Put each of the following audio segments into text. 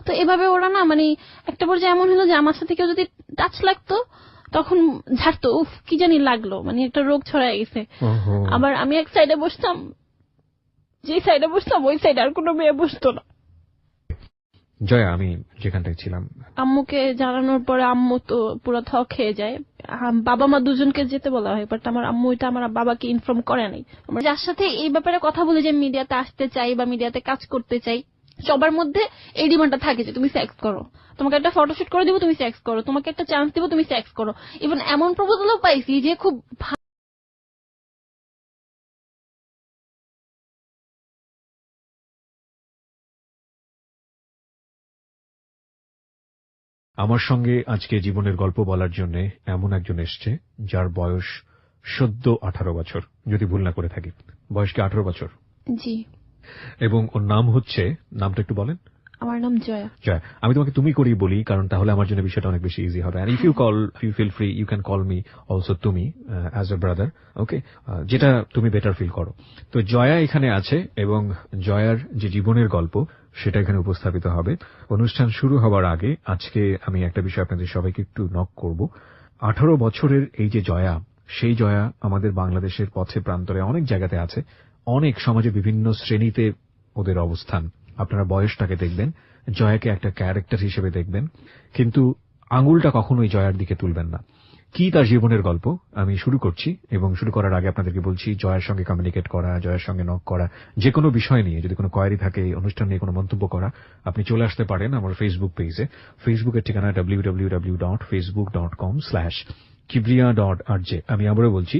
তো এভাবে ওরা না মানে একটা পর্যায়ে এমন হলো যে আমার সাথে কেউ যদি টাচ লাগতো তখন ঝাড়তো, উফ কি জানি লাগলো, মানে একটা রোগ ছড়ায় গেছে। আবার আমি এক সাইডে বসতাম, যে সাইডে বসতাম ওই সাইডে আর কোনো মেয়ে বসতো না। জয়া, আমি যেখানটায় ছিলাম, আম্মুকে জানানোর পরে আম্মু তো পুরো থ খেয়ে যায়। বাবা মা দুজনকে যেতে বলা হয়, বাট আমার আম্মু এটা আমার বাবাকে ইনফর্ম করে নাই। যার সাথে এই ব্যাপারে কথা বলে যে মিডিয়াতে আসতে চাই বা মিডিয়াতে কাজ করতে চাই, সবার মধ্যে এই ডিমান্ডটা থাকে যে তুমি সেক্স করো, তোমাকে একটা ফটোশুট করে দিব, তুমি সেক্স করো, তোমাকে একটা চান্স দিব, তুমি সেক্স করো। ইভেন এমন প্রপোজালও পাইছি যে খুব আমার সঙ্গে আজকে জীবনের গল্প বলার জন্য এমন একজন এসছে যার বয়স সদ্য 18 বছর, যদি ভুল না করে থাকি। বয়স কি 18 বছর? জি। এবং ওর নাম হচ্ছে, নামটা একটু বলেন। আমার নাম জয়া। জয়া, আমি তোমাকে তুমি করেই বলি, কারণ তাহলে আমার জন্য বিষয়টা অনেক বেশি ইজি হবে। If you feel free, you can call me also তুমি, অ্যাজ এ ব্রাদার, ওকে, যেটা তুমি বেটার ফিল করো। তো জয়া এখানে আছে এবং জয়ার যে জীবনের গল্প সেটা এখানে উপস্থাপিত হবে। অনুষ্ঠান শুরু হবার আগে আজকে আমি একটা বিষয় আপনাদের সবাইকে একটু নক করব। 18 বছরের এই যে জয়া, সেই জয়া আমাদের বাংলাদেশের পথে প্রান্তরে অনেক জায়গাতে আছে, অনেক সমাজে বিভিন্ন শ্রেণীতে ওদের অবস্থান। আপনারা বয়সটাকে দেখবেন, জয়াকে একটা ক্যারেক্টার হিসেবে দেখবেন, কিন্তু আঙুলটা কখনোই জয়ার দিকে তুলবেন না। কি তার জীবনের গল্প আমি শুরু করছি, এবং শুরু করার আগে আপনাদেরকে বলছি, জয়ার সঙ্গে কমিউনিকেট করা, জয়ার সঙ্গে নক করা, যে কোনো বিষয় নিয়ে যদি কোনো কোয়েরি থাকে, অনুষ্ঠান নিয়ে কোনো মন্তব্য করা, আপনি চলে আসতে পারেন আমার ফেসবুক পেজে। ফেসবুকের ঠিকানা www.facebook.com/kibriya.rj। আমি আবারও বলছি,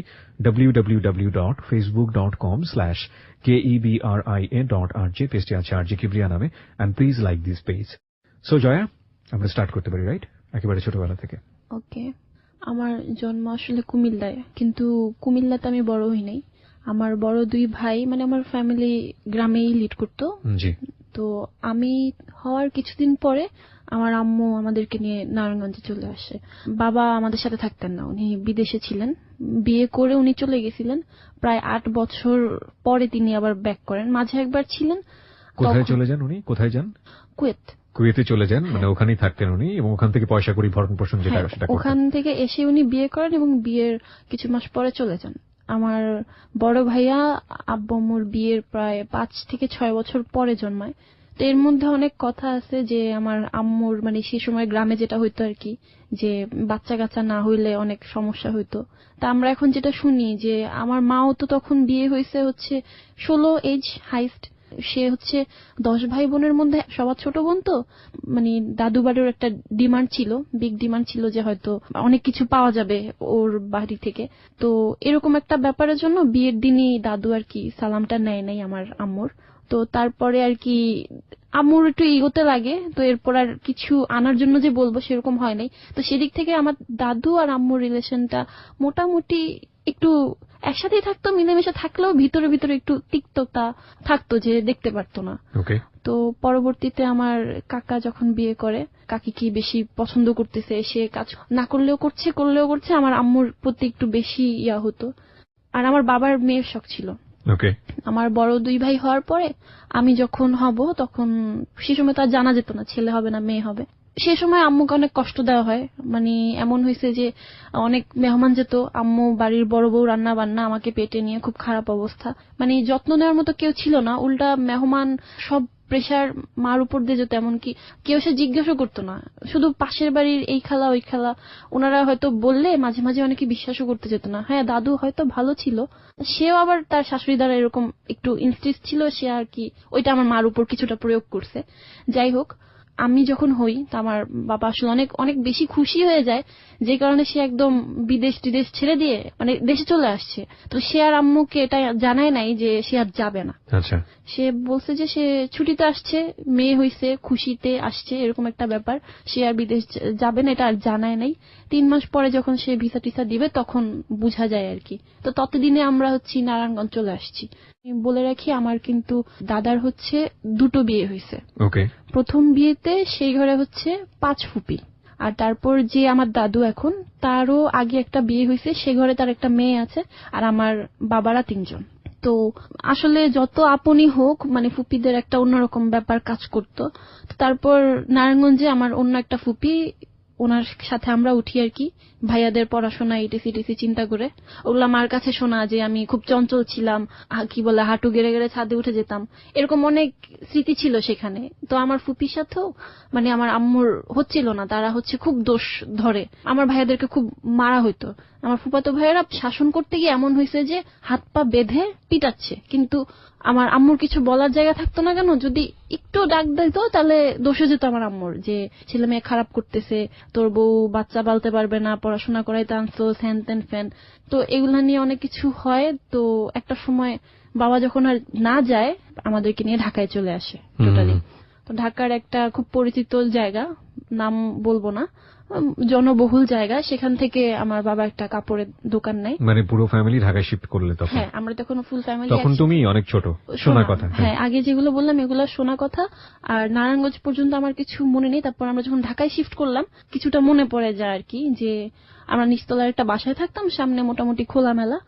www.facebook.com/kibriya.rj। পেজটি আছে RJ কিবরিয়া নামে, and please like this page. So Joya, আমরা স্টার্ট করতে পারি, রাইট? একেবারে ছোটবেলা থেকে। ওকে। আমার জন্ম আসলে কুমিল্লায়, কিন্তু কুমিল্লাতে আমি বড় হই নাই। আমার বড় দুই ভাই, মানে আমার ফ্যামিলি গ্রামেই লিড করতো। জি। তো আমি হওয়ার কিছুদিন পরে আমার আম্মু আমাদেরকে নিয়ে নারায়ণগঞ্জে চলে আসে। বাবা আমাদের সাথে থাকতেন না, উনি বিদেশে ছিলেন। বিয়ে করে উনি চলে গেছিলেন, প্রায় 8 বছর পরে তিনি আবার ব্যাক করেন। মাঝে একবার ছিলেন। কোথায় চলে যান উনি? কোথায় যান? কুয়েত। কুয়েতে চলে যান, মানে ওখানেই থাকতেন উনি, এবং ওখান থেকে পয়সা করি ভরণ পোষণ যেটা সেটা করতেন। ওখান থেকে এসে উনি বিয়ে করেন এবং বিয়ের কিছু মাস পরে চলে যান। আমার বড় ভাইয়া আব্বু আম্মুর বিয়ের প্রায় 5 থেকে 6 বছর পরে জন্মায়। তো এর মধ্যে অনেক কথা আছে যে আমার আম্মুর, মানে সেই সময় গ্রামে যেটা হইতো আর কি, যে বাচ্চা কাচ্চা না হইলে অনেক সমস্যা হইতো। তা আমরা এখন যেটা শুনি যে আমার মাও তো তখন বিয়ে হয়েছে হচ্ছে 16 এজ হাইস্ট। সে হচ্ছে 10 ভাই বোনের মধ্যে সবার ছোট বোন। তো মানে দাদু বাড়ির একটা ডিমান্ড ছিল, বিগ ডিমান্ড ছিল যে হয়তো অনেক কিছু পাওয়া যাবে ওর বাড়ি থেকে। তো এরকম একটা ব্যাপারের জন্য বিয়ের দিনই দাদু আর কি সালামটা নেয় নাই আমার আম্মুর। তো তারপরে আর কি আম্মুর একটু ইগোতে লাগে, তো এরপর আর কিছু আনার জন্য যে বলবো সেরকম হয় নাই। তো সেদিক থেকে আমার দাদু আর আম্মুর রিলেশনটা মোটামুটি একটু একসাথেই থাকতো, মিলেমিশে থাকলেও ভিতরে ভিতরে একটু তিক্ততা থাকতো যে দেখতে পারতো না। তো পরবর্তীতে আমার কাকা যখন বিয়ে করে, কাকি কি বেশি পছন্দ করতেছে, সে কাজ না করলেও করছে, করলেও করছে, আমার আম্মুর প্রতি একটু বেশি ইয়া হতো। আর আমার বাবার মেয়ের শখ ছিল। আমার বড় দুই ভাই হওয়ার পরে আমি যখন হব, তখন সে সময় তো আর জানা যেত না ছেলে হবে না মেয়ে হবে। সে সময় আম্মুকে অনেক কষ্ট দেওয়া হয়, মানে এমন হয়েছে যে অনেক মেহমান যেত, আম্মু বাড়ির বড় বউ রান্না বান্না, আমাকে পেটে নিয়ে খুব খারাপ অবস্থা, মানে যত্ন নেওয়ার মতো কেউ ছিল না। উল্টা মেহমান সব প্রেশার মার উপর দিয়ে যেত, এমনকি কেউ সে জিজ্ঞাসা করতো না, শুধু পাশের বাড়ির এই খালা ওই খালা, ওনারা হয়তো বললে মাঝে মাঝে অনেকে বিশ্বাসও করতে যেত না। হ্যাঁ, দাদু হয়তো ভালো ছিল, সেও আবার তার শাশুড়ি দ্বারা এরকম একটু ইনস্টিস ছিল, সে আর কি ওইটা আমার মার উপর কিছুটা প্রয়োগ করছে। যাই হোক, আমি যখন হই তা আমার বাবা আসলে অনেক অনেক বেশি খুশি হয়ে যায়, যে কারণে সে একদম বিদেশ টিদেশ ছেড়ে দিয়ে মানে দেশে চলে আসছে। তো সে আর আম্মুকে এটা জানায় নাই যে সে আর যাবে না। সে বলছে যে সে ছুটিতে আসছে, মেয়ে হইছে, খুশিতে আসছে, এরকম একটা ব্যাপার, সে আর বিদেশ যাবে না, এটা আর জানায় নাই। 3 মাস পরে যখন সে ভিসা টিসা দিবে তখন বোঝা যায় আর কি। তো ততদিনে আমরা হচ্ছি নারায়ণগঞ্জ চলে আসছি। বলে রাখি, আমার কিন্তু দাদার হচ্ছে 2টো বিয়ে হয়েছে। প্রথম বিয়েতে সেই ঘরে হচ্ছে 5 ফুপি, আর তারপর যে আমার দাদু এখন, তারও আগে একটা বিয়ে হয়েছে, সে ঘরে তার একটা মেয়ে আছে, আর আমার বাবারা 3 জন। তো আসলে যত আপনই হোক মানে ফুপিদের একটা অন্যরকম ব্যাপার কাজ করতো। তারপর নারায়ণগঞ্জে আমার অন্য একটা ফুপি, ওনার সাথে আমরা উঠি আর কি, ভাইয়াদের পড়াশোনা ইটিসি চিন্তা করে। ওগুলো আমার কাছে শোনা যে আমি খুব চঞ্চল ছিলাম, কি বলে হাঁটু গেড়ে গেড়ে ছাদে উঠে যেতাম, এরকম অনেক স্মৃতি ছিল সেখানে। তো আমার ফুপির সাথেও মানে আমার আম্মুর হচ্ছিল না, তারা হচ্ছে খুব দোষ ধরে, আমার ভাইয়াদেরকে খুব মারা হইতো। আমার ফুফাতো ভাইয়েরা শাসন করতে গিয়ে এমন হয়েছে যে হাত পা বেঁধে পিটাচ্ছে, কিন্তু আমার আম্মুর কিছু বলার জায়গা থাকতো না কেন, যদি একটু ডাক দিত তাহলে দোষে যেত আমার আম্মুর, যে ছেলে মেয়ে খারাপ করতেছে, তোর বউ বাচ্চা পালতে পারবে না, পড়াশোনা করাইতে আনছো, ফ্যান তেন ফ্যান। তো এগুলা নিয়ে অনেক কিছু হয়। তো একটা সময় বাবা যখন আর না যায়, আমাদেরকে নিয়ে ঢাকায় চলে আসে টোটালি। তো ঢাকার একটা খুব পরিচিত জায়গা, নাম বলবো না, জনবহুল জায়গা, সেখান থেকে আমার বাবা একটা কাপড়ের দোকান নেয়। মানে পুরো ফ্যামিলি ঢাকায় শিফট করলে তখন? হ্যাঁ, আমরা তখন ফুল ফ্যামিলি। তখন তুমি অনেক ছোট, শোনা কথা। হ্যাঁ, আগে যেগুলো বললাম এগুলো শোনা কথা। আর নারায়ণগঞ্জ পর্যন্ত আমার কিছু মনে নেই। তারপর আমরা যখন ঢাকায় শিফট করলাম কিছুটা মনে পড়ে যায় আর কি, যে আমরা নিচতলার একটা বাসায় থাকতাম, সামনে মোটামুটি খোলামেলা,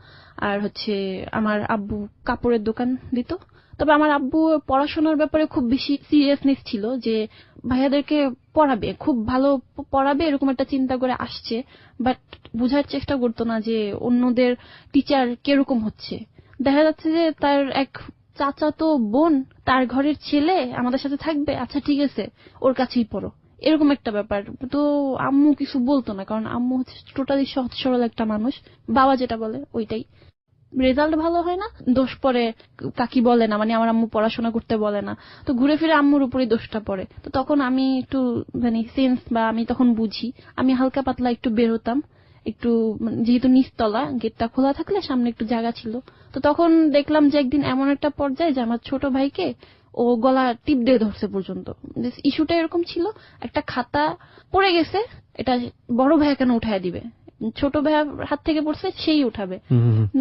আর হচ্ছে আমার আব্বু কাপড়ের দোকান দিত। তবে আমার আব্বু পড়াশোনার ব্যাপারে খুব বেশি সিরিয়াসনেস ছিল, যে ভাইয়াদেরকে পড়াবে, খুব ভালো পড়াবে এরকম একটা চিন্তা করে আসছে, বাট বোঝার চেষ্টা করতো না যে অন্যদের টিচার কিরকম হচ্ছে। দেখা যাচ্ছে যে তার এক চাচাতো বোন, তার ঘরের ছেলে আমাদের সাথে থাকবে, আচ্ছা ঠিক আছে ওর কাছেই পড়ো, এরকম একটা ব্যাপার। তো আম্মু কিছু বলতো না, কারণ আম্মু হচ্ছে টোটালি সহজ সরল একটা মানুষ, বাবা যেটা বলে ওইটাই। রেজাল্ট ভালো হয় না, দোষ পড়ে কাকি বলে না, মানে আমার আম্মু পড়াশোনা করতে বলে না, তো ঘুরে ফিরে আম্মুর উপরেই দোষটা পড়ে। তো তখন আমি একটু মানে সেন্স বা আমি তখন বুঝি, আমি হালকা পাতলা একটু বের হতাম, একটু যেহেতু নিচতলা, গেটটা খোলা থাকলে সামনে একটু জায়গা ছিল। তো তখন দেখলাম যে একদিন এমন একটা পর্যায়ে যে আমার ছোট ভাইকে ও গলা টিপ দিয়ে ধরছে পর্যন্ত। ইস্যুটা এরকম ছিল, একটা খাতা পড়ে গেছে, এটা বড় ভাই কেন উঠায় দিবে, ছোট ভাইয়ার হাত থেকে পড়ছে সেই উঠাবে,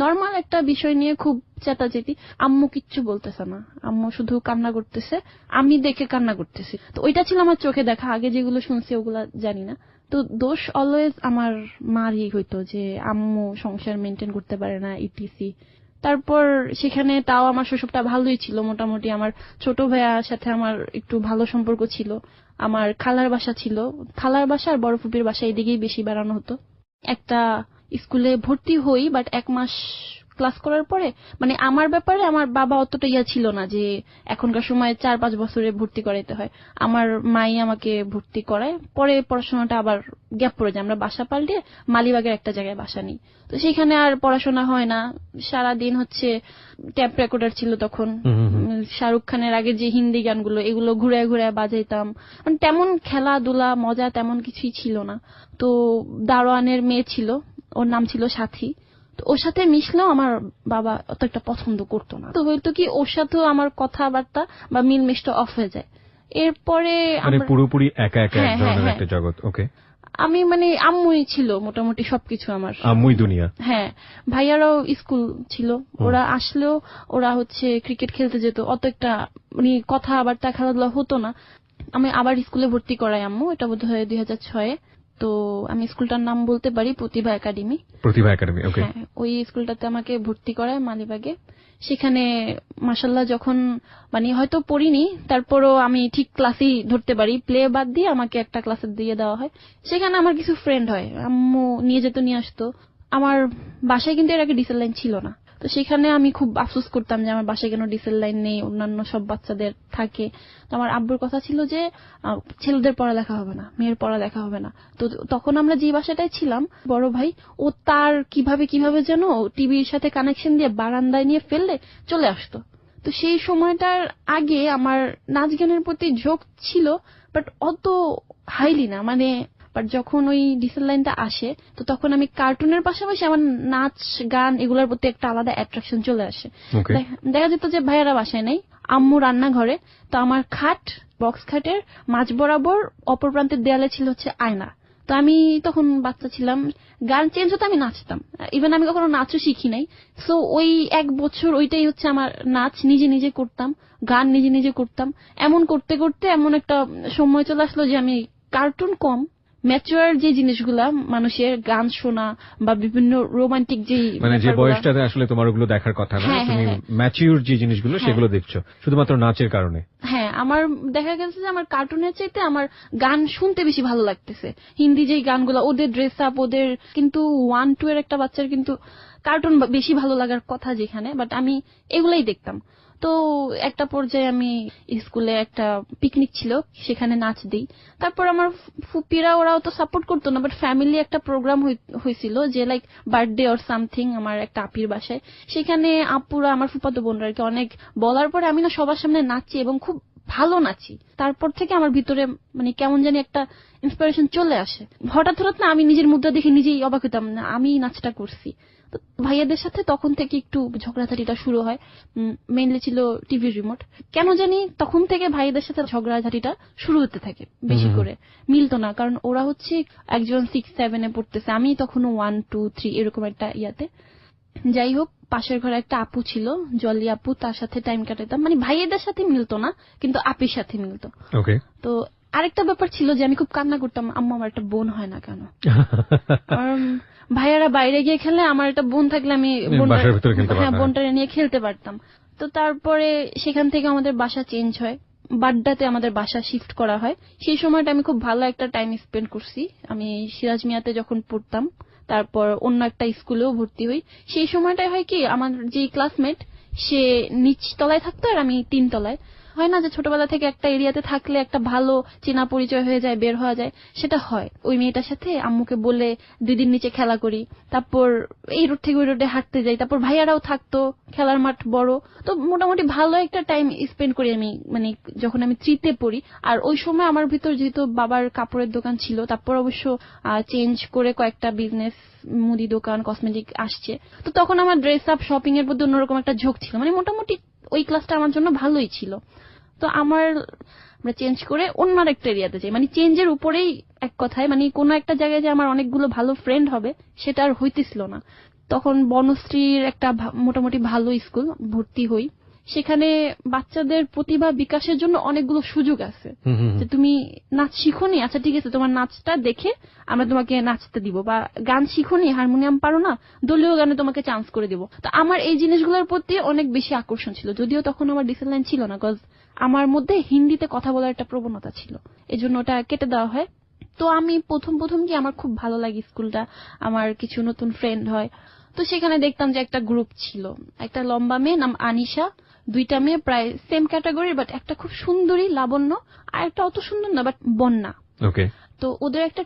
নর্মাল একটা বিষয় নিয়ে খুব চেতাচেতি। আম্মু কিচ্ছু বলতেছে না, আম্মু শুধু কান্না করতেছে, আমি দেখে কান্না করতেছি। তো ওইটা ছিল আমার চোখে দেখা, আগে যেগুলো শুনছি ওগুলা জানি না। তো দোষ অলওয়েজ আমার মারই হইতো, যে আম্মু সংসার মেনটেন করতে পারে না ইটিসি। তারপর সেখানে তাও আমার শৈশবটা ভালোই ছিল মোটামুটি। আমার ছোট ভাইয়ার সাথে আমার একটু ভালো সম্পর্ক ছিল, আমার খালার বাসা ছিল, খালার বাসা আর বড় ফুপির বাসা এদিকেই বেশি বেড়ানো হতো। একটা স্কুলে ভর্তি হই, বাট 1 মাস ক্লাস করার পরে মানে আমার ব্যাপারে আমার বাবা অতটা ইয়া ছিল না, যে এখনকার সময় 4-5 বছরে ভর্তি করাইতে হয়। আমার মাই আমাকে ভর্তি করায়, পরে পড়াশোনাটা আবার গ্যাপ পড়ে যায়, আমরা বাসা পাল্টে মালিবাগের একটা জায়গায় বাসা নিই। তো সেখানে আর পড়াশোনা হয় না, সারাদিন হচ্ছে ট্যাপ রেকর্ডার ছিল তখন, শাহরুখ খানের আগে যে হিন্দি গানগুলো এগুলো ঘুরে ঘুরে বাজাইতাম, মানে তেমন খেলাধুলা মজা তেমন কিছুই ছিল না। তো দারোয়ানের মেয়ে ছিল, ওর নাম ছিল সাথী, তো ওর সাথে মিশলেও আমার বাবা অত একটা পছন্দ করতো না। তো হয়তো কি ওর সাথেও আমার কথাবার্তা বা মিলমিশটা অফ হয়ে যায়। এরপরে মানে পুরোপুরি একা একা এক ধরনের একটা জগৎ। ওকে, আমি মানে আম্মুই ছিল মোটামুটি সবকিছু আমার, আম্মুই দুনিয়া। হ্যাঁ, ভাইয়ারাও স্কুল ছিল, ওরা আসলেও ওরা হচ্ছে ক্রিকেট খেলতে যেত, অত একটা মানে কথাবার্তা খেলাধুলা হতো না। আমি আবার স্কুলে ভর্তি করাই আম্মু, এটা বোধ হয় 2006-এ। তো আমি স্কুলটার নাম বলতে পারি, প্রতিভা একাডেমি। প্রতিভা একাডেমি, ওকে। হ্যাঁ, ওই স্কুলটাতে আমাকে ভর্তি করায় মালিবাগে। সেখানে মাশাআল্লাহ যখন মানে হয়তো পড়িনি, তারপরও আমি ঠিক ক্লাসই ধরতে পারি, প্লে বাদ দিয়ে আমাকে একটা ক্লাসে দিয়ে দেওয়া হয়। সেখানে আমার কিছু ফ্রেন্ড হয়, আম্মু নিয়ে যেত নিয়ে আসতো। আমার বাসায় কিন্তু এর আগে ডিসেল লাইন ছিল না, তো সেখানে আমি খুব আফসোস করতাম যে আমার বাসায় কেন ডিসেল লাইন নেই, অন্যান্য সব বাচ্চাদের থাকে। তো আমার আব্বুর কথা ছিল যে ছেলেদের পড়ালেখা হবে না, মেয়ের পড়ালেখা হবে না। তো তখন আমরা যে বাসাটায় ছিলাম, বড় ভাই ও তার কিভাবে যেন টিভির সাথে কানেকশন দিয়ে বারান্দায় নিয়ে ফেললে চলে আসতো। তো সেই সময়টার আগে আমার নাচ গানের প্রতি ঝোঁক ছিল, বাট অত হাইলি না, মানে বাট যখন ওই ডিসেল লাইনটা আসে, তো তখন আমি কার্টুনের পাশাপাশি আমার নাচ গান এগুলোর প্রতি একটা আলাদা অ্যাট্রাকশন চলে আসে। দেখা যেত যে ভাইয়ারা বাসায় নেই, আম্মু রান্নাঘরে, তো আমার খাট, বক্স খাটের মাঝ বরাবর অপর প্রান্তের দেয়ালে ছিল হচ্ছে আয়না। তো আমি তখন বাচ্চা ছিলাম, গান চেঞ্জ হতো আমি নাচতাম, ইভেন আমি কখনো নাচও শিখি নাই। সো ওই 1 বছর ওইটাই হচ্ছে আমার নাচ, নিজে নিজে করতাম, গান নিজে নিজে করতাম। এমন করতে করতে এমন একটা সময় চলে আসলো যে আমি কার্টুন কম, ম্যাচুয়ার যে জিনিসগুলা মানুষের গান শোনা বা বিভিন্ন রোমান্টিক যে মানে যে বয়সটাতে আসলে তোমার ওগুলো দেখার কথা না, তুমি ম্যাচিউর যে জিনিসগুলো সেগুলো দেখছো শুধুমাত্র নাচের কারণে। হ্যাঁ, আমার দেখা গেছে যে আমার কার্টুনের চাইতে আমার গান শুনতে বেশি ভালো লাগতেছে। হিন্দি যেই গানগুলো, ওদের ড্রেস আপ, ওদের কিন্তু 1-2 এর একটা বাচ্চার কিন্তু কার্টুন বেশি ভালো লাগার কথা যেখানে, বাট আমি এগুলাই দেখতাম। তো একটা পর্যায়ে আমি স্কুলে একটা পিকনিক ছিল, সেখানে নাচ দিই। তারপর আমার ফুপিরা ওরাও তো সাপোর্ট করতো না, বাট ফ্যামিলি একটা প্রোগ্রাম হয়েছিল যে লাইক বার্থডে অর সামথিং আমার একটা আপির বাসায়। সেখানে আপুরা, আমার ফুফাতো বোনরা আর কি, অনেক বলার পরে আমি না সবার সামনে নাচি এবং খুব ভালো নাচি। তারপর থেকে আমার ভিতরে মানে কেমন জানি একটা ইন্সপিরেশন চলে আসে। হঠাৎ হঠাৎ না আমি নিজের মুদ্রা দেখে নিজেই অবাক হতাম না আমি নাচটা করছি। তো ভাইয়াদের সাথে তখন থেকে একটু ঝগড়াঝাটিটা শুরু হয়। মেইনলি ছিল টিভি রিমোট। কেন জানি তখন থেকে ভাইয়াদের সাথে ঝগড়াঝাটিটা শুরু হতে থাকে বেশি করে। মিলতো না, কারণ ওরা হচ্ছে একজন 6-7 পড়তেছে, আমি তখনও 1-2-3 এরকম একটা ইয়াতে। যাই হোক, পাশের ঘরে একটা আপু ছিল, জলি আপু, তার সাথে টাইম কাটাতাম। মানে ভাইয়েদের সাথে মিলতো না, কিন্তু আপির সাথে মিলতো। তো আরেকটা ব্যাপার ছিল যে আমি খুব কান্না করতাম, আম্মু আমার একটা বোন হয় না কেন। ভাইয়ারা বাইরে গিয়ে খেলে, আমার একটা বোন থাকলে আমি বোনটা নিয়ে খেলতে পারতাম। তো তারপরে সেখান থেকে আমাদের বাসা চেঞ্জ হয়, বাড্ডাতে আমাদের বাসা শিফট করা হয়। সেই সময়টা আমি খুব ভালো একটা টাইম স্পেন্ড করছি। আমি সিরাজ মিয়াতে যখন পড়তাম, তারপর অন্য একটা স্কুলেও ভর্তি হই। সেই সময়টায় হয় কি, আমার যে ক্লাসমেট সে নিচ তলায় থাকতো আর আমি 3 তলায়। হয় না যে ছোটবেলা থেকে একটা এরিয়াতে থাকলে একটা ভালো চেনা পরিচয় হয়ে যায়, বের হওয়া যায়, সেটা হয়। ওই মেয়েটার সাথে আম্মুকে বলে 2 দিন নিচে খেলা করি, তারপর এই রোড থেকে ওই রোডে হাঁটতে যাই, তারপর ভাইয়ারাও থাকতো, খেলার মাঠ বড়। তো মোটামুটি ভালো একটা টাইম স্পেন্ড করি আমি, মানে যখন আমি 3তে পড়ি। আর ওই সময় আমার ভিতর যেহেতু বাবার কাপড়ের দোকান ছিল, তারপর অবশ্য চেঞ্জ করে কয়েকটা বিজনেস, মুদি দোকান, কসমেটিক আসছে। তো তখন আমার ড্রেস আপ, শপিং এর প্রতি অন্যরকম একটা ঝোঁক ছিল। মানে মোটামুটি ওই ক্লাসটা আমার জন্য ভালোই ছিল। তো আমরা চেঞ্জ করে অন্য একটা এরিয়াতে যাই, মানে চেঞ্জের উপরেই এক কথায়, মানে কোনো একটা জায়গায় যে আমার অনেকগুলো ভালো ফ্রেন্ড হবে সেটা আর হইতেছিল না। তখন বনশ্রীর একটা মোটামুটি ভালো স্কুল ভর্তি হই। সেখানে বাচ্চাদের প্রতিভা বিকাশের জন্য অনেকগুলো সুযোগ আছে, যে তুমি নাচ শিখোনি, আচ্ছা ঠিক আছে, তোমার নাচটা দেখে আমরা তোমাকে নাচতে দিব, বা গান শিখোনি, হারমোনিয়াম পারো না, দলীয় গানে তোমাকে চান্স করে দিব। তো আমার এই জিনিসগুলোর প্রতি অনেক বেশি আকর্ষণ ছিল, যদিও তখন আমার ডিসিপ্লিন ছিল না, কজ আমার মধ্যে হিন্দিতে কথা বলার একটা প্রবণতা ছিল, এজন্য ওটা কেটে দেওয়া হয়। তো আমি প্রথম কি আমার খুব ভালো লাগে স্কুলটা, আমার কিছু নতুন ফ্রেন্ড হয়। তো সেখানে দেখতাম যে একটা গ্রুপ ছিল, একটা লম্বা মেয়ে নাম আনিশা, 2টা মেয়ে প্রায় সেম ক্যাটাগরির, বাট একটা খুব সুন্দরী লাবণ্য, আর একটা অত সুন্দর না বাট বন্যা। তো ওদের একটা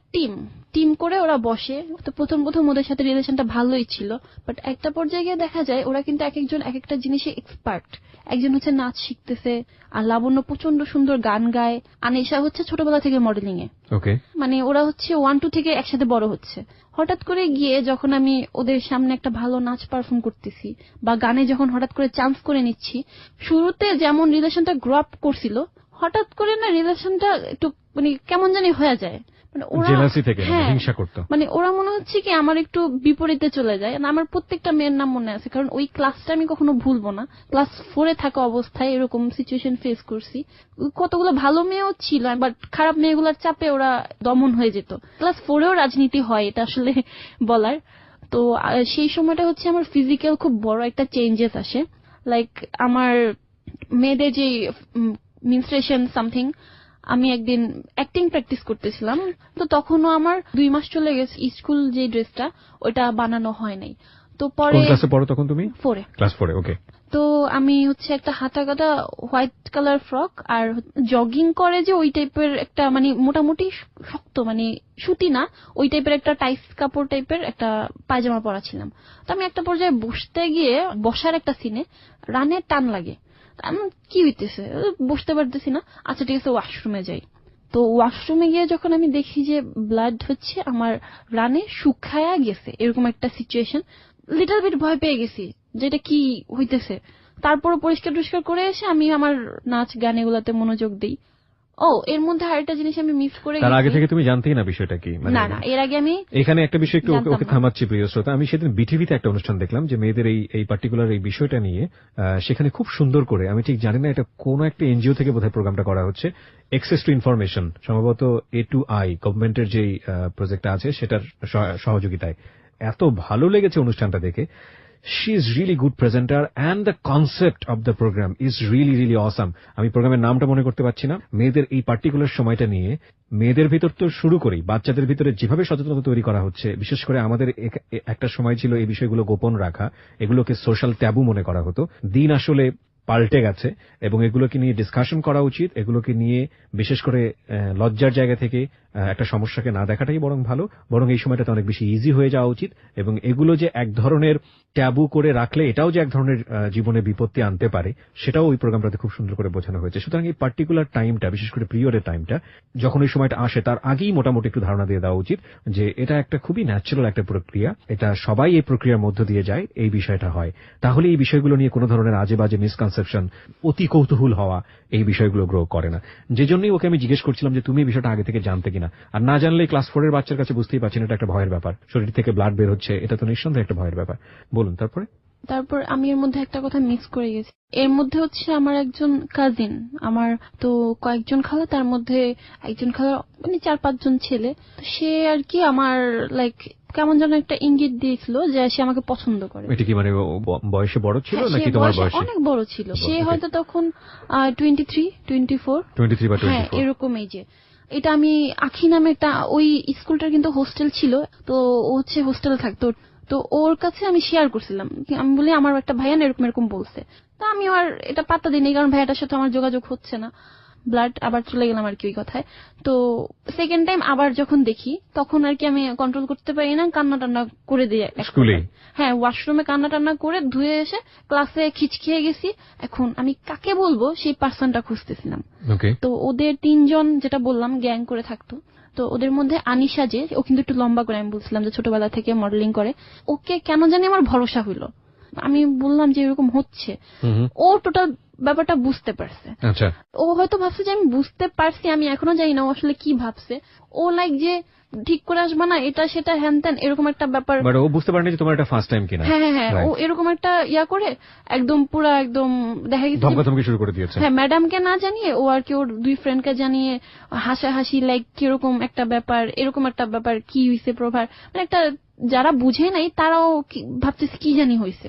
টিম করে ওরা বসে। তো প্রথম ওদের সাথে রিলেশনটা ভালোই ছিল, বাট একটা পর্যায়ে গিয়ে দেখা যায় ওরা কিন্তু এক একজন এক একটা জিনিসে এক্সপার্ট। একজন হচ্ছে নাচ শিখতেছে, আর লাবণ্য প্রচন্ড সুন্দর গান গায়, আনিশা হচ্ছে ছোটবেলা থেকে মডেলিং এ। মানে ওরা হচ্ছে 1-2 থেকে একসাথে বড় হচ্ছে। হঠাৎ করে গিয়ে যখন আমি ওদের সামনে একটা ভালো নাচ পারফর্ম করতেছি, বা গানে যখন হঠাৎ করে চান্স করে নিচ্ছি, শুরুতে যেমন রিলেশনটা গ্রো আপ করছিল, হঠাৎ করে না রিলেশনটা একটু মানে কেমন জানি হয়ে যায়। মানে ওরা হিংসা করতো, মানে ওরা মনে হচ্ছে কি আমার একটু বিপরীতে চলে যায়। আমার প্রত্যেকটা মেয়ের নাম মনে আছে, কারণ ওই ক্লাসটা আমি কখনো ভুলবো না। ক্লাস 4-এ থাকা অবস্থায় এরকম সিচুয়েশন ফেস করছি। কতগুলো ভালো মেয়েও ছিল, বাট খারাপ মেয়েগুলোর চাপে ওরা দমন হয়ে যেত। ক্লাস 4-এও রাজনীতি হয়, এটা আসলে বলার। তো সেই সময়টা হচ্ছে আমার ফিজিক্যাল খুব বড় একটা চেঞ্জেস আসে। লাইক আমার মেয়েদের যে মেনস্ট্রুয়েশন সামথিং, আমি একদিন অ্যাক্টিং প্র্যাকটিস করতেছিলাম, তো তখনও আমার 2 মাস চলে গেছে, স্কুল যে ড্রেসটা ওটা বানানো হয় নাই। তো পরে কোন ক্লাসে পড়ো তখন তুমি? 4-এ। ক্লাস 4-এ, ওকে। তো আমি হচ্ছে একটা হাতা কাটা হোয়াইট কালার ফ্রক আর জগিং করে যে ওই টাইপের একটা, মানে মোটামুটি শক্ত, মানে সুতি না, ওই টাইপের একটা টাইস কাপড় টাইপের একটা পায়জামা পরা ছিলাম। তো আমি একটা পর্যায়ে বসতে গিয়ে, বসার একটা সিনে রানে টান লাগে, আমি কি হইতেছে, বসতে পারতেছি না। আচ্ছা ঠিক আছে, ওয়াশরুমে যাই। তো ওয়াশরুমে গিয়ে যখন আমি দেখি যে ব্লাড হচ্ছে আমার রানে শুকায়া গেছে, এরকম একটা সিচুয়েশন, লিটল বিট ভয় পেয়ে গেছি যেটা কি হইতেছে। তারপর পরিষ্কার করে এসে আমি আমার নাচ গান এগুলাতে মনোযোগ দিই। এর মধ্যে আরেকটা জিনিস আমি মিস করে তার আগে গেছি। থেকে তুমি জানতেই না বিষয়টা কি? না না, এর আগে আমি এখানে একটা বিষয় একটু জানতাম ওকে না। থামাচ্ছি প্রিয় শ্রোতা। আমি সেদিন বিটিভিতে একটা অনুষ্ঠান দেখলাম যে মেয়েদের এই পার্টিকুলার এই বিষয়টা নিয়ে সেখানে খুব সুন্দর করে, আমি ঠিক জানি না এটা কোন একটা এনজিও থেকে বোধহয় প্রোগ্রামটা করা হচ্ছে, অ্যাক্সেস টু ইনফরমেশন, সম্ভবত A2I গভর্নমেন্টের যে প্রজেক্টটা আছে সেটার সহযোগিতায়। এত ভালো লেগেছে অনুষ্ঠানটা দেখে। She is really good presenter and the concept of the program is really really awesome. আমি প্রোগ্রামের নামটা মনে করতে পারছি না। মেয়েদের এই পার্টিকুলার সময়টা নিয়ে মেয়েদের ভিতর তো শুরু করেই বাচ্চাদের ভিতরে যেভাবে সচেতনতা তৈরি করা হচ্ছে, বিশেষ করে আমাদের একটা সময় ছিল এই বিষয়গুলো গোপন রাখা, এগুলোকে সোশ্যাল ট্যাবু মনে করা হতো। দিন আসলে পাল্টে গেছে এবং এগুলোকে নিয়ে ডিসকাশন করা উচিত। এগুলোকে নিয়ে বিশেষ করে লজ্জার জায়গা থেকে একটা সমস্যাকে না দেখাটাই বরং ভালো, বরং এই সময়টাতে অনেক বেশি ইজি হয়ে যাওয়া উচিত। এবং এগুলো যে এক ধরনের ট্যাবু করে রাখলে এটাও যে এক ধরনের জীবনে বিপত্তি আনতে পারে, সেটাও ওই প্রোগ্রামটাতে খুব সুন্দর করে বোঝানো হয়েছে। সুতরাং এই পার্টিকুলার টাইমটা, বিশেষ করে পিরিয়ডের টাইমটা, যখন ওই সময়টা আসে তার আগেই মোটামুটি একটু ধারণা দিয়ে দেওয়া উচিত যে এটা একটা খুবই ন্যাচারাল একটা প্রক্রিয়া, এটা সবাই এই প্রক্রিয়ার মধ্য দিয়ে যায়, এই বিষয়টা হয়। তাহলে এই বিষয়গুলো নিয়ে কোনো ধরনের আজে বাজে মিসকনসেপশন, অতি কৌতূহল হওয়া, এই বিষয়গুলো গ্রো করে না। যে জন্যই ওকে আমি জিজ্ঞেস করছিলাম যে তুমি এই বিষয়টা আগে থেকে জানতে কিনা। আর না জানলে ক্লাস 4 এর বাচ্চার কাছে বুঝতেই পারছেন এটা একটা ভয়ের ব্যাপার, শরীর থেকে ব্লাড বের হচ্ছে, এটা তো নিঃসন্দেহে একটা ভয়ের ব্যাপার। বলুন তারপর আমি এর মধ্যে একটা কথা মিস করে গেছি। এর মধ্যে হচ্ছে আমার একজন কাজিন, আমার তো কয়েকজন খালা, তার মধ্যে একজন খালা মানে 4-5 জন ছেলে। তো সে আর কি আমার লাইক কেমন যেন একটা ইঙ্গিত দিয়েছিল যে সে আমাকে পছন্দ করে। এটা কি মানে বয়সে বড় ছিল হ্যাঁ, নাকি তোমার বয়সে? অনেক বড় ছিল। সে হয়তো তখন 23-24 বা 24 হ্যাঁ এরকম এজে। এটা আমি আখি নামে একটা, ওই স্কুলটার কিন্তু হোস্টেল ছিল, তো ও হচ্ছে হোস্টেলে থাকতো। তো ওর কাছে আমি শেয়ার করছিলাম, আমি বলি আমার একটা ভাইয়া এরকম এরকম বলছে। তো আমি আর এটা পাত্তা দিইনি, কারণ ভাইয়াটার সাথে আমার যোগাযোগ হচ্ছে না। ব্লাড আবার চলে গেলাম আর কি ওই কথায়। তো সেকেন্ড টাইম আবার যখন দেখি তখন আর কি আমি কন্ট্রোল করতে পারি না, কান্না টান্না করে দিই স্কুলে। হ্যাঁ, ওয়াশরুমে কান্না টান্না করে ধুয়ে এসে ক্লাসে খিচখিয়ে গেছি। এখন আমি কাকে বলবো সেই পার্সনটা খুঁজতেছিলাম। তো ওদের 3 জন যেটা বললাম গ্যাং করে থাকতো। তো ওদের মধ্যে আনিশা, যে ও কিন্তু একটু লম্বা করে, আমি বলছিলাম যে ছোটবেলা থেকে মডেলিং করে, ওকে কেন জানি আমার ভরসা হইলো। আমি বললাম যে এরকম হচ্ছে, ও টোটাল ব্যাপারটা বুঝতে পারছে। আচ্ছা, ও হয়তো ভাবছে যে আমি বুঝতে পারছি, আমি এখনো জানি না ও আসলে কি ভাবছে। ও লাইক যে ঠিক করে আসবা না, এটা সেটা হ্যান ত্যান এরকম একটা ব্যাপার। বাট ও বুঝতে পারেনি যে তোমার এটা ফার্স্ট টাইম কিনা। হ্যাঁ হ্যাঁ, ও এরকম একটা ইয়া করে একদম পুরো একদম দেখা গেছে ধমকাধমকি শুরু করে দিয়েছে। হ্যাঁ, ম্যাডামকে না জানিয়ে ও আর কি ওর 2 ফ্রেন্ডকে জানিয়ে হাসাহাসি লাইক কিরকম একটা ব্যাপার, এরকম একটা ব্যাপার, কি হইছে প্রভার, মানে একটা যারা বুঝে নাই তারাও ভাবতেছে কি জানি হইছে,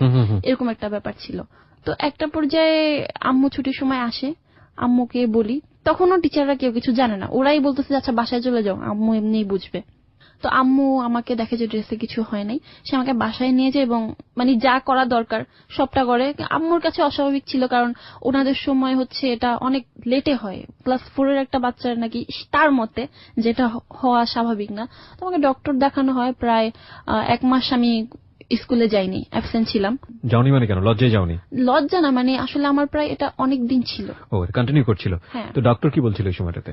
এরকম একটা ব্যাপার ছিল। তো একটা পর্যায়ে আম্মু ছুটির সময় আসে, আম্মুকে বলি, তখনও টিচাররা কেউ কিছু জানে না, ওরাই বলতেছে আচ্ছা বাসায় চলে যাও, আম্মু এমনিই বুঝবে। তো আম্মু আমাকে দেখে যে ড্রেসে কিছু হয় নাই, সে আমাকে বাসায় নিয়ে যায় এবং মানে যা করা দরকার সবটা করে। আম্মুর কাছে অস্বাভাবিক ছিল, কারণ ওনাদের সময় হচ্ছে এটা অনেক লেটে হয়, ক্লাস 4 এর একটা বাচ্চার নাকি তার মতে যেটা হওয়া স্বাভাবিক না। তো আমাকে ডক্টর দেখানো হয়, প্রায় 1 মাস আমি স্কুলে যাইনি, অ্যাবসেন্ট ছিলাম। যাওনি মানে কেন? লজ্জায় যাওনি? লজ্জা না, মানে আসলে আমার প্রায় এটা অনেক দিন ছিল। ও, কন্টিনিউ করছিল। হ্যাঁ। তো ডক্টর কি বলছিল এই সময়টাতে?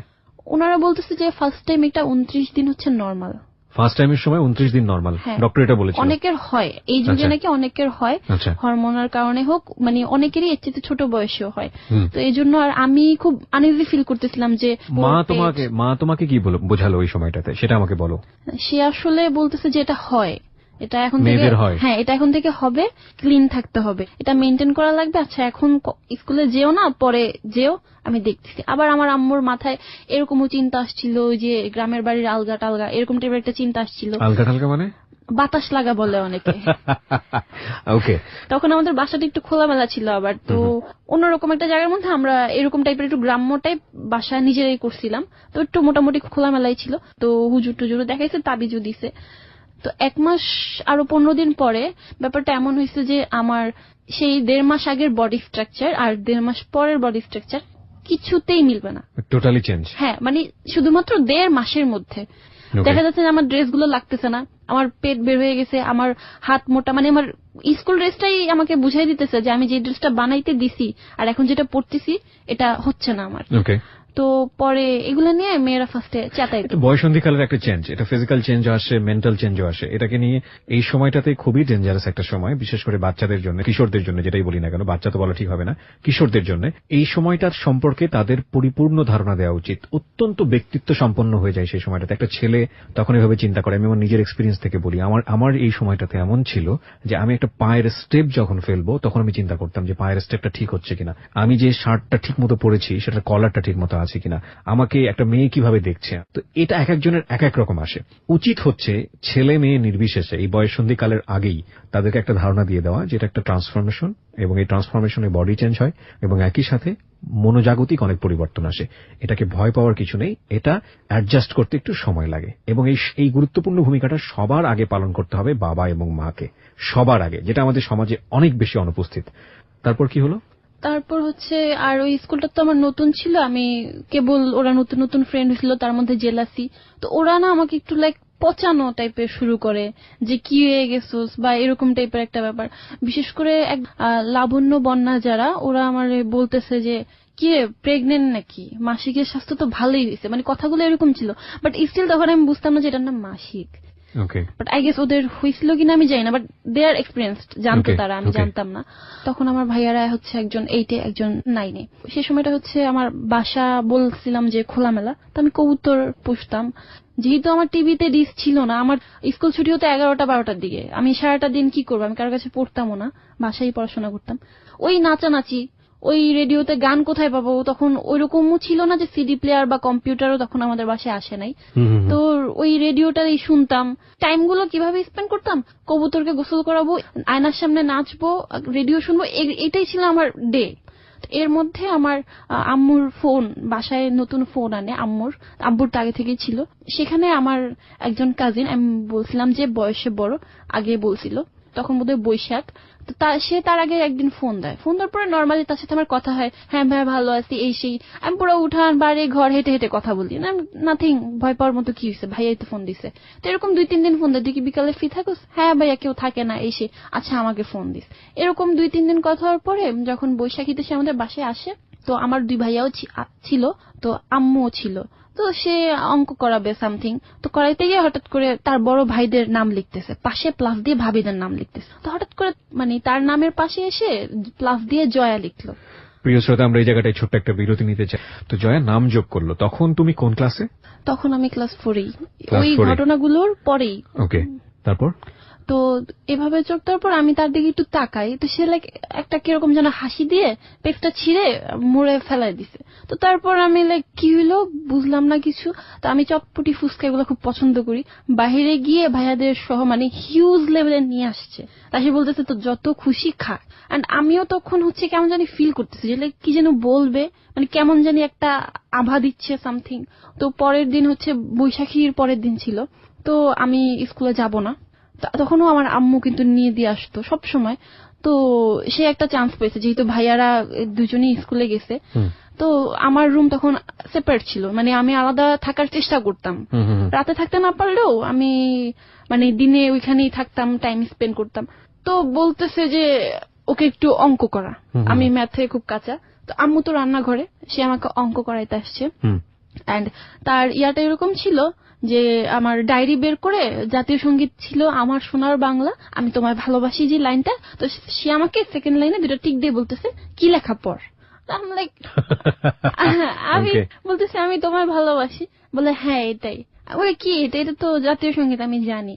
ওনারা বলতেছে যে ফার্স্ট টাইম এটা 29 দিন হচ্ছে নরমাল। ফার্স্ট টাইমের সময় 29 দিন নরমাল, ডক্টর এটা বলেছিল। অনেকের হয় এই যুগে নাকি, অনেকের হয় হরমোনাল কারণে হোক, মানে অনেকেরই এর চেয়ে ছোট বয়সেও হয়। তো এই জন্য আর আমি খুব আনইজি ফিল করতেছিলাম যে মা তোমাকে কি বোঝালো ওই সময়টাতে, সেটা আমাকে বলো। সে আসলে বলতেছে যে এটা হয়, এটা এখন থেকে, হ্যাঁ এটা এখন থেকে হবে, ক্লিন থাকতে হবে, এটা মেনটেন করা লাগবে। আচ্ছা এখন স্কুলে যেও না, পরে যেও, আমি দেখতেছি। আবার আমার আম্মুর মাথায় এরকমও চিন্তা আসছিল যে গ্রামের বাড়ির আলগা টালগা, এরকম টাইপের একটা চিন্তা আসছিল। আলগা টালগা মানে? বাতাস লাগা বলে অনেকে। ওকে। তখন আমাদের বাসাটা একটু খোলামেলা ছিল আবার, তো অন্যরকম একটা জায়গার মধ্যে আমরা এরকম টাইপের একটু গ্রাম্য টাইপ বাসা নিজেরাই করছিলাম, তো একটু মোটামুটি খোলামেলাই ছিল। তো হুজুর টুজুরও দেখাইছে, তাবিজও দিছে। তো 1 মাস আরো 15 দিন পরে ব্যাপারটা এমন হয়েছে যে আমার সেই 1.5 মাস আগের বডি স্ট্রাকচার আর 1.5 মাস পরের বডি স্ট্রাকচার কিছুতেই মিলবে না, টোটালি চেঞ্জ। হ্যাঁ, মানে শুধুমাত্র 1.5 মাসের মধ্যে দেখা যাচ্ছে যে আমার ড্রেসগুলো লাগতেছে না, আমার পেট বের হয়ে গেছে, আমার হাত মোটা, মানে আমার স্কুল ড্রেসটাই আমাকে বুঝাই দিতেছে যে আমি যে ড্রেসটা বানাইতে দিছি আর এখন যেটা পরতেছি এটা হচ্ছে না আমার। তো পরে এগুলো নিয়ে মেয়েরা ফার্স্টে চেতাইতো। বয়সন্ধিকালের একটা চেঞ্জ, এটা ফিজিক্যাল চেঞ্জ আসে, মেন্টাল চেঞ্জও আসে। এটাকে নিয়ে এই সময়টাতে খুবই ডেঞ্জারাস একটা সময়, বিশেষ করে বাচ্চাদের জন্য, কিশোরদের জন্য, যেটাই বলি না কেন, বাচ্চা তো বলা ঠিক হবে না, কিশোরদের জন্য এই সময়টার সম্পর্কে তাদের পরিপূর্ণ ধারণা দেওয়া উচিত। অত্যন্ত ব্যক্তিত্ব সম্পন্ন হয়ে যায় সেই সময়টাতে। একটা ছেলে তখন এভাবে চিন্তা করে। আমি আমার নিজের এক্সপিরিয়েন্স থেকে বলি, আমার এই সময়টাতে এমন ছিল যে আমি একটা পায়ের স্টেপ যখন ফেলবো তখন আমি চিন্তা করতাম যে পায়ের স্টেপটা ঠিক হচ্ছে কিনা, আমি যে শার্টটা ঠিক মতো পরেছি সেটার কলারটা ঠিক মতো আছে কিনা, আমাকে একটা মেয়ে কিভাবে দেখছে। তো এটা এক একজনের এক এক রকম আসে। উচিত হচ্ছে ছেলে মেয়ে নির্বিশেষে এই বয়ঃসন্ধিকালের আগেই তাদেরকে একটা ধারণা দিয়ে দেওয়া যে এটা একটা ট্রান্সফরমেশন, এবং এই ট্রান্সফরমেশনে বডি চেঞ্জ হয় এবং একই সাথে মনোজাগতিক অনেক পরিবর্তন আসে। এটাকে ভয় পাওয়ার কিছু নেই, এটা অ্যাডজাস্ট করতে একটু সময় লাগে। এবং এই গুরুত্বপূর্ণ ভূমিকাটা সবার আগে পালন করতে হবে বাবা এবং মাকে, সবার আগে, যেটা আমাদের সমাজে অনেক বেশি অনুপস্থিত। তারপর কি হলো? তারপর হচ্ছে আর ওই স্কুলটা তো আমার নতুন ছিল, আমি কেবল ওরা নতুন নতুন ফ্রেন্ড হয়েছিল, তার মধ্যে জেলাসি। তো ওরা না আমাকে একটু লাইক পচানো টাইপের শুরু করে যে কি হয়ে গেছোস বা এরকম টাইপের একটা ব্যাপার। বিশেষ করে এক লাবণ্য বন্যা যারা, ওরা আমার বলতেছে যে কি রে প্রেগনেন্ট নাকি, মাসিকের স্বাস্থ্য তো ভালোই হয়েছে, মানে কথাগুলো এরকম ছিল। বাট স্টিল তখন আমি বুঝতাম না যে এটার নাম মাসিক। বাট আই গেস ওদের হয়েছিল কিনা আমি জানি না, বাট দে আর এক্সপিরিয়েন্সড, জানতো তারা, আমি জানতাম না। তখন আমার ভাইয়ারা হচ্ছে একজন 8-এ একজন 9-এ। সেই সময়টা হচ্ছে আমার বাসা বলছিলাম যে খোলামেলা, তো আমি কবুতর পুষতাম। যেহেতু আমার টিভিতে ডিশ ছিল না, আমার স্কুল ছুটি হতো 11টা-12টার দিকে, আমি সারাটা দিন কি করবো, আমি কারোর কাছে পড়তামও না, বাসায় পড়াশোনা করতাম। ওই নাচানাচি, ওই রেডিওতে গান কোথায় পাবো, তখন ওইরকমও ছিল না যে সিডি প্লেয়ার বা কম্পিউটারও তখন আমাদের বাসায় আসে নাই। তো ওই রেডিওটাই শুনতাম। টাইমগুলো কিভাবে স্পেন্ড করতাম, কবুতরকে গোসল করাবো, আয়নার সামনে নাচবো, রেডিও শুনবো, এটাই ছিল আমার ডে। এর মধ্যে আমার আম্মুর ফোন, বাসায় নতুন ফোন আনে আব্বুর তো আগে থেকেই ছিল। সেখানে আমার একজন কাজিন, আমি বলছিলাম যে বয়সে বড়, আগে বলছিল, তখন বোধহয় বৈশাখ, তো সে তার আগে একদিন ফোন দেয়। ফোন দেওয়ার পরে নর্মালি তার সাথে আমার কথা হয়, হ্যাঁ ভাই ভালো আছি এই সেই। আমি পুরো উঠান বাড়ি ঘর হেঁটে হেঁটে কথা বলি না, নাথিং, ভয় পাওয়ার মতো কি হয়েছে, ভাইয়াই তো ফোন দিছে। তো এরকম 2-3 দিন ফোন দেয়, তুই কি বিকালে ফ্রি থাকোস, হ্যাঁ ভাইয়া কেউ থাকে না এই সেই, আচ্ছা আমাকে ফোন দিস। এরকম 2-3 দিন কথা হওয়ার পরে যখন বৈশাখীতে সে আমাদের বাসায় আসে, তো আমার 2 ভাইয়াও ছিল, তো আম্মুও ছিল। তো সে অঙ্ক করাবে সামথিং, তো করাইতে গিয়ে হঠাৎ করে তার বড় ভাইদের নাম লিখতেছে, পাশে প্লাস দিয়ে ভাবিদের নাম লিখতেছে। তো হঠাৎ করে মানে তার নামের পাশে এসে প্লাস দিয়ে জয়া লিখলো। প্রিয় শ্রোতা, আমরা এই জায়গাটায় ছোট্ট একটা বিরতি নিতে চাই। তো জয়া নাম যোগ করলো, তখন তুমি কোন ক্লাসে? তখন আমি ক্লাস 4-এই, ওই ঘটনাগুলোর পরেই। ওকে, তারপর? তো এভাবে চোখ দেওয়ার পর আমি তার দিকে একটু তাকাই, তো সে লাইক একটা কিরকম যেন হাসি দিয়ে পেটটা ছিঁড়ে মুড়ে ফেলাই দিছে। তো তারপর আমি লাইক কি হইলো বুঝলাম না কিছু। তো আমি চটপটি ফুচকা এগুলো খুব পছন্দ করি, বাইরে গিয়ে ভাইয়াদের সহ মানে হিউজ লেভেলে নিয়ে আসছে। তাই সে বলতেছে তো যত খুশি খা। এন্ড আমিও তখন হচ্ছে কেমন জানি ফিল করতেছি যে লাইক কি যেন বলবে, মানে কেমন জানি একটা আভা দিচ্ছে সামথিং। তো পরের দিন হচ্ছে বৈশাখীর পরের দিন ছিল, তো আমি স্কুলে যাব না। তখনও আমার আম্মু কিন্তু নিয়ে দিয়ে আসতো সব সময়। তো সে একটা চান্স পেয়েছে, যেহেতু ভাইয়ারা দুজনেই স্কুলে গেছে। তো আমার রুম তখন সেপারেট ছিল, মানে আমি আলাদা থাকার চেষ্টা করতাম, রাতে থাকতে না পারলেও আমি মানে দিনে ওইখানেই থাকতাম, টাইম স্পেন্ড করতাম। তো বলতেছে যে ওকে একটু অঙ্ক করা, আমি ম্যাথে খুব কাঁচা। তো আম্মু তো রান্নাঘরে, সে আমাকে অঙ্ক করাইতে আসছে। এন্ড তার ইয়াটা এরকম ছিল যে আমার ডায়েরি বের করে জাতীয় সঙ্গীত ছিল আমার সোনার বাংলা, আমি তোমায় ভালোবাসি যে লাইনটা, তো সে আমাকে সেকেন্ড লাইনে 2টা টিক দিয়ে বলতেছে কি লেখা পড়। আমি বলতেছি আমি তোমায় ভালোবাসি, বলে হ্যাঁ এটাই। বলে কি এটা, এটা তো জাতীয় সঙ্গীত আমি জানি।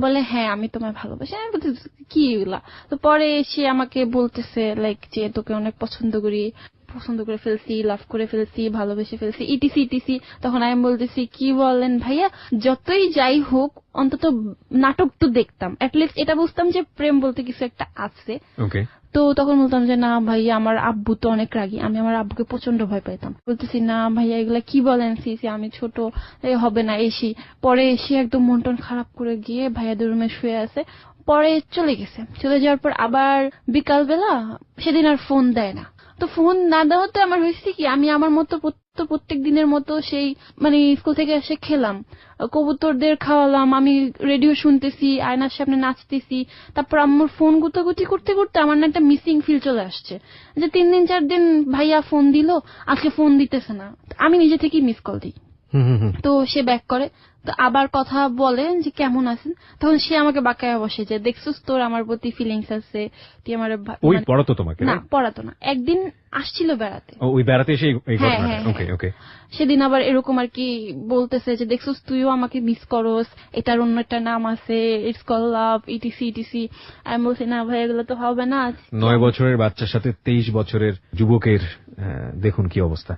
বলে হ্যাঁ আমি তোমায় ভালোবাসি। আমি বলতেছি কি এগুলা। তো পরে সে আমাকে বলতেছে লাইক যে তোকে অনেক পছন্দ করে ফেলছি, লাভ করে ফেলছি, ভালোবেসে ফেলছি, ইটিসি ইটিসি। তখন আমি বলতেছি কি বলেন ভাইয়া, যতই যাই হোক অন্তত নাটক তো দেখতাম, অ্যাটলিস্ট এটা বুঝতাম যে প্রেম বলতে কিছু একটা আছে। তো তখন বলতাম যে না ভাইয়া আমার আব্বু তো অনেক রাগী, আমি আমার আব্বুকে প্রচন্ড ভয় পাইতাম। বলতেছি না ভাইয়া এগুলা কি বলেন, সিসি আমি ছোট, হবে না এসি। পরে এসে একদম মন টন খারাপ করে গিয়ে ভাইয়াদের রুমে শুয়ে আছে। পরে চলে গেছে, চলে যাওয়ার পর আবার বিকালবেলা সেদিন আর ফোন দেয় না। তো ফোন না দেওয়াতে আমার হয়েছে কি, আমি আমার মতো তো প্রত্যেক দিনের মতো সেই মানে স্কুল থেকে এসে খেলাম, কবুতরদের খাওয়ালাম, আমি রেডিও শুনতেছি, আয়নার সামনে নাচতেছি। তারপর আম্মুর ফোন গুতাগুতি করতে করতে আমার না একটা মিসিং ফিল চলে আসছে, যে 3 দিন 4 দিন ভাইয়া ফোন দিল, আজকে ফোন দিতেছে না, আমি নিজে থেকেই মিস কল দিই। তো সে ব্যাক করে, তো আবার কথা বলে যে কেমন আছেন, তখন সে আমাকে বাঁকায় বসে যে দেখছিস তোর আমার প্রতি ফিলিংস আছে, তুই আমার ওই পড়াতো তোমাকে? না, পড়াতো না, একদিন আসছিল বেড়াতে। ওই বেড়াতে এসে এই ঘটনাটা? ওকে ওকে। সেদিন আবার এরকম আর কি বলতেছে যে দেখছিস তুইও আমাকে মিস করস, এটার অন্য একটা নাম আছে, it's call love, etc etc. আমি বলছি না ভাই এগুলো তো হবে না। 9 বছরের বাচ্চার সাথে 23 বছরের যুবকের দেখুন কি অবস্থা।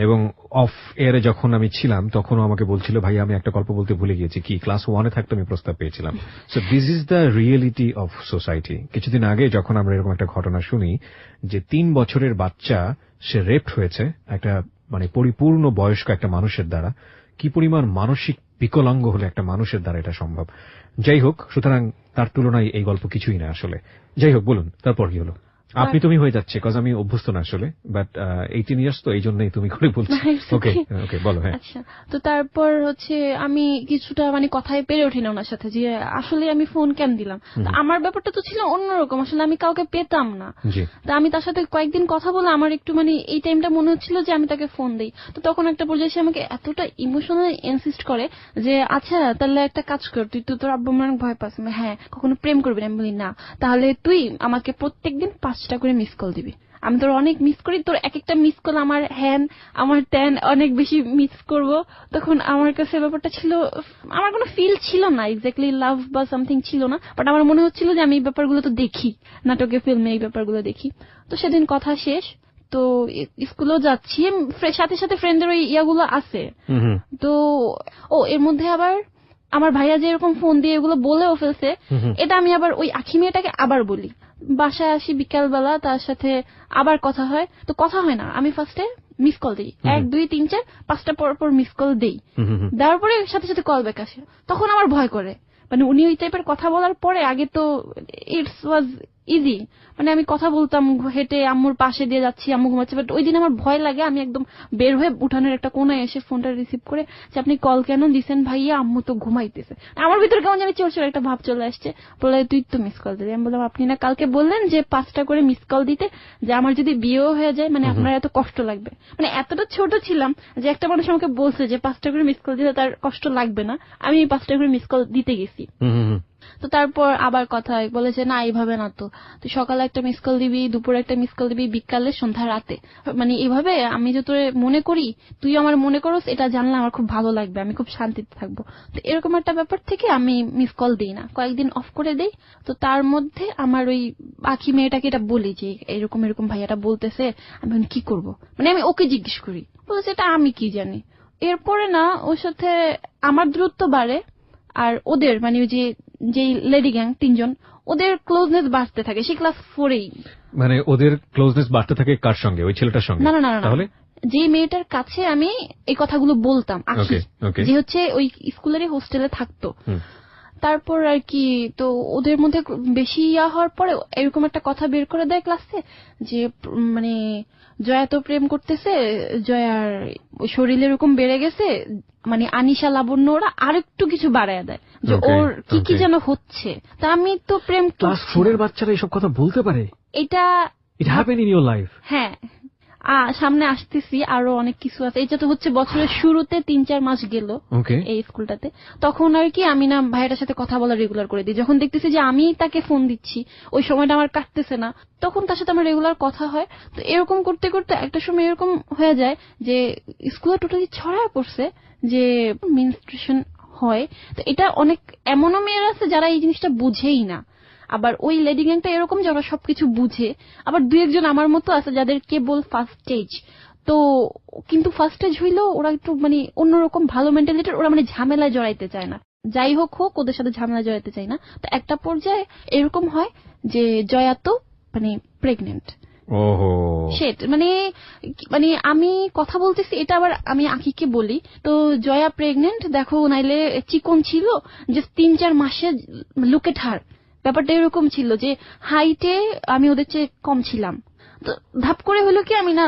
এবং অফ এয়ারে যখন আমি ছিলাম তখনও আমাকে বলছিল ভাই আমি একটা গল্প বলতে ভুলে গিয়েছি, কি ক্লাস 1-এ থাকতে আমি প্রস্তাব পেয়েছিলাম। So this is the reality of society. কিছুদিন আগে যখন আমরা এরকম একটা ঘটনা শুনি যে 3 বছরের বাচ্চা সে রেপড হয়েছে একটা মানে পরিপূর্ণ বয়স্ক একটা মানুষের দ্বারা, কি পরিমাণ মানসিক বিকলাঙ্গ হলে একটা মানুষের দ্বারা এটা সম্ভব। যাই হোক, সুতরাং তার তুলনায় এই গল্প কিছুই না আসলে। যাই হোক, বলুন তারপর কি হলো? আপনি তুমি হয়ে যাচ্ছে কজ আমি অভ্যস্ত না আসলে, বাট 18 ইয়ার্স তো এই জন্যই তুমি করে বলছি। ওকে ওকে, বলো। হ্যাঁ, আচ্ছা, তো তারপর হচ্ছে আমি কিছুটা মানে কথায় পেরে উঠি না ওনার সাথে যে আসলে আমি ফোন কেন দিলাম। আমার ব্যাপারটা তো ছিল অন্যরকম, আসলে আমি কাউকে পেতাম না। তো আমি তার সাথে কয়েকদিন কথা বলে আমার একটু মানে এই টাইমটা মনে হচ্ছিল যে আমি তাকে ফোন দিই। তো তখন একটা পর্যায়ে সে আমাকে এতটা ইমোশনালি ইনসিস্ট করে যে আচ্ছা তাহলে একটা কাজ কর, তুই তো তোর আব্বু আমার ভয় পাস। হ্যাঁ, কখনো প্রেম করবি না। আমি বলি না, তাহলে তুই আমাকে প্রত্যেকদিন 5টা করে মিস কল দিবি। আমি তোর অনেক মিস করি, তোর এক একটা মিস কল আমার হ্যান আমার ট্যান অনেক বেশি মিস করব। তখন আমার কাছে ব্যাপারটা ছিল, আমার কোনো ফিল ছিল না এক্স্যাক্টলি লাভ বা সামথিং ছিল না, বাট আমার মনে হচ্ছিল যে আমি এই ব্যাপারগুলো তো দেখি, নাটকে ফিল্মে এই ব্যাপারগুলো দেখি। তো সেদিন কথা শেষ, তো স্কুলেও যাচ্ছি, সাথে সাথে ফ্রেন্ডের ওই ইয়াগুলো আছে। তো এর মধ্যে আবার আমার ভাইয়া যে এরকম ফোন দিয়ে এগুলো বলেও ফেলছে, এটা আমি আবার ওই আখি মেয়েটাকে আবার বলি। বাসায় আসি বিকালবেলা, তার সাথে আবার কথা হয়। তো কথা হয় না, আমি ফার্স্টে মিস কল দিই, 1 2 3 4 5টা পর পর মিস কল দিই। দেওয়ার পরে সাথে সাথে কল ব্যাক আসে, তখন আমার ভয় করে। মানে উনি ওই টাইপের কথা বলার পরে, আগে তো ইটস ওয়াজ ইজি, মানে আমি কথা বলতাম হেঁটে, আম্মুর পাশে দিয়ে যাচ্ছি, আম্মু ঘুমাচ্ছে। বাট ওই দিন আমার ভয় লাগে, আমি একদম বের হয়ে উঠানের একটা কোনায় এসে ফোনটা রিসিভ করে যে আপনি কল কেন দিছেন ভাইয়া, আম্মু তো ঘুমাইতেছে। আমার ভিতরে কেমন জানি চোর চোর একটা ভাব চলে আসছে। বলে তুই তো মিস কল দিবি। আমি বললাম আপনি না কালকে বললেন যে 5টা করে মিস কল দিতে, যে আমার যদি বিয়েও হয়ে যায় মানে আপনার এত কষ্ট লাগবে। মানে এতটা ছোট ছিলাম যে একটা মানুষ আমাকে বলছে যে 5টা করে মিস কল দিতে তার কষ্ট লাগবে না, আমি 5টা করে মিস কল দিতে গেছি। তো তারপর আবার কথা বলেছে না এইভাবে না, তো তুই সকালে একটা মিস কল দিবি, দুপুরে একটা মিস কল দিবি, বিকালে, সন্ধ্যা, রাতে, মানে এইভাবে আমি যে তোরে মনে করি তুই আমার মনে করস, এটা জানলে আমার খুব ভালো লাগবে, আমি খুব শান্তিতে থাকবো। তো এরকম একটা ব্যাপার থেকে আমি মিস কল দিই না, কয়েকদিন অফ করে দেই। তো তার মধ্যে আমার ওই আখি মেয়েটাকে এটা বলি যে এরকম এরকম ভাইয়াটা বলতেছে, আমি কি করব, মানে আমি ওকে জিজ্ঞেস করি, বলছে এটা আমি কি জানি। এরপরে না ওর সাথে আমার দূরত্ব বাড়ে, আর ওদের মানে ওই যে লেডি গ্যাং 3 জন, ওদের ক্লোজনেস বাড়তে থাকে সেই ক্লাস 4-এই। মানে ওদের ক্লোজনেস বাড়তে থাকে কার সঙ্গে? ওই ছেলেটার সঙ্গে? না না না, তাহলে যে মেয়েটার কাছে আমি এই কথাগুলো বলতাম, যে হচ্ছে ওই স্কুলেরই হোস্টেলে থাকতো। তারপর আর কি, তো ওদের মধ্যে বেশি হওয়ার পরে এরকম একটা কথা বের করে দেয় ক্লাসে যে মানে জয়া তো প্রেম করতেছে, জয়ার শরীর এরকম বেড়ে গেছে, মানে আনিশা লাবণ্য ওরা আরেকটু কিছু বাড়ায় দেয় যে ওর কি কি যেন হচ্ছে। তা আমি তো প্রেম, ক্লাস 4 এর বাচ্চারা এইসব কথা বলতে পারে? এটা it happen in your life? হ্যাঁ, সামনে আসতেছি আরো অনেক কিছু আছে। এটা তো হচ্ছে বছরের শুরুতে 3-4 মাস গেল এই স্কুলটাতে। তখন আর কি আমি না ভাইয়ের সাথে কথা বলা রেগুলার করে দিই। যখন দেখতেছি যে আমি তাকে ফোন দিচ্ছি, ওই সময়টা আমার কাটতেছে না, তখন তার সাথে আমার রেগুলার কথা হয়। তো এরকম করতে করতে একটা সময় এরকম হয়ে যায় যে স্কুলে টোটালি ছড়ায় পড়ছে যে মেনস্ট্রুয়েশন হয়। তো এটা অনেক এমনও মেয়ের আছে যারা এই জিনিসটা বুঝেই না, আবার ওই লেডি গ্যাংটা এরকম যে ওরা সবকিছু বুঝে। আবার 2-1 জন আমার মতো আছে যাদের কেবল ফার্স্ট স্টেজ, তো কিন্তু ফার্স্ট স্টেজ হইলেও ওরা একটু মানে অন্যরকম ভালো মেন্টালিটির, ওরা মানে ঝামেলায় জড়াইতে চায় না, যাই হোক হোক ওদের সাথে ঝামেলা জড়াইতে চায় না। তো একটা পর্যায়ে এরকম হয় যে জয়া তো মানে প্রেগনেন্ট। সেট মানে মানে আমি কথা বলতেছি, এটা আবার আমি আখিকে বলি, তো জয়া প্রেগনেন্ট দেখো, নাইলে চিকন ছিল যে 3-4 মাসে লুকেট হার। ব্যাপারটা এরকম ছিল যে হাইটে আমি ওদের চেয়ে কম ছিলাম, তো ধাপ করে হলো কি আমি না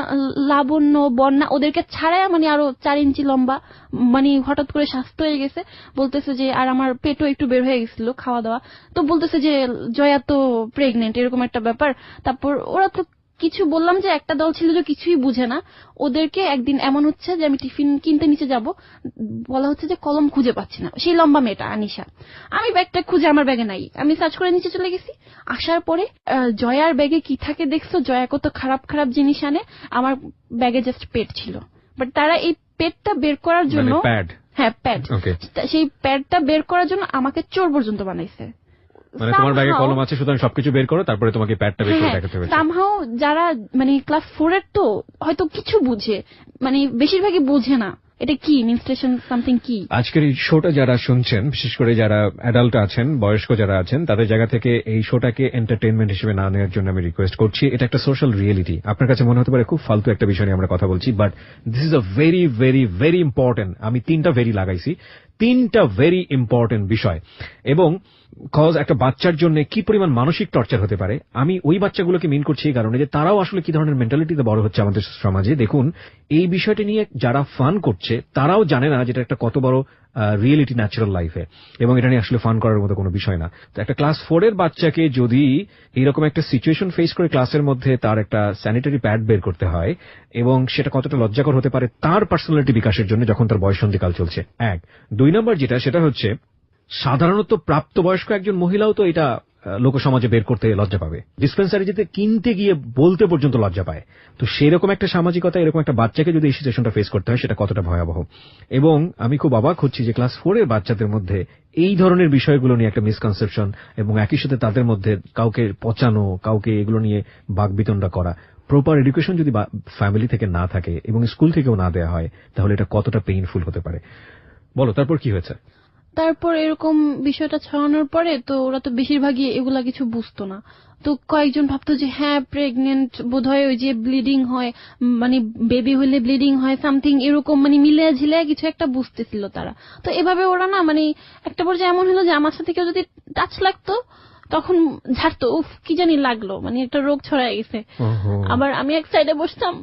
লাবণ্য বন্যা ওদেরকে ছাড়াই মানে আরো 4 ইঞ্চি লম্বা, মানে হঠাৎ করে স্বাস্থ্য হয়ে গেছে, বলতেছে যে, আর আমার পেটও একটু বের হয়ে গেছিল খাওয়া দাওয়া, তো বলতেছে যে জয়া তো প্রেগনেন্ট, এরকম একটা ব্যাপার। তারপর ওরা তো কিছু বললাম যে একটা দল ছিল যে কিছুই বুঝে না। ওদেরকে একদিন এমন হচ্ছে যে আমি টিফিন কিনতে নিচে যাব, বলা হচ্ছে যে কলম খুঁজে পাচ্ছি না, সেই লম্বা মেয়েটা আনিশা। আমি ব্যাগটা খুঁজে আমার ব্যাগে নাই, আমি সার্চ করে নিচে চলে গেছি। আসার পরে জয়ার ব্যাগে কি থাকে দেখছো, জয়া কত খারাপ খারাপ জিনিস আনে, আমার ব্যাগে জাস্ট পেট ছিল। বাট তারা এই পেটটা বের করার জন্য, প্যাড, হ্যাঁ প্যাড, সেই প্যাডটা বের করার জন্য আমাকে চোর পর্যন্ত বানাইছে। মানে তোমার ব্যাগে কলম আছে, সুতরাং সবকিছু বের করো, তারপরে তোমাকে প্যাডটা বের করে দেখাতে হবে। সামহাও যারা মানে ক্লাস 4 এর তো হয়তো কিছু বুঝে, মানে বেশিরভাগই বুঝে না এটা কি মেনস্ট্রুয়েশন সামথিং কি। আজকের এই শোটা যারা শুনছেন, বিশেষ করে যারা অ্যাডাল্ট আছেন, বয়স্ক যারা আছেন, তাদের জায়গা থেকে এই শোটাকে এন্টারটেইনমেন্ট হিসেবে না নেওয়ার জন্য আমি রিকোয়েস্ট করছি। এটা একটা সোশ্যাল রিয়েলিটি। আপনার কাছে মনে হতে পারে খুব ফালতু একটা বিষয় নিয়ে আমরা কথা বলছি, but this is a very very very important. আমি 3টা ভেরি লাগাইছি, 3টা ভেরি ইম্পর্টেন্ট বিষয়। এবং কজ একটা বাচ্চার জন্য কি পরিমাণ মানসিক টর্চার হতে পারে, আমি ওই বাচ্চাগুলোকে মিন করছি এই কারণে যে তারাও আসলে কি ধরনের মেন্টালিটিতে বড় হচ্ছে আমাদের সমাজে। দেখুন, এই বিষয়টি নিয়ে যারা ফান করছে তারাও জানে না যেটা একটা কত বড় রিয়েলিটি ন্যাচারাল লাইফে, এবং এটা নিয়ে আসলে ফান করার মতো কোনো বিষয় না। তো একটা ক্লাস 4 এর বাচ্চাকে যদি এইরকম একটা সিচুয়েশন ফেস করে ক্লাসের মধ্যে তার একটা স্যানিটারি প্যাড বের করতে হয়, এবং সেটা কতটা লজ্জাকর হতে পারে তার পার্সোনালিটি বিকাশের জন্য যখন তার বয়ঃসন্ধিকাল চলছে। 1 2 নম্বর যেটা, সেটা হচ্ছে সাধারণত প্রাপ্তবয়স্ক একজন মহিলাও তো এটা লোকসমাজে বের করতে লজ্জা পাবে, ডিসপেন্সারি যেতে কিনতে গিয়ে বলতে পর্যন্ত লজ্জা পায়। তো সেরকম একটা সামাজিকতা এরকম একটা বাচ্চাকে যদি এই সিচুয়েশনটা ফেস করতে হয়, সেটা কতটা ভয়াবহ। এবং আমি খুব অবাক হচ্ছি যে ক্লাস 4 এর বাচ্চাদের মধ্যে এই ধরনের বিষয়গুলো নিয়ে একটা মিসকনসেপশন, এবং একই সাথে তাদের মধ্যে কাউকে পচানো, কাউকে এগুলো নিয়ে বাকবিতণ্ডা করা। প্রপার এডুকেশন যদি ফ্যামিলি থেকে না থাকে এবং স্কুল থেকেও না দেওয়া হয়, তাহলে এটা কতটা পেইনফুল হতে পারে। বলো, তারপর কি হয়েছে? তারপর এরকম বিষয়টা ছড়ানোর পরে তো ওরা তো বেশিরভাগই এগুলা কিছু বুঝতো না। তো কয়েকজন ভাবতো যে হ্যাঁ প্রেগনেন্ট বোধহয়, ওই যে ব্লিডিং হয়, মানে বেবি হলে ব্লিডিং হয় সামথিং এরকম, মানে মিলে ঝিলে কিছু একটা বুঝতেছিল তারা। তো এভাবে ওরা না, মানে একটা পর্যায়ে এমন হলো যে আমার সাথে কেউ যদি টাচ লাগতো তখন ঝাড়তো, উফ কি জানি লাগলো, মানে একটা রোগ ছড়ায় গেছে। আবার আমি এক সাইডে বসতাম,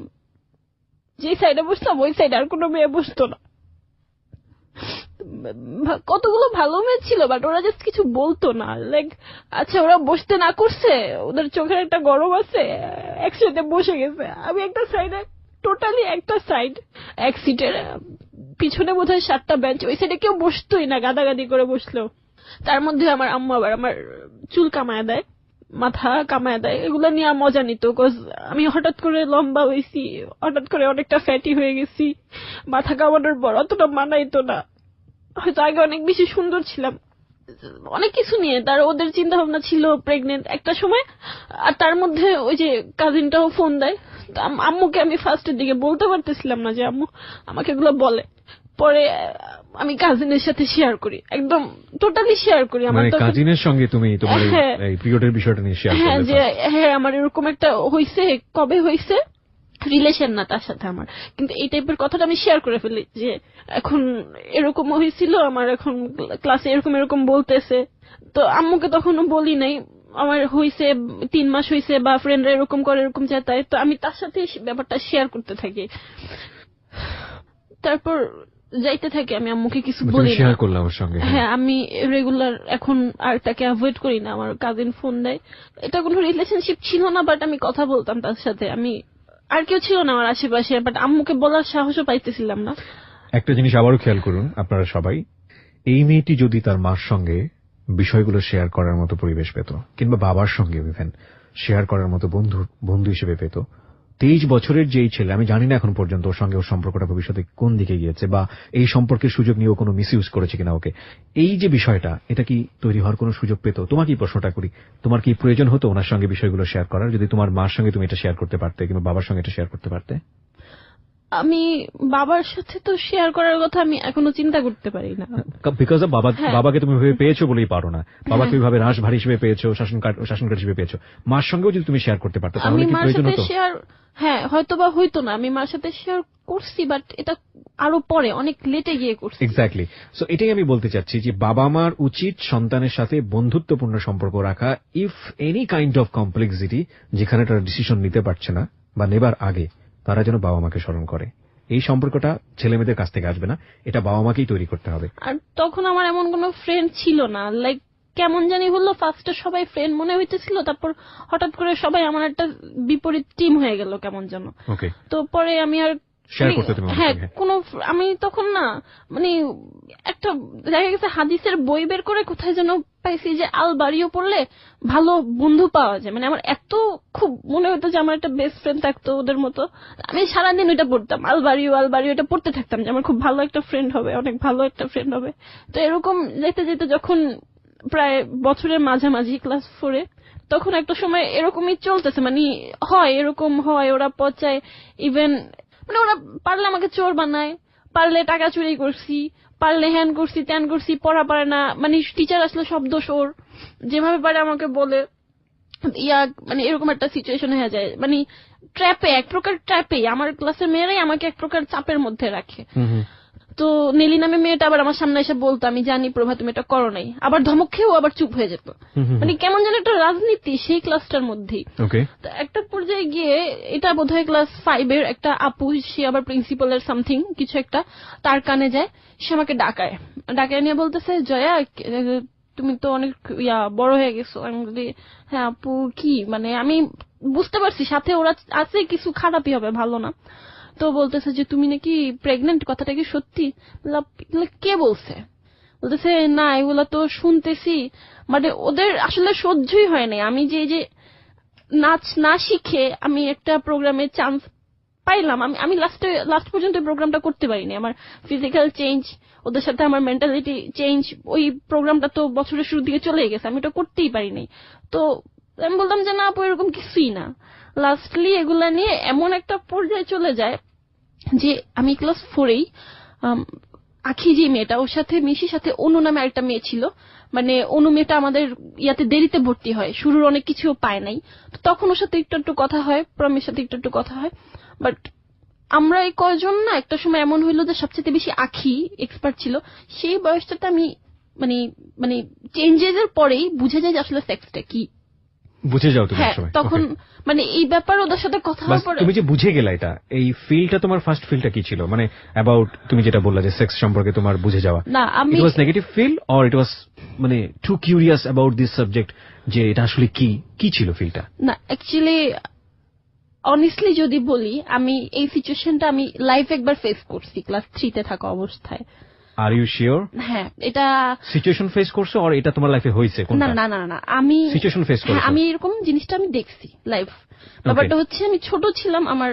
যে সাইডে বসতাম ওই সাইডে আর কোনো মেয়ে বসতো না। কতগুলো ভালো মেয়ে ছিল, বাট ওরা জাস্ট কিছু বলতো না। লাইক আচ্ছা ওরা বসতে না করছে, ওদের চোখের একটা গরম আছে, একসাথে বসে গেছে। আমি একটা সাইডে, টোটালি একটা সাইড, এক সিটের পিছনে বোধহয় 7টা বেঞ্চ, ওই সাইডে কেউ বসতোই না, গাদাগাদি করে বসলো। তার মধ্যে আমার আম্মু আবার আমার চুল কামায় দেয়, মাথা কামায় দেয়, এগুলো নিয়ে মজা নিত। বিকজ আমি হঠাৎ করে লম্বা হয়েছি, হঠাৎ করে অনেকটা ফ্যাটি হয়ে গেছি, মাথা কামানোর পর অতটা মানাইতো না। হয়তো আগে অনেক বেশি সুন্দর ছিলাম, অনেক কিছু নিয়ে তার ওদের চিন্তা ভাবনা ছিল প্রেগনেন্ট একটা সময়। আর তার মধ্যে ওই যে কাজিনটাও ফোন দেয়, আম্মুকে আমি ফার্স্টের দিকে বলতে পারতেছিলাম না যে আম্মু আমাকে এগুলো বলে। পরে আমি কাজিনের সাথে শেয়ার করি, একদম টোটালি শেয়ার করি। আমার কাজিনের সঙ্গে তুমি তোমার এই পিরিয়ডের বিষয়টা নিয়ে শেয়ার করলে? হ্যাঁ, যে হ্যাঁ আমার এরকম একটা হইছে, কবে হইছে, রিলেশন না তার সাথে আমার, কিন্তু এই টাইপের কথাটা আমি শেয়ার করে ফেলি যে এখন এরকম হয়েছিল আমার, এখন ক্লাসে এরকম এরকম বলতেছে। তো আম্মুকে তখনও বলি নাই আমার হইছে 3 মাস হইছে, বা ফ্রেন্ডরা এরকম করে এরকম চায়, তাই তো আমি তার সাথে ব্যাপারটা শেয়ার করতে থাকি। তারপর যাইতে থাকি, আমি আম্মুকে কিছু বলি না। শেয়ার করলাম ওর সঙ্গে। হ্যাঁ, আমি রেগুলার এখন আর তাকে অ্যাভয়েড করি না। আমার কাজিন ফোন দেয়, এটা কোনো রিলেশনশিপ ছিল না, বাট আমি কথা বলতাম তার সাথে। আমি আর কেউ ছিল না আমার আশেপাশে, বাট আম্মুকে বলার সাহসও পাইতেছিলাম না। একটা জিনিস আবারও খেয়াল করুন আপনারা সবাই, এই মেয়েটি যদি তার মার সঙ্গে বিষয়গুলো শেয়ার করার মতো পরিবেশ পেত, কিংবা বাবার সঙ্গে ইভেন শেয়ার করার মতো বন্ধু হিসেবে পেত, 23 বছরের যেই ছেলে, আমি জানি না এখন পর্যন্ত ওর সঙ্গে ওর সম্পর্কটা ভবিষ্যতে কোন দিকে গিয়েছে, বা এই সম্পর্কের সুযোগ নিয়ে ও কোনো মিসইউজ করেছে কিনা ওকে, এই যে বিষয়টা, এটা কি তৈরি হওয়ার কোনো সুযোগ পেত? তোমাকে এই প্রশ্নটা করি, তোমার কি প্রয়োজন হতো ওনার সঙ্গে বিষয়গুলো শেয়ার করার? যদি তোমার মার সঙ্গে তুমি এটা শেয়ার করতে পারতে, কিংবা বাবার সঙ্গে এটা শেয়ার করতে পারতে? আমি বাবার সাথে তো শেয়ার করার কথা আমি এখনো চিন্তা করতে পারি না, বিকজ অফ বাবাকে তুমি ভেবে পেয়েছো বলেই পারো না। বাবাকে ওইভাবে রাশভারী হিসেবে পেয়েছো, শাসনকার হিসেবে পেয়েছো। মার সঙ্গেও যদি তুমি শেয়ার করতে পারতে, তাহলে কি প্রয়োজন হতো? হ্যাঁ, হয়তো বা হইতো না, আমি মার সাথে শেয়ার করছি, বাট এটা আরো পরে অনেক লেটে গিয়ে করছি। এক্স্যাক্টলি। সো এটাই আমি বলতে চাচ্ছি যে বাবা মার উচিত সন্তানের সাথে বন্ধুত্বপূর্ণ সম্পর্ক রাখা, if any kind of complexity যেখানে তারা ডিসিশন নিতে পারছে না বা নেবার আগে, তারা যেন বাবা মাকে স্মরণ করে। এই সম্পর্কটা ছেলে মেয়েদের কাছ থেকে আসবে না, এটা বাবা মাকেই তৈরি করতে হবে। আর তখন আমার এমন কোনো ফ্রেন্ড ছিল না, লাইক কেমন জানি হলো, ফার্স্টে সবাই ফ্রেন্ড মনে হইতেছিল, তারপর হঠাৎ করে সবাই আমার একটা বিপরীত টিম হয়ে গেল কেমন যেন। ওকে। তো পরে আমি আর শেয়ার করতে তুমি হ্যাঁ কোন আমি তখন না মানে একটা দেখা গেছে হাদিসের বই বের করে কোথায় যেন পাইছি যে আল বাড়িও পড়লে ভালো বন্ধু পাওয়া যায়। মানে আমার এত খুব মনে হতো যে আমার একটা বেস্ট ফ্রেন্ড থাকতো ওদের মতো। আমি সারাদিন ওইটা পড়তাম, আল বাড়িও এটা পড়তে থাকতাম যে আমার খুব ভালো একটা ফ্রেন্ড হবে, অনেক ভালো একটা ফ্রেন্ড হবে। তো এরকম যেতে যেতে যখন প্রায় বছরের মাঝামাঝি ক্লাস 4-এ, তখন একটা সময় এরকমই চলতেছে, মানে হয় এরকম হয়, ওরা পচায়, ইভেন মানে ওরা পারলে আমাকে চোর বানায়, পারলে টাকা চুরি করছি, পারলে হ্যান করছি ত্যান করছি, পড়া পারে না, মানে টিচার আসলে সব দোষ ওর, যেভাবে পারে আমাকে বলে মানে এরকম একটা সিচুয়েশন হয়ে যায়। মানে ট্র্যাপে, এক প্রকার ট্র্যাপে আমার ক্লাসের মেয়েরাই আমাকে এক প্রকার চাপের মধ্যে রাখে। তো নেলি নামে মেয়েটা আবার আমার সামনে এসে বলতো, আমি জানি প্রভা তুমি এটা করো নাই, আবার ধমক খেয়েও আবার চুপ হয়ে যেত। মানে কেমন যেন একটা রাজনীতি সেই ক্লাসটার মধ্যেই। একটা পর্যায়ে গিয়ে, এটা বোধহয় ক্লাস 5-এর একটা আপু, সে আবার প্রিন্সিপালের সামথিং কিছু একটা তার কানে যায়, সে আমাকে ডাকায় নিয়ে বলতেছে, জয়া তুমি তো অনেক বড় হয়ে গেছো। আমি বলি, হ্যাঁ আপু কি, মানে আমি বুঝতে পারছি সাথে ওরা আছে, কিছু খারাপই হবে, ভালো না। তো বলতেছে যে তুমি নাকি প্রেগনেন্ট, কথাটা কি সত্যি? কে বলছে? বলতেছে না এগুলা তো শুনতেছি। মানে ওদের আসলে সহ্যই হয় নাই আমি যে নাচ না শিখে আমি একটা প্রোগ্রামে চান্স পাইলাম। আমি লাস্ট পর্যন্ত প্রোগ্রামটা করতে পারিনি। আমার ফিজিক্যাল চেঞ্জ, ওদের সাথে আমার মেন্টালিটি চেঞ্জ, ওই প্রোগ্রামটা তো বছরের শুরুর দিকে চলে গেছে, আমি ওটা করতেই পারিনি। তো আমি বললাম যে না আপু এরকম কিছুই না। লাস্টলি এগুলা নিয়ে এমন একটা পর্যায়ে চলে যায় যে আমি ক্লাস 4-এই আখি যে মেয়েটা, ওর সাথে মিশির সাথে অনু নামে আরেকটা মেয়ে ছিল। মানে অনু মেয়েটা আমাদের ইয়াতে দেরিতে ভর্তি হয়, শুরুর অনেক কিছু পায় নাই। তো তখন ওর সাথে একটু কথা হয়, প্রমের সাথে একটু কথা হয়। বাট আমরা এই কয়জন না একটা সময় এমন হইলো যে সবচেয়ে বেশি আখি এক্সপার্ট ছিল। সেই বয়সটাতে আমি মানে মানে চেঞ্জেস এর পরেই বুঝে যাই যে আসলে সেক্সটা কি, বুঝে যাও তুমি সময় তখন। মানে এই ব্যাপার ওদের সাথে কথা হওয়ার পরে তুমি যে বুঝে গেলা, এটা এই ফিলটা তোমার ফার্স্ট ফিলটা কি ছিল? মানে অ্যাবাউট তুমি যেটা বললা যে সেক্স সম্পর্কে তোমার বুঝে যাওয়া, না আমি it was negative feel or it was মানে too curious about this subject, যে এটা আসলে কি ছিল ফিলটা? না অ্যাকচুয়ালি অনেস্টলি যদি বলি, আমি এই সিচুয়েশনটা আমি লাইফ একবার ফেস করছি ক্লাস 3-তে থাকা অবস্থায়। Are you sure? হ্যাঁ, এটা সিচুয়েশন ফেস করছো আর এটা তোমার লাইফে হয়েছে? না না না না, আমি সিচুয়েশন ফেস করছি, আমি এরকম জিনিসটা আমি দেখছি লাইফ। ব্যাপারটা হচ্ছে আমি ছোট ছিলাম, আমার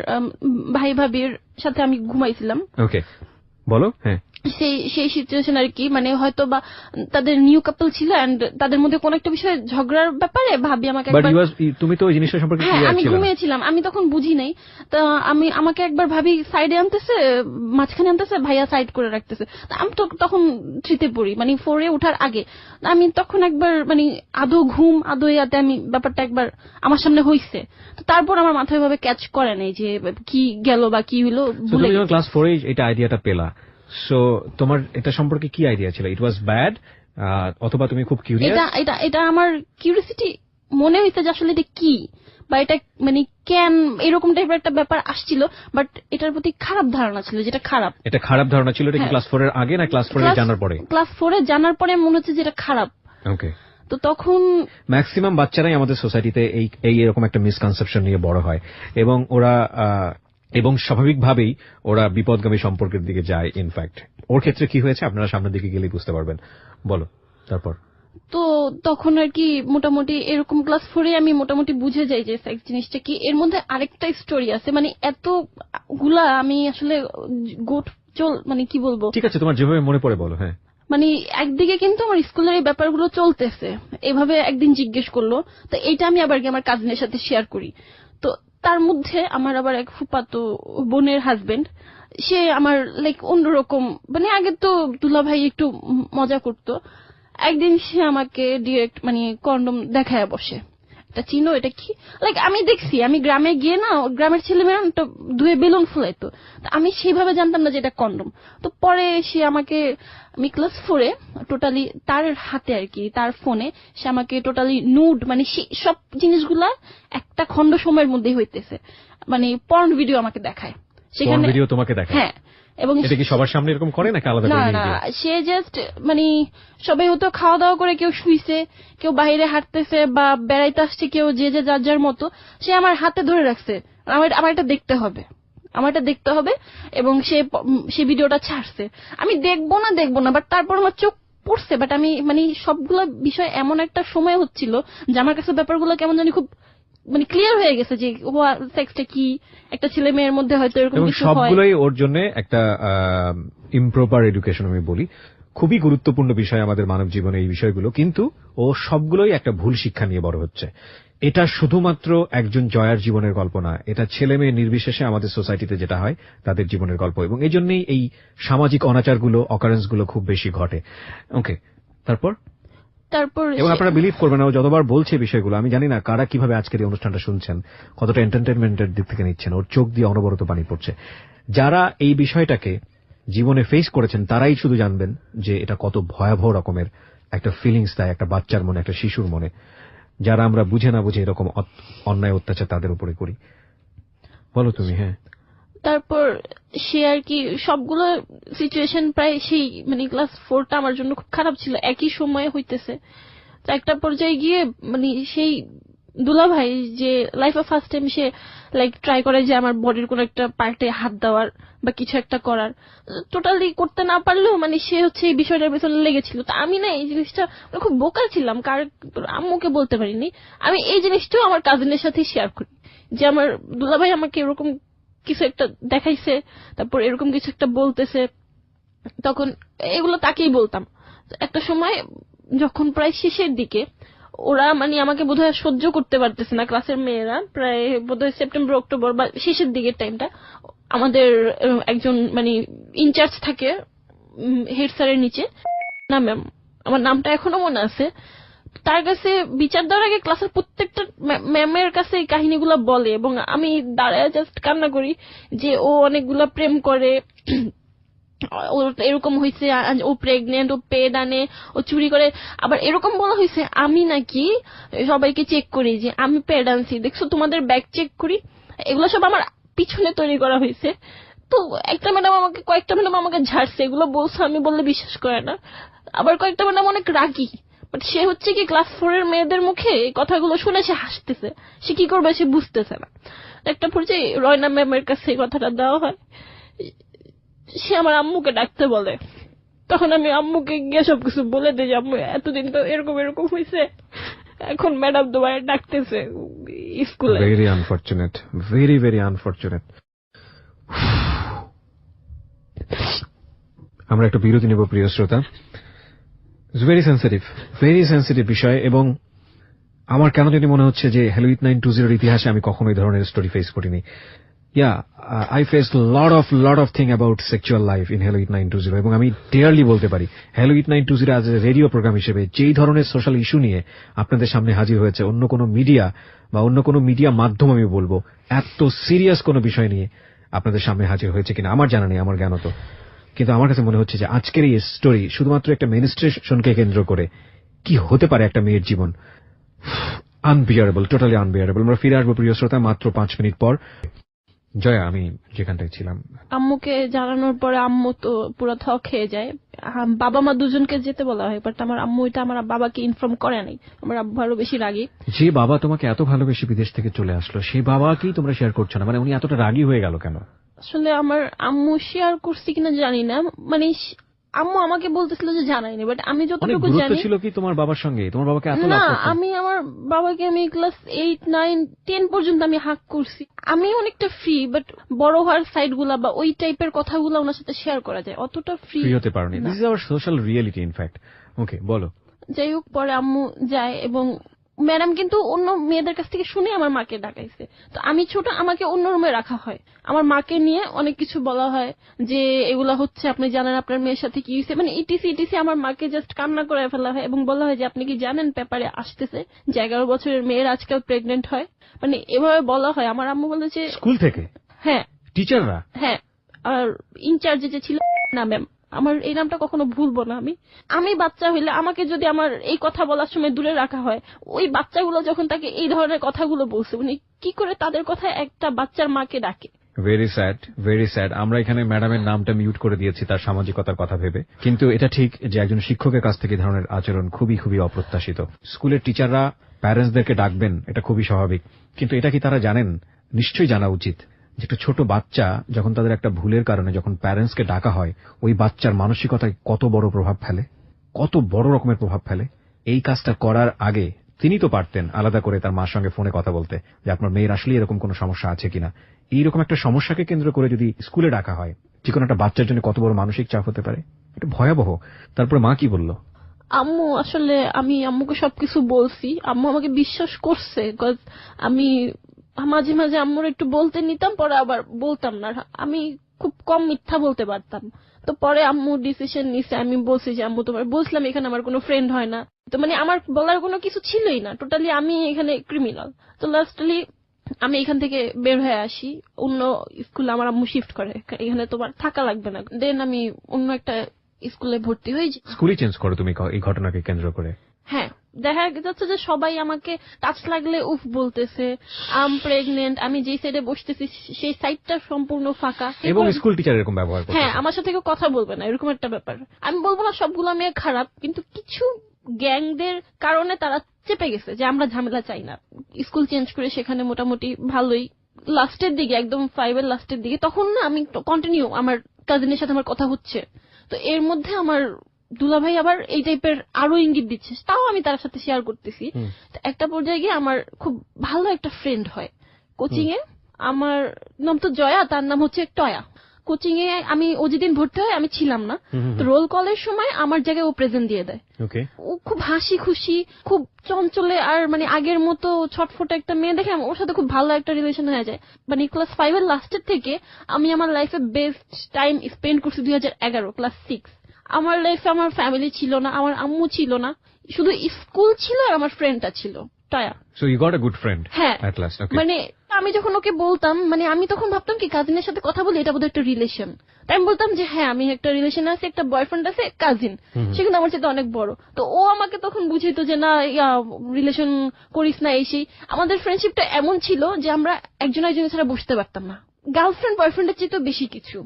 ভাই ভাবির সাথে আমি ঘুমাইছিলাম। ওকে বলো। হ্যাঁ, সেই সিচুয়েশন আর কি, মানে হয়তো বা তাদের নিউ কাপল ছিল এন্ড তাদের মধ্যে কোন একটা বিষয়ে ঝগড়ার ব্যাপারে ভাবি আমাকে তুমি তো ওই জিনিসটা সম্পর্কে আমি ঘুমিয়েছিলাম, আমি তখন বুঝি নাই। তো আমাকে একবার ভাবি সাইডে আনতেছে, মাঝখানে আনতেছে, ভাইয়া সাইড করে রাখতেছে। আমি তো তখন 3-তে পড়ি, মানে 4-এ ওঠার আগে। আমি তখন একবার মানে আদো ঘুম আদো ইয়াতে আমি ব্যাপারটা একবার আমার সামনে হইছে। তো তারপর আমার মাথায় ভাবে ক্যাচ করে নাই যে কি গেল বা কি হলো। তুমি যখন ক্লাস 4-এ এটা আইডিয়াটা পেলা, সো তোমার এটা সম্পর্কে কি আইডিয়া ছিল? ইট ওয়াজ ব্যাড অথবা তুমি খুব কিউরিয়াস? এটা আমার কিউরিয়াসিটি মনে হইছে যে আসলে এটা কি, বা এটা মানে কেন এরকম টাইপের একটা ব্যাপার আসছিল। বাট এটার প্রতি খারাপ ধারণা ছিল, যেটা খারাপ। এটা খারাপ ধারণা ছিল? এটা কি ক্লাস 4-এর আগে না ক্লাস 4-এ জানার পরে? ক্লাস 4-এ জানার পরে মনে হচ্ছে যে এটা খারাপ। ওকে। তো তখন ম্যাক্সিমাম বাচ্চারাই আমাদের সোসাইটিতে এই এরকম একটা মিসকনসেপশন নিয়ে বড় হয়, এবং ওরা এবং স্বাভাবিকভাবেই ওরা বিপদগামী সম্পর্কের দিকে যায়। ইনফ্যাক্ট ওর ক্ষেত্রে কি হয়েছে আপনারা সামনের দিকে গেলেই বুঝতে পারবেন। বলো তারপর। তো তখন আর কি মোটামুটি এরকম ক্লাস 4-এ আমি মোটামুটি বুঝে যাই যে সেক্স জিনিসটা কি। এর মধ্যে আরেকটা স্টোরি আছে, মানে এতগুলা আমি আসলে মানে কি বলবো। ঠিক আছে, তোমার যেভাবে মনে পড়ে বলো। হ্যাঁ, মানে একদিকে কিন্তু আমার স্কুলের এই ব্যাপারগুলো চলতেছে, এভাবে একদিন জিজ্ঞেস করলো, তো এইটা আমি আবার আমার কাজিনের সাথে শেয়ার করি। তো তার মধ্যে আমার আবার এক ফুফাতো বোনের হাজবেন্ড, সে আমার লাইক অন্যরকম, মানে আগে তো দুলা ভাই একটু মজা করতো, একদিন সে আমাকে ডিরেক্ট মানে কন্ডম দেখায় বসে। এটা চিনো, এটা কি? লাইক আমি দেখছি, আমি গ্রামে গিয়ে না গ্রামের ছেলেমেয়েরা তো ধুয়ে বেলুন ফুলাইতো, তো আমি সেইভাবে জানতাম না যে এটা কন্ডম। তো পরে সে আমাকে, আমি ক্লাস 4-এ টোটালি তার হাতে আর কি, তার ফোনে সে আমাকে টোটালি নুড, মানে সব জিনিসগুলা একটা খন্ড সময়ের মধ্যেই হইতেছে, মানে পর্ন ভিডিও আমাকে দেখায় সেখানে। ভিডিও তোমাকে দেখায়? হ্যাঁ। এবং এটা কি সবার সামনে এরকম করে নাকি আলাদা করে? না, সে জাস্ট মানে সবাই হয়তো খাওয়া দাওয়া করে কেউ শুইছে, কেউ বাইরে হাঁটতেছে বা বেড়াইতে আসছে, কেউ যে যে যার যার মতো, সে আমার হাতে ধরে রাখছে, আমার এটা দেখতে হবে, আমার এটা দেখতে হবে, এবং সে ভিডিওটা ছাড়ছে। আমি দেখবো না, বাট তারপর আমার চোখ পড়ছে, বাট আমি মানে সবগুলো বিষয় এমন একটা সময় হচ্ছিল যে আমার কাছে ব্যাপারগুলো কেমন জানি খুব মানে ক্লিয়ার হয়ে গেছে যে সেক্সটা কি, একটা ছেলে মেয়ের মধ্যে হয়তো এরকম কিছু হয়। সবগুলোই ওর জন্য একটা ইমপ্রপার এডুকেশন আমি বলি। খুবই গুরুত্বপূর্ণ বিষয় আমাদের মানব জীবনে এই বিষয়গুলো, কিন্তু ও সবগুলোই একটা ভুল শিক্ষা নিয়ে বড় হচ্ছে। এটা শুধুমাত্র একজন জয়ার জীবনের গল্প না, এটা ছেলে মেয়ে নির্বিশেষে আমাদের সোসাইটিতে যেটা হয় তাদের জীবনের গল্প, এবং এই জন্যই এই সামাজিক অনাচারগুলো, অকারেন্সগুলো খুব বেশি ঘটে। ওকে, তারপর এবং আপনারা বিলিভ করবেন না, ও যতবার বলছে বিষয়গুলো, আমি জানি না কারা কিভাবে আজকের এই অনুষ্ঠানটা শুনছেন, কতটা এন্টারটেনমেন্টের দিক থেকে নিচ্ছেন, ওর চোখ দিয়ে অনবরত পানি পড়ছে। যারা এই বিষয়টাকে জীবনে ফেস করেছেন তারাই শুধু জানবেন যে এটা কত ভয়াবহ রকমের একটা ফিলিংস দেয় একটা বাচ্চার মনে, একটা শিশুর মনে, যারা আমরা বুঝে না বুঝে এরকম অন্যায় অত্যাচার তাদের উপরে করি। বলো তুমি। হ্যাঁ, তারপর সে আর কি সবগুলো সিচুয়েশন প্রায় সেই মানে ক্লাস 4টা আমার জন্য খুব খারাপ ছিল, একই সময়ে হইতেছে। তো একটা পর্যায়ে গিয়ে মানে সেই দুলাভাই যে লাইফে ফার্স্ট টাইম সে লাইক ট্রাই করে যে আমার বডির কোন একটা পার্টে হাত দেওয়ার বা কিছু একটা করার, টোটালি করতে না পারলেও মানে সে হচ্ছে এই বিষয়টার পেছনে লেগেছিল। তো আমি না এই জিনিসটা খুব বোকা ছিলাম, কার আম্মুকে বলতে পারিনি। আমি এই জিনিসটাও আমার কাজিনের সাথে শেয়ার করি যে আমার দুলাভাই আমাকে এরকম কিছু একটা দেখাইছে, তারপর এরকম কিছু একটা বলতেছে, তখন এগুলো তাকেই বলতাম। একটা সময় যখন প্রায় শেষের দিকে ওরা মানে আমাকে বোধহয় সহ্য করতে পারতেছে না, ক্লাসের মেয়েরা, প্রায় বোধহয় সেপ্টেম্বর অক্টোবর বা শেষের দিকের টাইমটা, আমাদের একজন মানে ইনচার্জ থাকে হেড স্যারের নিচে, না ম্যাম, আমার নামটা এখনো মনে আছে, তার কাছে বিচার দেওয়ার আগে ক্লাসের প্রত্যেকটা ম্যামের কাছে এই কাহিনীগুলো বলে, এবং আমি দাঁড়ায় জাস্ট কান্না করি যে ও অনেকগুলা প্রেম করে, এরকম হয়েছে, ও প্রেগনেন্ট, ও পেড আনে, ও চুরি করে, আবার এরকম বলা হয়েছে আমি নাকি সবাইকে চেক করি যে আমি পেড আনছি, দেখছো তোমাদের ব্যাগ চেক করি, এগুলো সব আমার পিছনে তৈরি করা হয়েছে। তো কয়েকটা ম্যাডাম আমাকে ঝাড়ছে, এগুলো বলছে, আমি বললে বিশ্বাস করে না। আবার কয়েকটা ম্যাডাম অনেক রাগী, বাট সে হচ্ছে কি ক্লাস 4-এর মেয়েদের মুখে এই কথাগুলো শুনে সে হাসতেছে, সে কি করবে সে বুঝতেছে না। একটা পর্যায়ে রয়না ম্যামের কাছে এই কথাটা দেওয়া হয়, সে আমার আম্মুকে ডাকতে বলে, তখন আমি আম্মুকে গিয়ে সবকিছু বলে দিই যে আম্মু এতদিন তো এরকম এরকম হয়েছে, এখন ম্যাডাম তোমার ডাকতেছে স্কুলে। Very unfortunate, very very unfortunate. আমরা একটা বিরতি নেব প্রিয় শ্রোতা। ভেরি সেন্সিটিভ বিষয়, এবং আমার কেন জানি মনে হচ্ছে যে হ্যালো 8920 ইতিহাসে আমি কখনো এই ধরনের স্টোরি ফেস করিনি। I faced lot of thing about sexual life in Hello 8920, এবং আমি ডেয়ারলি বলতে পারি Hello 8920 আজ এ রেডিও প্রোগ্রাম হিসেবে যেই ধরনের সোশ্যাল ইস্যু নিয়ে আপনাদের সামনে হাজির হয়েছে, অন্য কোনো মিডিয়া বা অন্য কোনো মিডিয়া মাধ্যম আমি বলবো এত সিরিয়াস কোনো বিষয় নিয়ে আপনাদের সামনে হাজির হয়েছে কিনা আমার জানা নেই, আমার জ্ঞানত। কিন্তু আমার কাছে মনে হচ্ছে যে আজকের এই স্টোরি শুধুমাত্র একটা মেনস্ট্রেশনকে কেন্দ্র করে কি হতে পারে একটা মেয়ের জীবন, আনবিয়ারেবল, টোটালি আনবিয়ারেবল। আমরা ফিরে আসবো প্রিয় শ্রোতা মাত্র 5 মিনিট পর। জয়া, আমি যেখানটায় ছিলাম, আম্মুকে জানানোর পরে আম্মু তো পুরো থ খেয়ে যায়। বাবা মা দুজনকে যেতে বলা হয়, বাট আমার আম্মু এটা আমার বাবাকে ইনফর্ম করে নাই। আমার আব্বু আরো বেশি রাগী। যে বাবা তোমাকে এত ভালোবেসে বিদেশ থেকে চলে আসলো, সেই বাবাকেই তোমরা শেয়ার করছো না, মানে উনি এতটা রাগী হয়ে গেল কেন? আসলে আমার আম্মু শেয়ার করছি কিনা জানি না, মানে আম্মু আমাকে বলতেছিল যে জানাইনি, বাট আমি যতটুকু জানি ছিল কি তোমার বাবার সঙ্গে, তোমার বাবাকে এত না, আমি আমার বাবাকে আমি ক্লাস 8, 9, 10 পর্যন্ত আমি হাক করছি। আমি অনেকটা ফ্রি, বাট বড় হওয়ার সাইড গুলা বা ওই টাইপের কথাগুলো ওনার সাথে শেয়ার করা যায়, অতটা ফ্রি হতে পারোনি। This is our social reality in fact. Okay, বলো। যাই হোক, পরে আম্মু যায় এবং ম্যাডাম কিন্তু অন্য মেয়েদের কাছ থেকে শুনে আমার মাকে ডাকাইছে। তো আমি ছোট, আমাকে অন্য রুমে রাখা হয়, আমার মাকে নিয়ে অনেক কিছু বলা হয় যে এগুলা হচ্ছে, আপনি জানেন আপনার মেয়ের সাথে কি হয়েছে, মানে ইটিসি ইটিসি। আমার মাকে জাস্ট কান্না করে ফেলা হয় এবং বলা হয় যে আপনি কি জানেন পেপারে আসতেছে যে 11 বছরের মেয়েরা আজকাল প্রেগনেন্ট হয়, মানে এভাবে বলা হয়। আমার আম্মু বলে যে স্কুল থেকে? হ্যাঁ। টিচাররা? হ্যাঁ। আর ইনচার্জে যে ছিল না ম্যাম, আমার এই নামটা কখনো ভুলবো না। আমি বাচ্চা হইলে আমাকে যদি আমার এই কথা বলার সময় দূরে রাখা হয়, ওই বাচ্চাগুলো যখন তাকে এই ধরনের কথাগুলো বলছে, উনি কি করে তাদের কথা একটা বাচ্চার মাকে ডাকে। Very sad, very sad. আমরা এখানে ম্যাডামের নামটা মিউট করে দিয়েছি তার সামাজিকতার কথা ভেবে, কিন্তু এটা ঠিক যে একজন শিক্ষকের কাছ থেকে ধরনের আচরণ খুবই খুবই অপ্রত্যাশিত। স্কুলের টিচাররা প্যারেন্টসদেরকে ডাকবেন, এটা খুবই স্বাভাবিক, কিন্তু এটা কি তারা জানেন? নিশ্চয়ই জানা উচিত যে একটা ছোট বাচ্চা যখন তাদের একটা ভুলের কারণে যখন প্যারেন্টসকে ডাকা হয়, ওই বাচ্চার মানসিকতায় কত বড় প্রভাব ফেলে, কত বড় রকমের প্রভাব ফেলে। এই কাজটা করার আগে তিনি তো পারতেন আলাদা করে তার মার সঙ্গে ফোনে কথা বলতে যে আপনার মেয়ের আসলে এরকম কোনো সমস্যা আছে কিনা। এইরকম একটা সমস্যাকে কেন্দ্র করে যদি স্কুলে ডাকা হয়, যে কোনো একটা বাচ্চার জন্য কত বড় মানসিক চাপ হতে পারে, এটা ভয়াবহ। তারপরে মা কি বলল? আম্মু আসলে, আমি আম্মুকে সবকিছু বলছি, আম্মু আমাকে বিশ্বাস করছে। আমি মাঝে মাঝে আম্মুর একটু বলতে নিতাম, পরে আবার বলতাম না। আমি খুব কম মিথ্যা বলতে পারতাম। তো পরে আম্মু ডিসিশন নিছে, আমি বলছি যে আম্মু তোমার বলছিলাম এখানে আমার কোনো ফ্রেন্ড হয় না, তো মানে আমার বলার কোনো কিছু ছিলই না, টোটালি আমি এখানে ক্রিমিনাল। তো লাস্টলি আমি এখান থেকে বের হয়ে আসি, অন্য স্কুলে আমার আম্মু শিফট করে, এখানে তোমার থাকা লাগবে না। দেন আমি অন্য একটা স্কুলে ভর্তি হই। স্কুলই চেঞ্জ করো তুমি এই ঘটনাকে কেন্দ্র করে? হ্যাঁ, দেখা যাচ্ছে যে সবাই আমাকে টাচ লাগলে উফ বলতেছে, আম প্রেগনেন্ট, আমি যেই সাইডে বসতেছি সেই সাইডটা সম্পূর্ণ ফাঁকা, এবং স্কুল টিচার এরকম ব্যবহার করছে। হ্যাঁ, আমার সাথে কেউ কথা বলবে না, এরকম একটা ব্যাপার। আমি বলবো না সবগুলো মেয়ে খারাপ, কিন্তু কিছু গ্যাংদের কারণে তারা চেপে গেছে যে আমরা ঝামেলা চাই না। স্কুল চেঞ্জ করে সেখানে মোটামুটি ভালোই, লাস্টের দিকে একদম 5 এর লাস্টের দিকে, তখন না আমি কন্টিনিউ আমার কাজিনের সাথে আমার কথা হচ্ছে। তো এর মধ্যে আমার দুলাভাই আবার এই টাইপের আরো ইঙ্গিত দিচ্ছে, তাও আমি তার সাথে শেয়ার করতেছি। একটা পর্যায়ে গিয়ে আমার খুব ভালো একটা ফ্রেন্ড হয় কোচিং এ, আমার নাম তো জয়া, তার নাম হচ্ছে টয়া। কোচিং এ আমি ও যেদিন ভর্তি হয় আমি ছিলাম না, তো রোল কলের সময় আমার জায়গায় ও প্রেজেন্ট দিয়ে দেয়। ও খুব হাসি খুশি, খুব চঞ্চলে, আর মানে আগের মতো ছটফটে একটা মেয়ে দেখে ওর সাথে খুব ভালো একটা রিলেশন হয়ে যায়। মানে ক্লাস 5 এর লাস্টের থেকে আমি আমার লাইফে বেস্ট টাইম স্পেন্ড করছি 2011 ক্লাস 6। আমার লাইফে আমার ফ্যামিলি ছিল না, আমার আম্মু ছিল না, শুধু স্কুল ছিল আর আমার ফ্রেন্ডটা ছিল Toya. So you got a good friend at last. মানে আমি যখন ওকে বলতাম, মানে আমি তখন ভাবতাম কি কাজিনের সাথে কথা বলি এটা বোধহয় একটা রিলেশন, তাই আমি বলতাম যে হ্যাঁ আমি একটা রিলেশন আছে, একটা বয়ফ্রেন্ড আছে, কাজিন, সে কিন্তু আমার সাথে অনেক বড়। তো ও আমাকে তখন বুঝিত যে না রিলেশন করিস না, এই সেই। আমাদের ফ্রেন্ডশিপটা এমন ছিল যে আমরা একজন একজনের ছাড়া বসতে পারতাম না, গার্লফ্রেন্ড বয়ফ্রেন্ডের চেয়ে তো বেশি কিছু,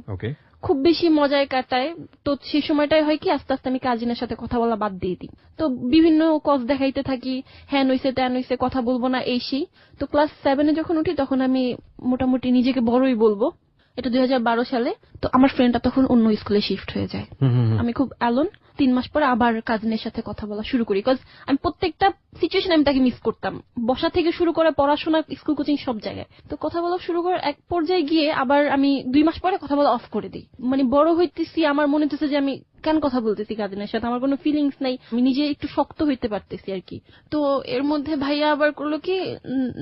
খুব বেশি মজায় কাটায়। তো সেই সময়টাই হয় কি আস্তে আস্তে আমি কাজিনের সাথে কথা বলা বাদ দিয়ে দিই, তো বিভিন্ন কজ দেখাইতে থাকি, হ্যাঁ নইছে ত্যান নইছে, কথা বলবো না, এই সেই। তো ক্লাস 7 এ যখন উঠি তখন আমি মোটামুটি নিজেকে বড়ই বলবো, এটা 2012 সালে। তো আমার ফ্রেন্ডটা তখন অন্য স্কুলে শিফট হয়ে যায়, আমি খুব অ্যালোন। 3 মাস পরে আবার কাজিনের সাথে কথা বলা শুরু করি, বিকজ আমি প্রত্যেকটা সিচুয়েশন আমি তাকে মিস করতাম, বসা থেকে শুরু করে পড়াশোনা, স্কুল, কোচিং, সব জায়গায়। তো কথা বলা শুরু করার এক পর্যায়ে গিয়ে আবার আমি 2 মাস পরে কথা বলা অফ করে দিই। মানে বড় হইতেছি, আমার মনে হচ্ছে যে আমি কেন কথা বলতেছি কাজিনের সাথে, আমার কোনো ফিলিংস নাই, আমি নিজে একটু শক্ত হইতে পারতেছি আর কি। তো এর মধ্যে ভাইয়া আবার করলো কি,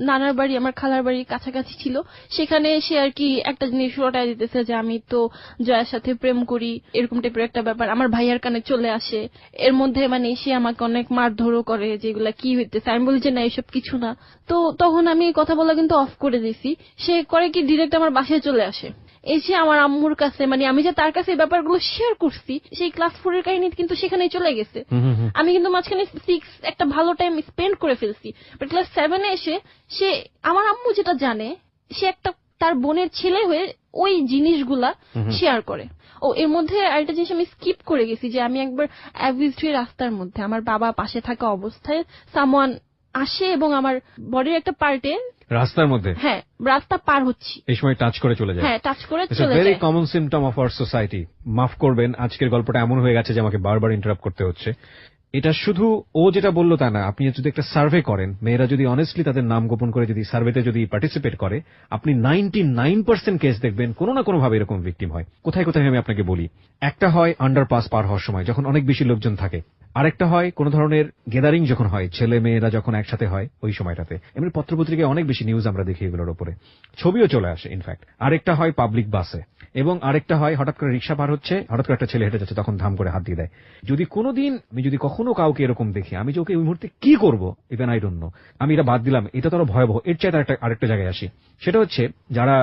নানার বাড়ি আমার খালার বাড়ি কাছাকাছি ছিল, সেখানে এসে আর কি একটা জিনিস রটায় দিতেছে যে আমি তো জয়ার সাথে প্রেম করি, এরকম টাইপের একটা ব্যাপার আমার ভাইয়ার কানে চলে আসে। এর মধ্যে মানে সে আমাকে অনেক মারধরও করে, যেগুলা কি হইতেছে। আমি বলি যে না এসব কিছু না। তো তখন আমি কথা বলা কিন্তু অফ করে দিয়েছি। সে করে কি ডিরেক্ট আমার বাসায় চলে আসে, এসে আমার আম্মুর কাছে, মানে আমি যে তার কাছে এই ব্যাপারগুলো শেয়ার করছি সেই ক্লাস 4 এর কাহিনী কিন্তু সেখানেই চলে গেছে। আমি কিন্তু মাঝখানে 6 একটা ভালো টাইম স্পেন্ড করে ফেলছি, বাট ক্লাস 7 এ এসে সে, আমার আম্মু যেটা জানে, সে একটা তার বোনের ছেলে হয়ে ওই জিনিসগুলা শেয়ার করে। ও এর মধ্যে আরেকটা জিনিস আমি স্কিপ করে গেছি, যে আমি একবার অ্যাভিস রাস্তার মধ্যে আমার বাবা পাশে থাকা অবস্থায় সামওয়ান আসে এবং আমার বডির একটা পার্টে রাস্তার মধ্যে, হ্যাঁ রাস্তা পার হচ্ছি, এই সময় টাচ করে চলে যায়। হ্যাঁ টাচ করে চলে যায়। Very common symptom of our society. মাফ করবেন, আজকের গল্পটা এমন হয়ে গেছে যে আমাকে বারবার ইন্টারাপ্ট করতে হচ্ছে। এটা শুধু ও যেটা বললো তা না, আপনি যদি একটা সার্ভে করেন, মেয়েরা যদি অনেস্টলি তাদের নাম গোপন করে যদি সার্ভেতে যদি পার্টিসিপেট করে, আপনি 99% কেস দেখবেন কোনো না কোনো ভাবে এরকম ভিকটিম হয়। কোথায় কোথায় আমি আপনাকে বলি, একটা হয় আন্ডারপাস পার হওয়ার সময়, যখন অনেক বেশি লোকজন থাকে, আরেকটা হয় কোন ধরনের গেদারিং যখন হয়, ছেলে মেয়েরা যখন একসাথে হয় ওই সময়টাতে। এমনি পত্রপত্রিকায় অনেক বেশি নিউজ আমরা দেখি এগুলোর উপরে, ছবিও চলে আসে ইনফ্যাক্ট। আরেকটা হয় পাবলিক বাসে, এবং আরেকটা হয় হঠাৎ করে রিক্সা পার হচ্ছে, হঠাৎ করে একটা ছেলে হেঁটে যাচ্ছে, তখন ধাম করে হাত দিয়ে দেয়। যদি কোনোদিন আমি যদি কখনো কাউকে এরকম দেখি, আমি যে ওকে ওই মুহূর্তে কি করব ইভেন আই ডোন্ট নো। আমি এটা বাদ দিলাম, এটা তো আরো ভয়াবহ। এর চাইতে আরেকটা জায়গায় আসি, সেটা হচ্ছে যারা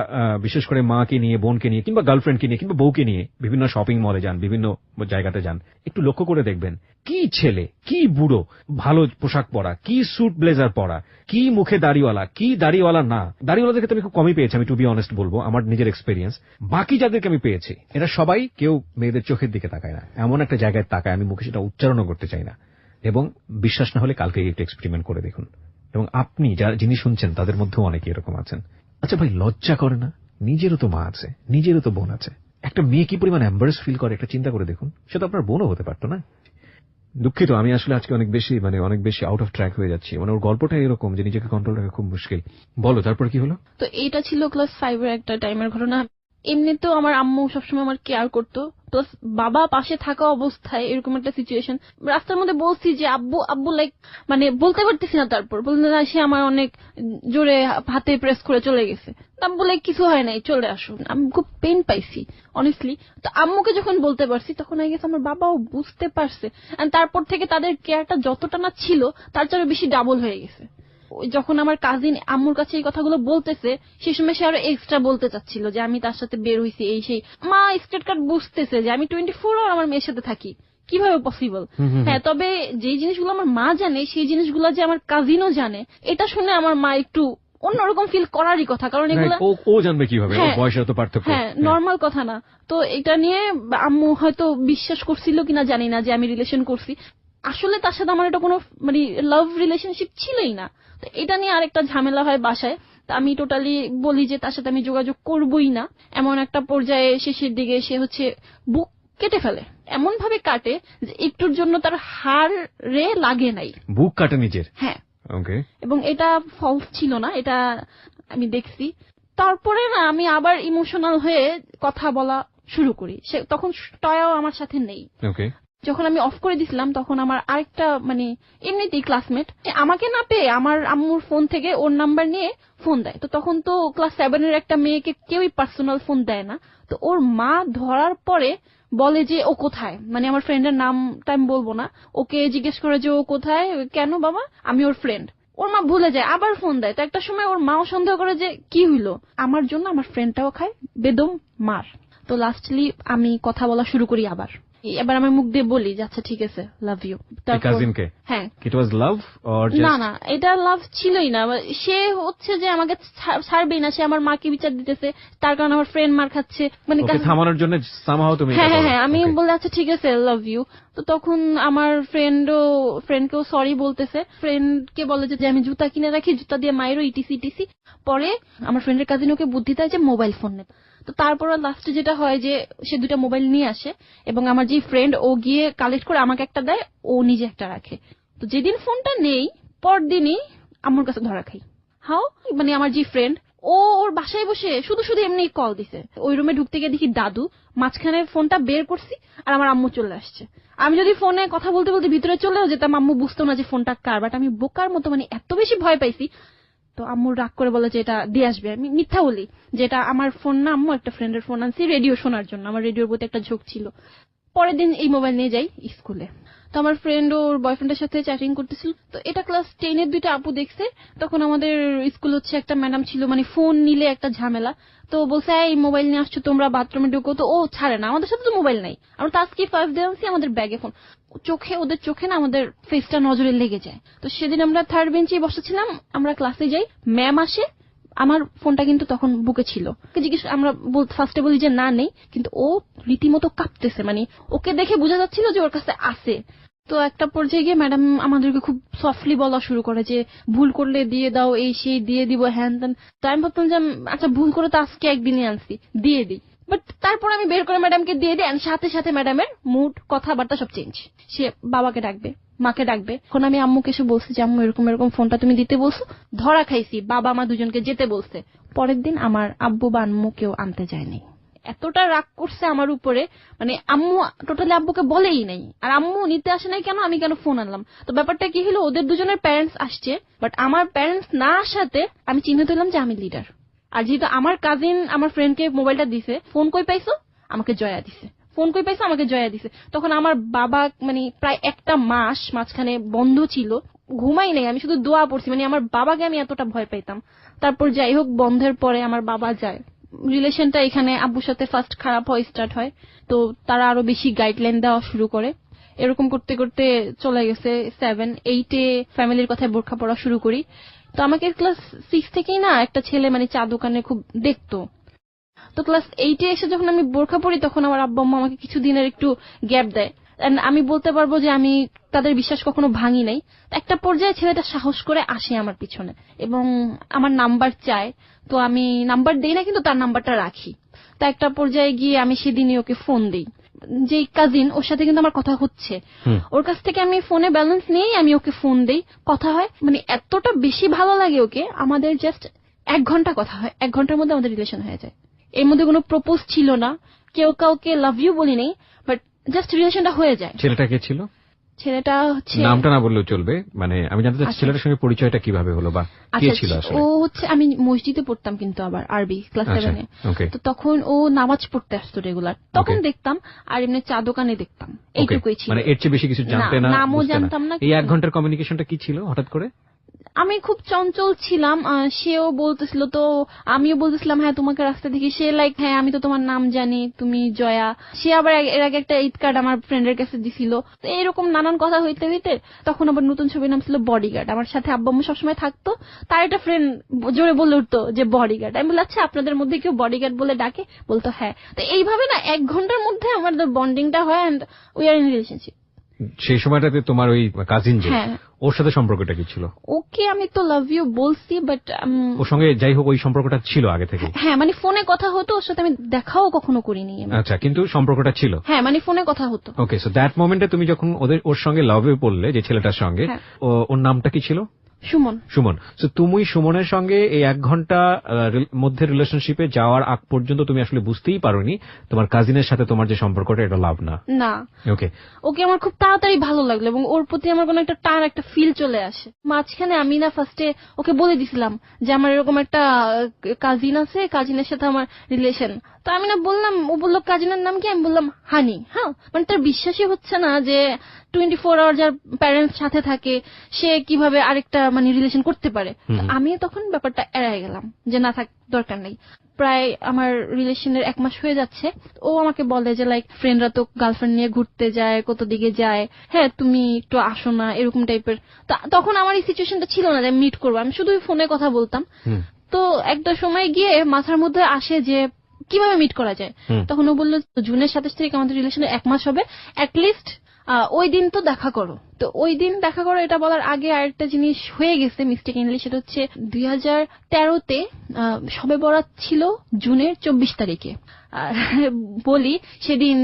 বিশেষ করে মাকে নিয়ে, বোনকে নিয়ে, কিংবা গার্লফ্রেন্ডকে নিয়ে, কিংবা বউকে নিয়ে বিভিন্ন শপিং মলে যান, বিভিন্ন জায়গাতে যান, একটু লক্ষ্য করে দেখবেন কি ছেলে, কি বুড়ো, ভালো পোশাক পরা, কি স্যুট ব্লেজার পরা, কি মুখে দাড়িওয়ালা, কি দাড়িওয়ালা না। দাড়িওয়ালাদেরকে তো আমি খুব কমই পেয়েছি, আমি টু বি অনেস্ট বলবো, আমার নিজের এক্সপেরিয়েন্স। বাকি যাদেরকে আমি পেয়েছি এরা সবাই কেউ মেয়েদের চোখের দিকে তাকায় না, এমন একটা জায়গায় তাকায় আমি মুখে সেটা উচ্চারণও করতে চাই না। এবং বিশ্বাস না হলে কালকে একটু এক্সপেরিমেন্ট করে দেখুন, এবং আপনি যিনি শুনছেন তাদের মধ্যেও অনেকে এরকম আছেন। আচ্ছা ভাই, লজ্জা করে না? নিজেরও তো মা আছে, নিজেরও তো বোন আছে। একটা মেয়ে কি পরিমাণ এম্বারেস ফিল করে একটা চিন্তা করে দেখুন। সেটা আপনার বোনও হতে পারতো না? দুঃখিত, আমি আসলে আজকে অনেক বেশি আউট অফ ট্র্যাক হয়ে যাচ্ছি। ওর গল্পটা এরকম যে নিজেকে কন্ট্রোল রাখা খুব মুশকিল। বলো, তারপর কি হলো? তো এইটা ছিল ক্লাস 5 এর একটা টাইমের ঘটনা। এমনিতেও আমার আম্মু সবসময় আমার কেয়ার করতো, প্লাস বাবা পাশে থাকা অবস্থায় এরকম একটা সিচুয়েশন। রাস্তার মধ্যে বলছি যে আব্বু আব্বু, লাইক মানে বলতে পারতেছি না, তারপর বলতে না, সে আমার অনেক জোরে হাতে প্রেস করে চলে গেছে। আব্বু লাইক কিছু হয় নাই, চলে আসো। আমি খুব পেন পাইছি অনেস্টলি। তো আম্মুকে যখন বলতে পারছি তখন আই গেছে আমার বাবাও বুঝতে পারছে, এন্ড তারপর থেকে তাদের কেয়ারটা যতটা না ছিল তার চেয়ে বেশি ডাবল হয়ে গেছে। যখন আমার কাজিন আম্মুর কাছে এই কথাগুলো বলতেছে, সেই সময় সে আরো এক্সট্রা বলতে চাচ্ছিল যে আমি তার সাথে বের হইছি, এই সেই। মা স্টেট কার্ড বুঝতেছে যে আমি 24 আওয়ার আমার মেয়ের সাথে থাকি, কিভাবে পসিবল। হ্যাঁ, তবে যে জিনিসগুলো আমার মা জানে সেই জিনিসগুলো যে আমার কাজিনও জানে, এটা শুনে আমার মা একটু অন্যরকম ফিল করারই কথা, কারণ এগুলো ও জানবে কিভাবে, বয়সের তো পার্থক্য। হ্যাঁ, নর্মাল কথা না। তো এটা নিয়ে আম্মু হয়তো বিশ্বাস করছিল কিনা জানি না যে আমি রিলেশন করছি। আসলে তার সাথে আমার এটা কোনো মানে লাভ রিলেশনশিপ ছিলই না। তো এটা নিয়ে আরেকটা ঝামেলা হয় বাসায়। তা আমি টোটালি বলি যে তার সাথে আমি যোগাযোগ করবই না। এমন একটা পর্যায়ে শেষের দিকে সে হচ্ছে বুক কেটে ফেলে, এমন ভাবে কাটে যে একটুর জন্য তার হাড়ে লাগে নাই। বুক কাটে নিজের? হ্যাঁ। ওকে। এবং এটা ফলস ছিল না, এটা আমি দেখছি। তারপরে না আমি আবার ইমোশনাল হয়ে কথা বলা শুরু করি। সে তখন টয়াও আমার সাথে নেই। ওকে। যখন আমি অফ করে দিছিলাম তখন আমার আরেকটা মানে এমনিতেই ক্লাসমেট আমাকে না পেয়ে আমার আম্মুর ফোন থেকে ওর নাম্বার নিয়ে ফোন দেয়। তো তখন তো ক্লাস 7 এর একটা মেয়েকে কেউই পার্সোনাল ফোন দেয় না। তো ওর মা ধরার পরে বলে যে ও কোথায়, মানে আমার ফ্রেন্ডের নামটা আমি বলবো না, ওকে জিজ্ঞেস করে যে ও কোথায়, কেন বাবা, আমি ওর ফ্রেন্ড। ওর মা ভুলে যায়, আবার ফোন দেয়। তো একটা সময় ওর মাও সন্দেহ করে যে কি হইলো, আমার জন্য আমার ফ্রেন্ডটাও খায় বেদম মার। তো লাস্টলি আমি কথা বলা শুরু করি আবার। এবার আমি মুখ দিয়ে বলি যে আচ্ছা ঠিক আছে, লাভ ইউ। কাজিনকে? হ্যাঁ। It was love or just? না না, এটা লাভ ছিলই না। সে হচ্ছে যে আমাকে ছাড়বেই না, সে আমার মাকে বিচার দিতেছে, তার কারণে আমার ফ্রেন্ড মার খাচ্ছে, মানে থামানোর জন্য সামহাও তুমি? হ্যাঁ হ্যাঁ, আমি বলে আচ্ছা ঠিক আছে, লাভ ইউ। তো তখন আমার ফ্রেন্ডকেও সরি বলতেছে, ফ্রেন্ডকে বলে যে আমি জুতা কিনে রাখি, জুতা দিয়ে মায়েরও ইটিসি ইটিসি। পরে আমার ফ্রেন্ডের কাজিন ওকে বুদ্ধি দেয় যে মোবাইল ফোন নে। তো তারপর লাস্টে যেটা হয় যে সে 2টা মোবাইল নিয়ে আসে, এবং আমার যে ফ্রেন্ড ও গিয়ে কালেক্ট করে আমাকে একটা দেয়, ও নিজে একটা রাখে। তো যেদিন ফোনটা নেই পরদিনই আমার কাছে ধরা খাই। হাও, মানে আমার যে ফ্রেন্ড ও ওর বাসায় বসে শুধু শুধু এমনি কল দিছে। ওই রুমে ঢুকতে গিয়ে দেখি দাদু, মাঝখানে ফোনটা বের করছি আর আমার আম্মু চলে আসছে। আমি যদি ফোনে কথা বলতে বলতে ভিতরে চলেও যেতাম, আম্মু বুঝতো না যে ফোনটা কার, বাট আমি বোকার মতো মানে এত বেশি ভয় পাইছি। তো আম্মু রাগ করে বলে যে এটা দিয়ে আসবে। আমি মিথ্যা বলি যে এটা আমার ফোন না, আম্মু একটা ফ্রেন্ডের ফোন আনছি রেডিও শোনার জন্য, আমার রেডিওর প্রতি একটা ঝোঁক ছিল। পরের দিন এই মোবাইল নিয়ে যাই স্কুলে। তো আমার ফ্রেন্ড ওর বয়ফ্রেন্ডের সাথে চ্যাটিং করতেছিল। তো এটা ক্লাস 10 এর 2টা আপু দেখছে। তখন আমাদের স্কুল হচ্ছে একটা ম্যাডাম ছিল, মানে ফোন নিলে একটা ঝামেলা। তো বলছে এই মোবাইল নিয়ে আসছো তোমরা, বাথরুমে ঢুকো। তো ও ছাড়ে না, আমাদের সাথে তো মোবাইল নাই। আমরা টাস্কি 5 দিয়ে আনছি, আমাদের ব্যাগে ফোন। ওদের চোখে না আমাদের ফেসটা নজরে লেগে যায়। তো সেদিন আমরা 3rd বেঞ্চে বসেছিলাম, আমরা ক্লাসে যাই, ম্যাম আসে, আমার ফোনটা কিন্তু তখন বুকে ছিল। জিজ্ঞেস আমরা ফার্স্টে বলি যে না নেই, কিন্তু ও রীতিমতো কাঁপতেছে, মানে ওকে দেখে বোঝা যাচ্ছিল যে ওর কাছে আছে। তো একটা পর্যায়ে গিয়ে ম্যাডাম আমাদেরকে খুব সফটলি বলা শুরু করে যে ভুল করলে দিয়ে দাও, এই সেই দিয়ে দিব, হ্যান ত্যান। তো আমি ভাবতাম যে আচ্ছা ভুল করে তো আজকে একদিনই আনছি, দিয়ে দিই। বাট তারপর আমি বের করে ম্যাডামকে দিয়ে দিই, সাথে সাথে ম্যাডামের মুড, কথাবার্তা সব চেঞ্জ। সে বাবাকে ডাকবে, মাকে ডাকবে। এখন আমি আম্মুকে এসে বলছি যে আম্মু এরকম এরকম ফোনটা তুমি দিতে বলছো, ধরা খাইছি, বাবা মা দুজনকে যেতে বলছে। পরের দিন আমার আব্বু বা আম্মু কেউ আনতে যায়নি। এতটা রাগ করছে আমার উপরে, মানে আম্মু টোটালি আব্বুকে বলেই নাই, আর আম্মু নিতে আসে নাই কেন, আমি কেন ফোন আনলাম। তো ব্যাপারটা কি হলো, ওদের দুজনের প্যারেন্টস আসছে, বাট আমার প্যারেন্টস না আসাতে আমি চিহ্নিত হলাম যে আমি লিডার। আর যেহেতু আমার কাজিন আমার ফ্রেন্ডকে মোবাইলটা দিছে, ফোন কই পাইছো, আমাকে জয়া দিছে, ফোন কই পাইছো, আমাকে জয়া দিছে। তখন আমার বাবা মানে প্রায় একটা মাস মাঝখানে বন্ধ ছিল, ঘুমাই নাই, আমি শুধু দোয়া পড়ছি, মানে আমার বাবাকে আমি এতটা ভয় পাইতাম। তারপর যাই হোক বন্ধের পরে আমার বাবা যায়, রিলেশনটা এখানে আব্বুর সাথে ফার্স্ট খারাপ হয়, স্টার্ট হয়। তো তারা আরো বেশি গাইডলাইন দেওয়া শুরু করে, এরকম করতে করতে চলে গেছে 7-8-এ ফ্যামিলির কথায় বোরখা পড়া শুরু করি। তো আমাকে ক্লাস 6 থেকেই না একটা ছেলে মানে চা দোকানে খুব দেখতো। তো ক্লাস 8-এ এসে যখন আমি বোরখা পড়ি তখন আমার আব্বা আম্মা আমাকে কিছুদিনের একটু গ্যাপ দেয়। And আমি বলতে পারবো যে আমি তাদের বিশ্বাস কখনো ভাঙি নাই। একটা পর্যায়ে ছেলেটা সাহস করে আসে আমার পিছনে এবং আমার নাম্বার চায়। তো আমি নাম্বার দেই না, কিন্তু তার নাম্বারটা রাখি। তা একটা পর্যায়ে গিয়ে আমি সেদিনই ওকে ফোন দিই, যে কাজিন, ওর সাথে কিন্তু আমার কথা হচ্ছে, ওর কাছ থেকে আমি ফোনে ব্যালেন্স নিয়েই আমি ওকে ফোন দেই, কথা হয়। মানে এতটা বেশি ভালো লাগে ওকে, আমাদের জাস্ট 1 ঘন্টা কথা হয়, 1 ঘন্টার মধ্যে আমাদের রিলেশন হয়ে যায়। এর মধ্যে কোনো প্রপোজ ছিল না, কেউ কাউকে লাভ ইউ বলি নেই, বাট জাস্ট রিলেশনটা হয়ে যায়। ছেলেটা কে ছিল? ছেলেটা হচ্ছে, নামটা না বললেও চলবে, মানে আমি জানতে চাচ্ছি ছেলেটার সঙ্গে পরিচয়টা কিভাবে হলো বা কে ছিল আসলে? ও হচ্ছে, আমি মসজিদে পড়তাম কিন্তু আবার আরবি ক্লাস 7-এ। তো তখন ও নামাজ পড়তে আসতো রেগুলার, তখন দেখতাম, আর এমনি চা দোকানে দেখতাম, এইটুকুই ছিল। মানে এর চেয়ে বেশি কিছু জানতে না, নামও জানতাম না। এই 1 ঘন্টার কমিউনিকেশনটা কি ছিল হঠাৎ করে? আমি খুব চঞ্চল ছিলাম, সেও বলতেছিল, তো আমিও বলতেছিলাম হ্যাঁ তোমাকে রাস্তা দেখি। সে লাইক হ্যাঁ আমি তো তোমার নাম জানি, তুমি জয়া। সে আবার এর আগে একটা ঈদ কার্ড আমার ফ্রেন্ডের কাছে দিছিল। তো এরকম নানান কথা হইতে হইতে তখন আবার নতুন ছবির নাম ছিল বডিগার্ড। আমার সাথে আব্বা আম্মু সবসময় থাকতো, তার একটা ফ্রেন্ড জোরে বলে উঠতো যে বডিগার্ড। আমি বলি আচ্ছা আপনাদের মধ্যে কেউ বডিগার্ড বলে ডাকে? বলতো হ্যাঁ। তো এইভাবে না 1 ঘন্টার মধ্যে আমাদের বন্ডিংটা হয়, and we are in relationship. সেই সময়টাতে তোমার ওই কাজিন যে, ওর সাথে সম্পর্কটা কি ছিল? ওকে আমি তো লাভ ইউ বলছি, বাট ওর সঙ্গে যাই হোক ওই সম্পর্কটা ছিল আগে থেকে? হ্যাঁ, মানে ফোনে কথা হতো, ওর সাথে আমি দেখাও কখনো করিনি। আচ্ছা, কিন্তু সম্পর্কটা ছিল? হ্যাঁ, মানে ফোনে কথা হতো। ওকে, সো দ্যাট মোমেন্টে তুমি যখন ওর সঙ্গে লাভে পড়লে, যে ছেলেটার সঙ্গে, ওর নামটা কি ছিল? সুমন। সুমন। সো তুমি সুমনের সঙ্গে এই 1 ঘন্টা মধ্যে রিলেশনশিপে যাওয়ার আগ পর্যন্ত তুমি আসলে বুঝতেই পারোনি তোমার কাজিনের সাথে তোমার যে সম্পর্কটা, এটা লাভ না? না। ওকে, ওকে আমার খুব তাড়াতাড়ি ভালো লাগলো এবং ওর প্রতি আমার কোনো একটা টান, একটা ফিল চলে আসে। মাঝখানে আমি না ফার্স্টে ওকে বলে দিছিলাম যে আমার এরকম একটা কাজিন আছে, কাজিনের সাথে আমার রিলেশন। তো আমি না বললাম, ও বললো কাজিনের নাম কি? আমি বললাম হানি। হ্যাঁ, মানে তার বিশ্বাসই হচ্ছে না যে 24 আওয়ার যার প্যারেন্টস সাথে থাকে সে কিভাবে আরেকটা মানে রিলেশন করতে পারে। আমি তখন ব্যাপারটা এড়াই গেলাম যে না থাক, দরকার নেই। প্রায় আমার রিলেশনের 1 মাস হয়ে যাচ্ছে, ও আমাকে বলে যে লাইক ফ্রেন্ডরা তো গার্লফ্রেন্ড নিয়ে ঘুরতে যায়, কত দিকে যায়, হ্যাঁ তুমি একটু আসো না, এরকম টাইপের। তখন আমার এই সিচুয়েশনটা ছিল না যে মিট করবো, আমি শুধু ফোনে কথা বলতাম। তো একটা সময় গিয়ে মাথার মধ্যে আসে যে কিভাবে মিট করা যায়। তখন ও বললো জুনের 27 তারিখ আমাদের রিলেশনের 1 মাস হবে, অ্যাটলিস্ট ওই দিন তো দেখা করো। তো ওই দিন দেখা করো এটা বলার আগে আরেকটা জিনিস হয়ে গেছে মিস্টেকলি, সেটা হচ্ছে 2013-তে শবে বরাত ছিল জুনের 24 তারিখে। বলি সেদিন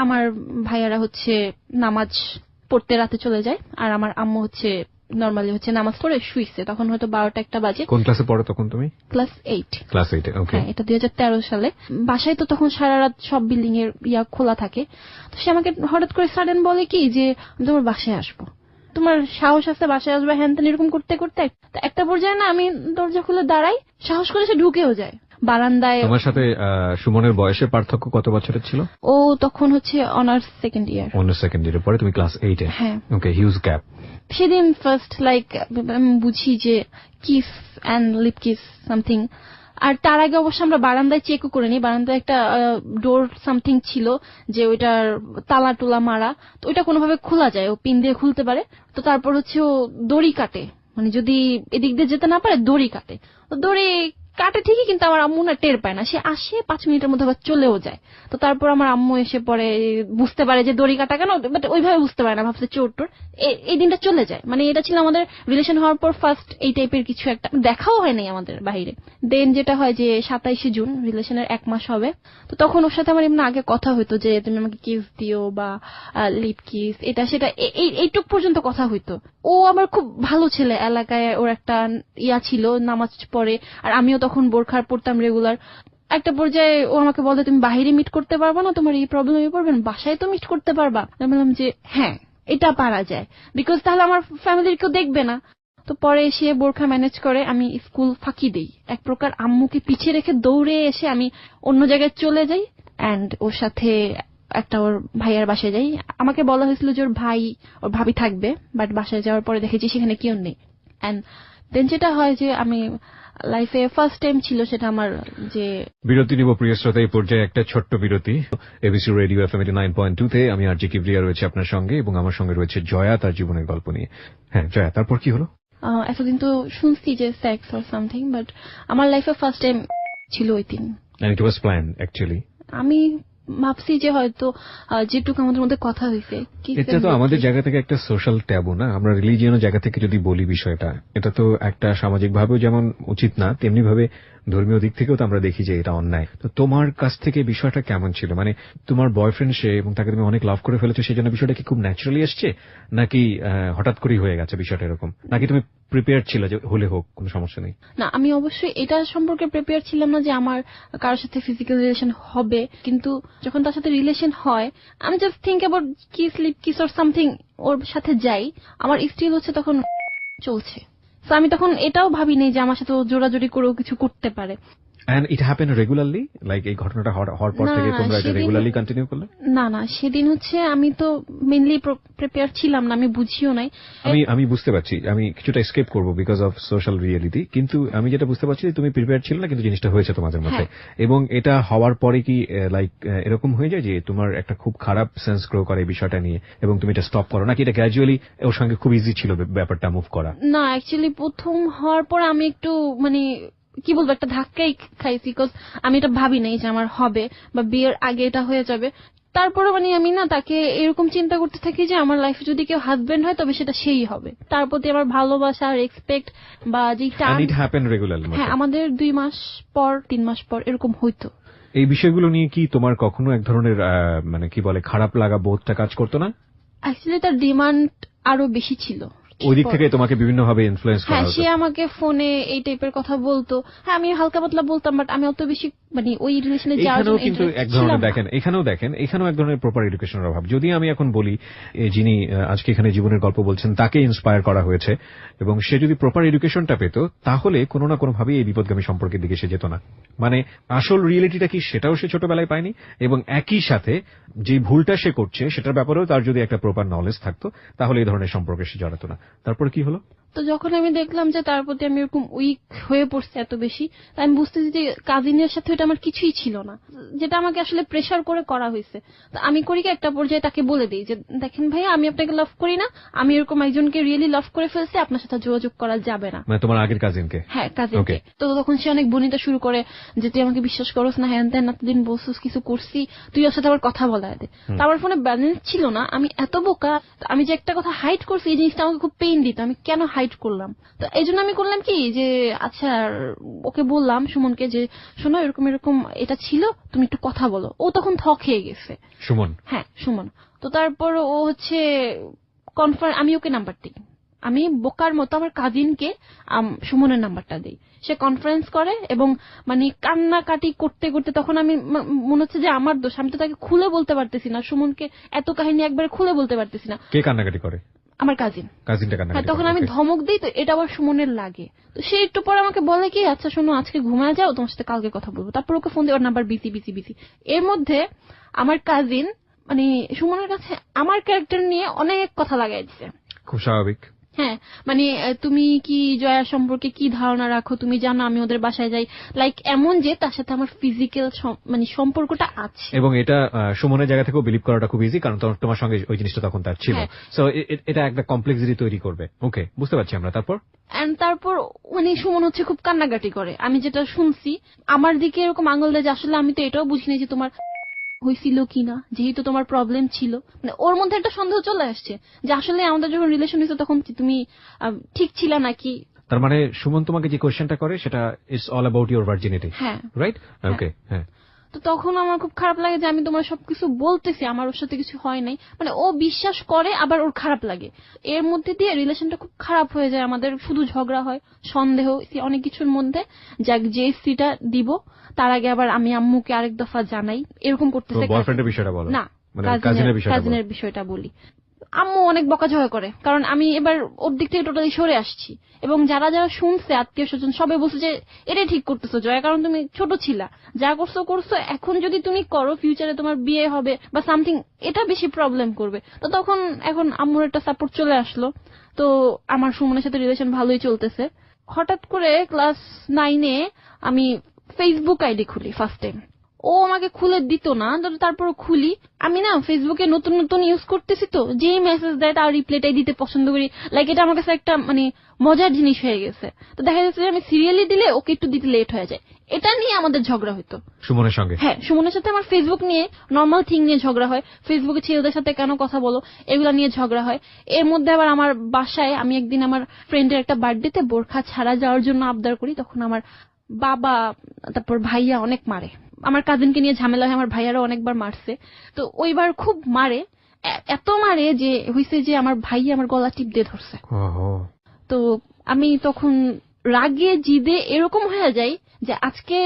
আমার ভাইয়ারা হচ্ছে নামাজ পড়তে রাতে চলে যায়, আর আমার আম্মু হচ্ছে নরমালি হচ্ছে নামাজ পড়ে শুইছে, তখন হয়তো 12টা-1টা বাজে। কোন ক্লাসে পড়ো তখন তুমি? ক্লাস 8। ক্লাস 8। ওকে, এটা 2013 সালে। বাসায় তো তখন সারা রাত সব বিল্ডিং এর খোলা থাকে। তো সে আমাকে হঠাৎ করে সাডেন বলে কি যে আমি তোমার বাসায় আসবো, তোমার সাহস আছে বাসায় আসবে, হ্যান ত্যান এরকম করতে করতে একটা পর্যায়ে না আমি দরজা খুলে দাঁড়াই, সাহস করে সে ঢুকেও যায় বারান্দায়। তোমার সাথে সুমনের বয়সের পার্থক্য কত বছরের ছিল? ও তখন হচ্ছে honours second year. Honours second ইয়ারের পরে তুমি ক্লাস 8-এ? হ্যাঁ। Okay, huge gap. সেদিন ফার্স্ট লাইক আমি বুঝি যে kiss and lip kiss something. আর তার আগে অবশ্য আমরা বারান্দায় চেকও করে নি, বারান্দায় একটা ডোর সামথিং ছিল যে ওইটার তালা টুলা মারা, তো ওইটা কোনোভাবে খোলা যায়, ও পিন দিয়ে খুলতে পারে। তো তারপর হচ্ছে ও দড়ি কাটে, মানে যদি এদিক দিয়ে যেতে না পারে দড়ি কাটে। তো দড়ি কাটে ঠিকই, কিন্তু আমার আম্মু না টের পায় না, সে আসে 5 মিনিটের মধ্যে আবার চলেও যায়। তো তারপর আমার আম্মু এসে পরে বুঝতে পারে যে দড়ি কাটা কেন, বাট ওইভাবে বুঝতে পারে না, ভাবছে চোর টোর। এই দিনটা চলে যায়। মানে এটা ছিল আমাদের রিলেশন হওয়ার পর ফার্স্ট এই টাইপের কিছু একটা, দেখাও হয় নাই আমাদের বাইরে। দেন যেটা হয় যে 27 জুন রিলেশনের 1 মাস হবে। তো তখন ওর সাথে আমার এমনি আগে কথা হইতো যে তুমি আমাকে কিস দিও বা লিপ কিস, এটা সেটা এইটুক পর্যন্ত কথা হইতো। ও আমার খুব ভালো ছেলে, এলাকায় ওর একটা ছিল, নামাজ পড়ে, আর আমিও তখন বোরখা পড়তাম রেগুলার। একটা পর্যায়ে ও আমাকে বলে তুমি বাইরে মিট করতে পারবা না, তোমার এই প্রবলেমে পড়বেন, বাসায় তো মিট করতে পারবা। আমি বললাম যে হ্যাঁ এটা পারা যায়, বিকজ তাহলে আমার ফ্যামিলির কেউ দেখবে না। তো পরে এসে বোরখা ম্যানেজ করে আমি স্কুল ফাঁকি দেই, এক প্রকার আম্মুকে পিছিয়ে রেখে দৌড়ে এসে আমি অন্য জায়গায় চলে যাই এন্ড ওর সাথে একটা ওর ভাইয়ার বাসায় যাই। আমাকে বলা হয়েছিল যে ওর ভাই ওর ভাবি থাকবে, বাট বাসায় যাওয়ার পরে দেখেছি সেখানে কেউ নেই। এন্ড দেন যেটা হয় যে আমি লাইফে ফার্স্ট টাইম ছিল সেটা আমার যে বিরতি নিব প্রিয় শ্রোতা, এই পর্যায়ে একটা ছোট্ট বিরতি। এবিসি রেডিও এফএম 89.2 তে আমি আরজি কিবরিয়া রয়েছে আপনার সঙ্গে, এবং আমার সঙ্গে রয়েছে জয়া তার জীবনের গল্প নিয়ে। হ্যাঁ জয়া, তারপর কি হলো? এতদিন তো শুনছি যে সেক্স অর সামথিং, বাট আমার লাইফে ফার্স্ট টাইম ছিল ওই দিন। And it was planned actually. আমি ভাবছি যে হয়তো যেটুকু আমাদের মধ্যে কথা হয়েছে এটা তো আমাদের জায়গা থেকে একটা সোশ্যাল ট্যাবু না, আমরা রিলিজিয়নের জায়গা থেকে যদি বলি বিষয়টা, এটা তো একটা সামাজিক ভাবেও যেমন উচিত না, তেমনি ভাবে ধর্মীয় দিক থেকেও তো আমরা দেখি যে এটা অন্যায়। তো তোমার কাছ থেকে বিষয়টা কেমন ছিল? মানে তোমার বয়ফ্রেন্ড সে, এবং তাকে তুমি অনেক লাভ করে ফেলেছো, সেই জন্য বিষয়টা কি খুব ন্যাচারালি এসছে, নাকি হঠাৎ করেই হয়ে গেছে বিষয়টা এরকম, নাকি তুমি প্রিপেয়ার ছিল যে হলে হোক কোনো সমস্যা নেই? না, আমি অবশ্যই এটা সম্পর্কে প্রিপেয়ার ছিলাম না যে আমার কারোর সাথে ফিজিক্যাল রিলেশন হবে, কিন্তু যখন তার সাথে রিলেশন হয় আমি just think about kiss or something, ওর সাথে যাই, আমার স্টিল হচ্ছে তখন চলছে। তো আমি তখন এটাও ভাবি নেই যে আমার সাথে ও জোরাজোরি করেও কিছু করতে পারে। And it happened regularly? Like এই ঘটনাটা হওয়ার পর থেকে তোমরা এটা রেগুলারলি কন্টিনিউ করলে? না, সেদিন হচ্ছে আমি তো মেইনলি প্রিপেয়ার ছিলাম না, আমি বুঝিও নাই। আমি বুঝতে পারছি, আমি কিছুটা এসকেপ করব বিকজ অফ সোশ্যাল রিয়েলিটি, কিন্তু আমি যেটা বুঝতে পারছি তুমি প্রিপেয়ার ছিল না, কিন্তু জিনিসটা হয়েছে তোমাদের মধ্যে। এবং এটা হওয়ার পরে কি লাইক এরকম হয়ে যায় যে তোমার একটা খুব খারাপ সেন্স গ্রো করে এই বিষয়টা নিয়ে, এবং তুমি এটা স্টপ করো, নাকি এটা গ্র্যাজুয়ালি ওর সঙ্গে খুব ইজি ছিল ব্যাপারটা মুভ করা? না, অ্যাকচুয়ালি প্রথম হওয়ার পর আমি একটু মানে কি বলবো, একটা ধাক্কাই খাইছি, বিকজ আমি এটা ভাবি নাই যে আমার হবে বা বিয়ের আগে এটা হয়ে যাবে। তারপরে মানে আমি না তাকে এরকম চিন্তা করতে থাকি যে আমার লাইফে যদি কেউ হাজবেন্ড হয় তবে সেটা সেই হবে, তার প্রতি আমার ভালোবাসা, রেসপেক্ট বা যে হ্যাঁ, আমাদের 2 মাস পর 3 মাস পর এরকম হইতো। এই বিষয়গুলো নিয়ে কি তোমার কখনো এক ধরনের মানে কি বলে খারাপ লাগা বোধটা কাজ করতো না? অ্যাকচুয়ালি তার ডিমান্ড আরো বেশি ছিল, ওই দিক থেকে তোমাকে বিভিন্নভাবে ইনফ্লুয়েন্স করা হতো? হ্যাঁ, সে আমাকে ফোনে এই টাইপের কথা বলতো, হ্যাঁ আমি হালকা পাতলা বলতাম, বাট আমি অত বেশি মানে ওই রিলেশনে যাওয়ার জন্য কিন্তু এক ধরনের দেখেন এখানেও এক ধরনের প্রপার এডুকেশনের অভাব। যদি আমি এখন বলি যিনি আজকে এখানে জীবনের গল্প বলছেন তাকে ইন্সপায়ার করা হয়েছে, এবং সে যদি প্রপার এডুকেশনটা পেত তাহলে কোনো না কোনো ভাবে এই বিপদগামী সম্পর্কের দিকে সে যেত না। মানে আসল রিয়েলিটিটা কি সেটাও সে ছোটবেলায় পায়নি, এবং একই সাথে যে ভুলটা সে করছে সেটার ব্যাপারেও তার যদি একটা প্রপার নলেজ থাকতো তাহলে এই ধরনের সম্পর্কে সে জড়াতো না। তারপর কি হলো? তো যখন আমি দেখলাম যে তার প্রতি আমি এরকম উইক হয়ে পড়ছি এত বেশি, তাই আমি বুঝতেছি যে কাজিনের সাথে এটা আমার কিছুই ছিল না, যেটা আমাকে আসলে প্রেসার করে করা হয়েছে। তো আমি করি কি, একটা পর্যায়ে তাকে বলে দিই যে দেখেন ভাইয়া, আমি আপনাকে লাভ করি না, আমি এরকম একজনকে রিয়েলি লাভ করে ফেলছি, আপনার সাথে যোগাযোগ করা যাবে না। মানে তোমার আগের কাজিনকে? হ্যাঁ, কাজিনকে। তো তখন সে অনেক বনিতা শুরু করে যে তুই আমাকে বিশ্বাস করস না, হ্যান ত্যান, এতদিন বলছিস কিছু করছি, তুই ওর সাথে আবার কথা বলায় দে। তো আমার ফোনে ব্যালেন্স ছিল না, আমি এত বোকা, আমি যে একটা কথা হাইড করছি এই জিনিসটা আমাকে খুব পেইন দিত, আমি কেন হাইড করলাম। তো এই জন্য আমি করলাম কি যে আচ্ছা ওকে বললাম সুমনকে যে শোনো এরকম এরকম এটা ছিল, তুমি একটু কথা বলো। ও তখন থক খেয়ে গেছে। সুমন? হ্যাঁ, সুমন। তো তারপর ও হচ্ছে আমি ওকে নাম্বার দিই, আমি বোকার মতো আমার কাজিনকে সুমনের নাম্বারটা দিই, সে কনফারেন্স করে এবং মানে কান্নাকাটি করতে করতে, তখন আমি মনে হচ্ছে যে আমার দোষ, আমি তো তাকে খুলে বলতে পারতেছি না, সুমনকে এত কাহিনী একবারে খুলে বলতে পারতেছি না। কে কান্নাকাটি করে? আমার কাজিনটা কান্নাকাটি। তখন আমি ধমক দিই, তো এটা আবার সুমনের লাগে। তো সে একটু পরে আমাকে বলে কি আচ্ছা শোনো আজকে ঘুমায় যাও, তোমার সাথে কালকে কথা বলবো। তারপর ওকে ফোন দিয়ে ওর নাম্বার বিসি। এর মধ্যে আমার কাজিন মানে সুমনের কাছে আমার ক্যারেক্টার নিয়ে অনেক কথা লাগাই দিচ্ছে। খুব স্বাভাবিক। হ্যাঁ, মানে তুমি কি জয়া সম্পর্কে কি ধারণা রাখো, তুমি জানো আমি ওদের বাসায় যাই, লাইক এমন যে তার সাথে আমার ফিজিক্যাল মানে সম্পর্কটা আছে। এবং এটা সুমনের জায়গা থেকেও বিলিভ করাটা খুব ইজি, কারণ তোমার সঙ্গে ওই জিনিসটা তখন তার ছিল। সো এটা একটা কমপ্লেক্সিটি তৈরি করবে। ওকে, বুঝতে পারছি আমরা। তারপর মানে সুমন হচ্ছে খুব কান্নাকাটি করে, আমি যেটা শুনছি আমার দিকে এরকম আঙুল দেয় যে আসলে আমি তো এটাও বুঝিনি যে তোমার হয়েছিল কিনা, যেহেতু তোমার প্রবলেম ছিল। মানে ওর মধ্যে একটা সন্দেহ চলে আসছে যে আসলে আমাদের যখন রিলেশন হয়েছে তখন তুমি ঠিক ছিল নাকি। তার মানে সুমন তোমাকে যে কোয়েশ্চেনটা করে সেটা it's all about your virginity, হ্যাঁ, রাইট? ওকে, হ্যাঁ। তো তখন আমার খুব খারাপ লাগে যে আমি তোমার সবকিছু বলতেছি, আমার ওর সাথে কিছু হয় নাই, মানে ও বিশ্বাস করে আবার ওর খারাপ লাগে। এর মধ্যে দিয়ে রিলেশনটা খুব খারাপ হয়ে যায় আমাদের, শুধু ঝগড়া হয়, সন্দেহ, অনেক কিছুর মধ্যে। যাক, জিএসসিটা দিব তার আগে আবার আমি আম্মুকে আরেক দফা জানাই, এরকম করতেছে। বয়ফ্রেন্ডের বিষয়টা বলো না, মানে কাজিনের বিষয়টা বলি। আম্মু অনেক বকাঝকা করে, কারণ আমি এবার ওর দিক থেকে টোটালি সরে আসছি, এবং যারা যারা শুনছে আত্মীয় স্বজন সবাই বলছে যে এটাই ঠিক করতেছো জয়া, কারণ তুমি ছোট ছিলা, যা করছো করছো, এখন যদি তুমি করো ফিউচারে তোমার বিয়ে হবে বা সামথিং, এটা বেশি প্রবলেম করবে। তো তখন এখন আম্মুর একটা সাপোর্ট চলে আসলো। তো আমার সুমনের সাথে রিলেশন ভালোই চলতেছে। হঠাৎ করে ক্লাস 9-এ আমি ফেসবুক আইডি খুলি ফার্স্ট টাইম। ও আমাকে খুলে দিত না, তারপর খুলি। আমি না ফেসবুকে নতুন নতুন ইউজ করতেছি, তো যেই মেসেজ দেয় তার রিপ্লাইটাই দিতে পছন্দ করি। লাইক এটা আমার কাছে একটা মানে মজার জিনিস হয়ে গেছে। তো দেখা যাচ্ছে যে আমি সিরিয়ালি দিলে ওকে একটু দিতে লেট হয়ে যায়। এটা নিয়ে আমাদের ঝগড়া হতো সুমনের সঙ্গে। হ্যাঁ, সুমনের সাথে আমার ফেসবুক নিয়ে নর্মাল থিং নিয়ে ঝগড়া হয়, ফেসবুকে ছেলেদের সাথে কেন কথা বলো এগুলা নিয়ে ঝগড়া হয়। এর মধ্যে আবার আমার বাসায় আমি একদিন আমার ফ্রেন্ডের একটা বার্থডেতে বোরখা ছাড়া যাওয়ার জন্য আবদার করি, তখন আমার বাবা তারপর ভাইয়া অনেক মারে। আমার কাজিনকে নিয়ে ঝামেলা হয়, আমার ভাইয়ারও অনেকবার মারছে। তো ওইবার খুব মারে, এত মারে যে হইছে যে আমার ভাইয়া আমার গলা টিপ দিয়ে ধরছে। তো আমি তখন রাগে জিদে এরকম হয়ে যাই যে আজকে